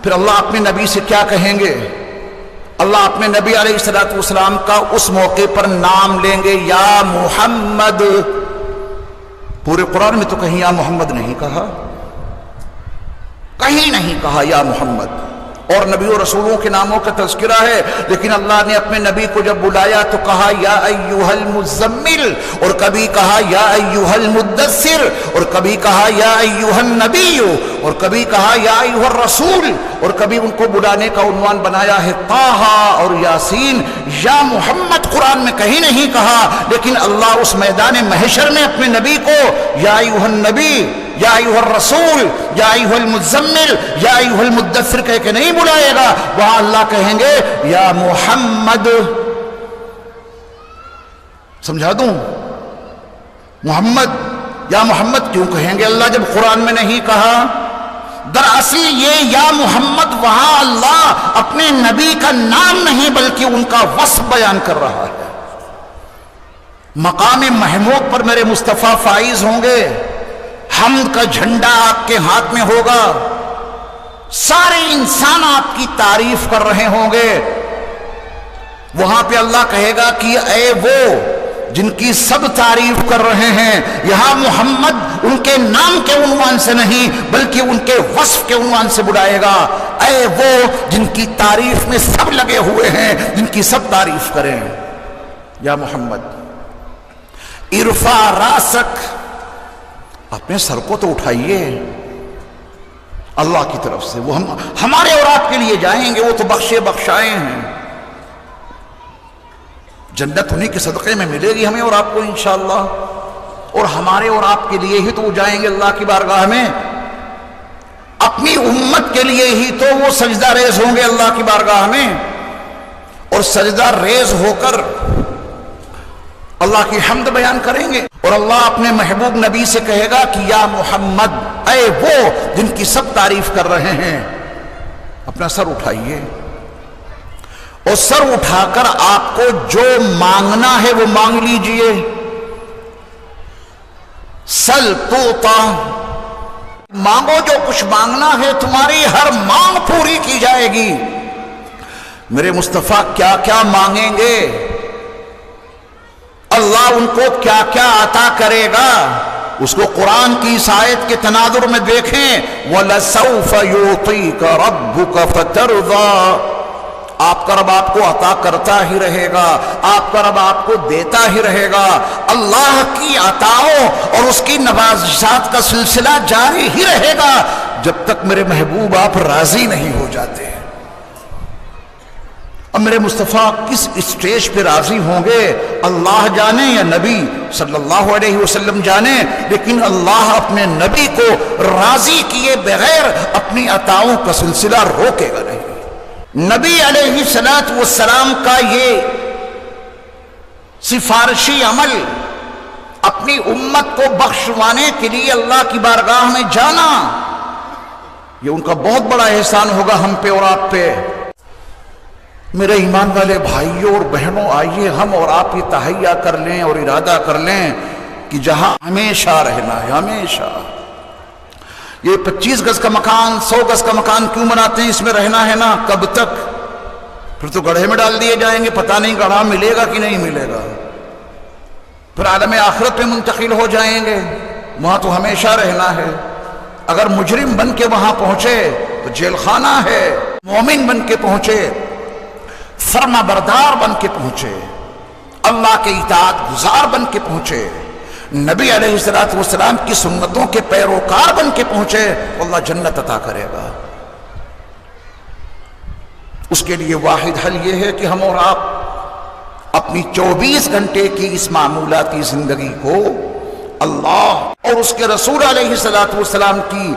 B: پھر اللہ اپنے نبی سے کیا کہیں گے؟ اللہ اپنے نبی علیہ السلام کا اس موقع پر نام لیں گے، یا محمد۔ پورے قرآن میں تو کہیں یا محمد نہیں کہا، کہیں نہیں کہا یا محمد۔ اور نبی و رسولوں کے ناموں کا تذکرہ ہے، لیکن اللہ نے اپنے نبی کو جب بلایا تو کہا یا ایھا المزمل، اور کبھی کہا یا ایھا المدثر، اور کبھی کہا یا ایھا النبی، اور کبھی کہا یا ایھا الرسول، اور کبھی ان کو بلانے کا عنوان بنایا ہے طٰہٰ اور یاسین۔ یا محمد قرآن میں کہیں نہیں کہا، لیکن اللہ اس میدان محشر میں اپنے نبی کو یا ایھا النبی، یا ایھا الرسول، یا ایھا المزمل، یا ایھا المدثر کہہ کے نہیں بلائے گا، وہاں اللہ کہیں گے یا محمد۔ سمجھا دوں؟ محمد، یا محمد کیوں کہیں گے اللہ جب قرآن میں نہیں کہا؟ دراصل یہ یا محمد وہاں اللہ اپنے نبی کا نام نہیں بلکہ ان کا وصف بیان کر رہا ہے۔ مقام محمود پر میرے مصطفیٰ فائز ہوں گے، حمد کا جھنڈا آپ کے ہاتھ میں ہوگا، سارے انسان آپ کی تعریف کر رہے ہوں گے۔ وہاں پہ اللہ کہے گا کہ اے وہ جن کی سب تعریف کر رہے ہیں، یہاں محمد ان کے نام کے عنوان سے نہیں بلکہ ان کے وصف کے عنوان سے بلائے گا، اے وہ جن کی تعریف میں سب لگے ہوئے ہیں، جن کی سب تعریف کریں۔ یا محمد ارفع راسک، اپنے سر کو تو اٹھائیے اللہ کی طرف سے، وہ ہمارے اور آپ کے لیے جائیں گے، وہ تو بخشے بخشائے ہیں، جنت انہی کے صدقے میں ملے گی ہمیں اور آپ کو انشاءاللہ، اور ہمارے اور آپ کے لیے ہی تو وہ جائیں گے اللہ کی بارگاہ میں، اپنی امت کے لیے ہی تو وہ سجدہ ریز ہوں گے اللہ کی بارگاہ میں، اور سجدہ ریز ہو کر اللہ کی حمد بیان کریں گے، اور اللہ اپنے محبوب نبی سے کہے گا کہ یا محمد، اے وہ جن کی سب تعریف کر رہے ہیں، اپنا سر اٹھائیے، اور سر اٹھا کر آپ کو جو مانگنا ہے وہ مانگ لیجئے۔ سل توتا، مانگو جو کچھ مانگنا ہے، تمہاری ہر مانگ پوری کی جائے گی۔ میرے مصطفیٰ کیا کیا مانگیں گے، اللہ ان کو کیا کیا عطا کرے گا، اس کو قرآن کی اس آیت کے تناظر میں دیکھیں، وَلَسَوْفَ يُعْطِيكَ رَبُّكَ فَتَرْضَىٰ، آپ کا رب آپ کو عطا کرتا ہی رہے گا، آپ کا رب آپ کو دیتا ہی رہے گا، اللہ کی عطاؤں اور اس کی نوازشات کا سلسلہ جاری ہی رہے گا جب تک میرے محبوب آپ راضی نہیں ہو جاتے۔ اب میرے مصطفیٰ کس اسٹیج پہ راضی ہوں گے اللہ جانے یا نبی صلی اللہ علیہ وسلم جانے، لیکن اللہ اپنے نبی کو راضی کیے بغیر اپنی عطاؤں کا سلسلہ روکے گا نہیں۔ نبی علیہ السلام کا یہ سفارشی عمل، اپنی امت کو بخشوانے کے لیے اللہ کی بارگاہ میں جانا، یہ ان کا بہت بڑا احسان ہوگا ہم پہ اور آپ پہ۔ میرے ایمان والے بھائیوں اور بہنوں، آئیے ہم اور آپ یہ تہیہ کر لیں اور ارادہ کر لیں کہ جہاں ہمیشہ رہنا ہے، ہمیشہ، یہ 25 گز کا مکان 100 گز کا مکان کیوں بناتے ہیں، اس میں رہنا ہے نا، کب تک؟ پھر تو گڑھے میں ڈال دیے جائیں گے، پتہ نہیں گڑھا ملے گا کہ نہیں ملے گا، پھر عالم آخرت میں منتقل ہو جائیں گے، وہاں تو ہمیشہ رہنا ہے۔ اگر مجرم بن کے وہاں پہنچے تو جیل خانہ ہے، مومن بن کے پہنچے، فرما بردار بن کے پہنچے، اللہ کے اطاعت گزار بن کے پہنچے، نبی علیہ السلام کی سنتوں کے پیروکار بن کے پہنچے، اللہ جنت عطا کرے گا۔ اس کے لیے واحد حل یہ ہے کہ ہم اور آپ اپنی 24 گھنٹے کی اس معمولاتی زندگی کو اللہ اور اس کے رسول علیہ السلام کی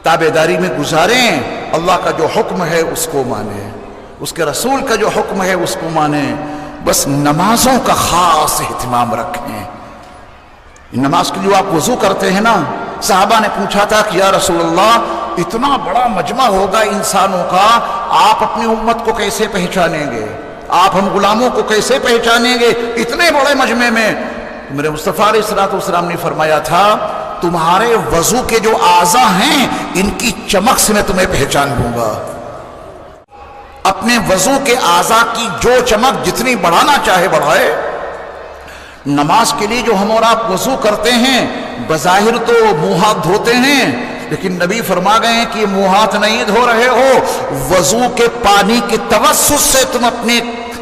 B: تابعداری میں گزاریں، اللہ کا جو حکم ہے اس کو مانیں، اس کے رسول کا جو حکم ہے اس کو مانیں، بس نمازوں کا خاص اہتمام رکھیں۔ نماز کے لیے آپ وضو کرتے ہیں نا، صحابہ نے پوچھا تھا کہ یا رسول اللہ اتنا بڑا مجمع ہوگا انسانوں کا، آپ اپنی امت کو کیسے پہچانیں گے، آپ ہم غلاموں کو کیسے پہچانیں گے اتنے بڑے مجمع میں؟ میرے مصطفیٰ علیہ السلام نے فرمایا تھا تمہارے وضو کے جو اعضاء ہیں ان کی چمک سے میں تمہیں پہچان لوں گا۔ اپنے وضو کے اعضاء کی جو چمک جتنی بڑھانا چاہے بڑھائے۔ نماز کے لیے جو ہم اور آپ وضو کرتے ہیں بظاہر تو منہ ہاتھ دھوتے ہیں، لیکن نبی فرما گئے ہیں کہ منہ ہاتھ نہیں دھو رہے ہو، وضو کے پانی کے توسط سے تم اپنے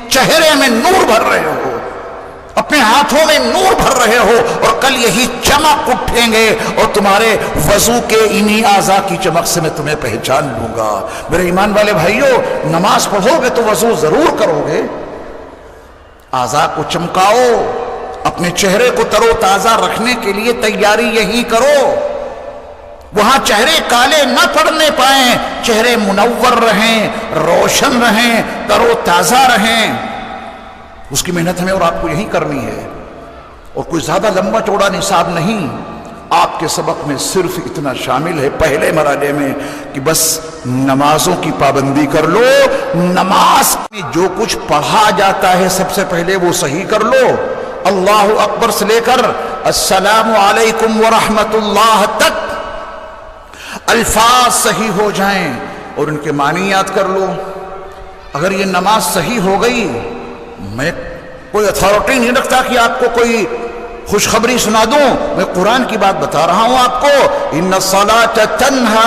B: چہرے میں نور بھر رہے ہو، اپنے ہاتھوں میں نور بھر رہے ہو، اور کل یہی چمک اٹھیں گے اور تمہارے وضو کے انہی اعضاء کی چمک سے میں تمہیں پہچان لوں گا۔ میرے ایمان والے بھائیوں، نماز پڑھو گے تو وضو ضرور کرو گے، اعضاء کو چمکاؤ، اپنے چہرے کو تر و تازہ رکھنے کے لیے تیاری یہی کرو، وہاں چہرے کالے نہ پڑنے پائیں، چہرے منور رہیں، روشن رہیں، تر و تازہ رہیں، اس کی محنت ہمیں اور آپ کو یہی کرنی ہے۔ اور کوئی زیادہ لمبا چوڑا نصاب نہیں، آپ کے سبق میں صرف اتنا شامل ہے پہلے مرحلے میں کہ بس نمازوں کی پابندی کر لو، نماز میں جو کچھ پڑھا جاتا ہے سب سے پہلے وہ صحیح کر لو، اللہ اکبر سے لے کر السلام علیکم ورحمۃ اللہ تک الفاظ صحیح ہو جائیں اور ان کے معنی یاد کر لو. اگر یہ نماز صحیح ہو گئی، میں کوئی اتھارٹی نہیں رکھتا کہ آپ کو کوئی خوشخبری سنا دوں، میں قرآن کی بات بتا رہا ہوں آپ کو. ان الصلاۃ تنہی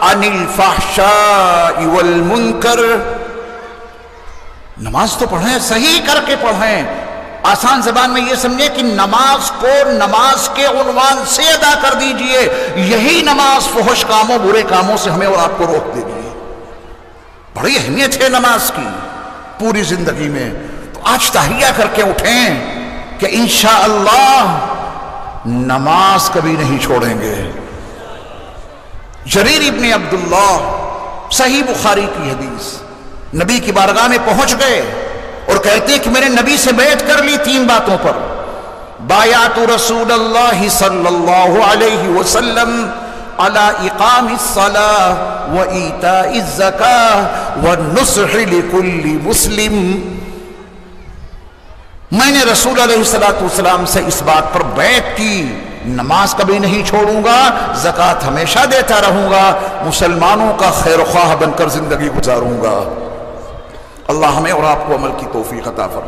B: عن الفحشاء والمنکر. نماز تو پڑھیں، صحیح کر کے پڑھیں. آسان زبان میں یہ سمجھیں کہ نماز کو نماز کے عنوان سے ادا کر دیجئے. یہی نماز فحش کاموں، برے کاموں سے ہمیں اور آپ کو روک دے گی. بڑی اہمیت ہے نماز کی پوری زندگی میں. تو آج تحریہ کر کے اٹھیں کہ انشاءاللہ نماز کبھی نہیں چھوڑیں گے. جریر ابن عبداللہ، صحیح بخاری کی حدیث، نبی کی بارگاہ میں پہنچ گئے اور کہتے ہیں کہ میں نے نبی سے بیعت کر لی 3 باتوں پر. بایعت رسول اللہ صلی اللہ علیہ وسلم علی اقام الصلاة و ایتاء الزکاة والنصح لکل مسلم. میں نے رسول علیہ السلام سے اس بات پر بیعت کی، نماز کبھی نہیں چھوڑوں گا، زکوٰۃ ہمیشہ دیتا رہوں گا، مسلمانوں کا خیر خواہ بن کر زندگی گزاروں گا. اللہ ہمیں اور آپ کو عمل کی توفیق عطا فرمائے.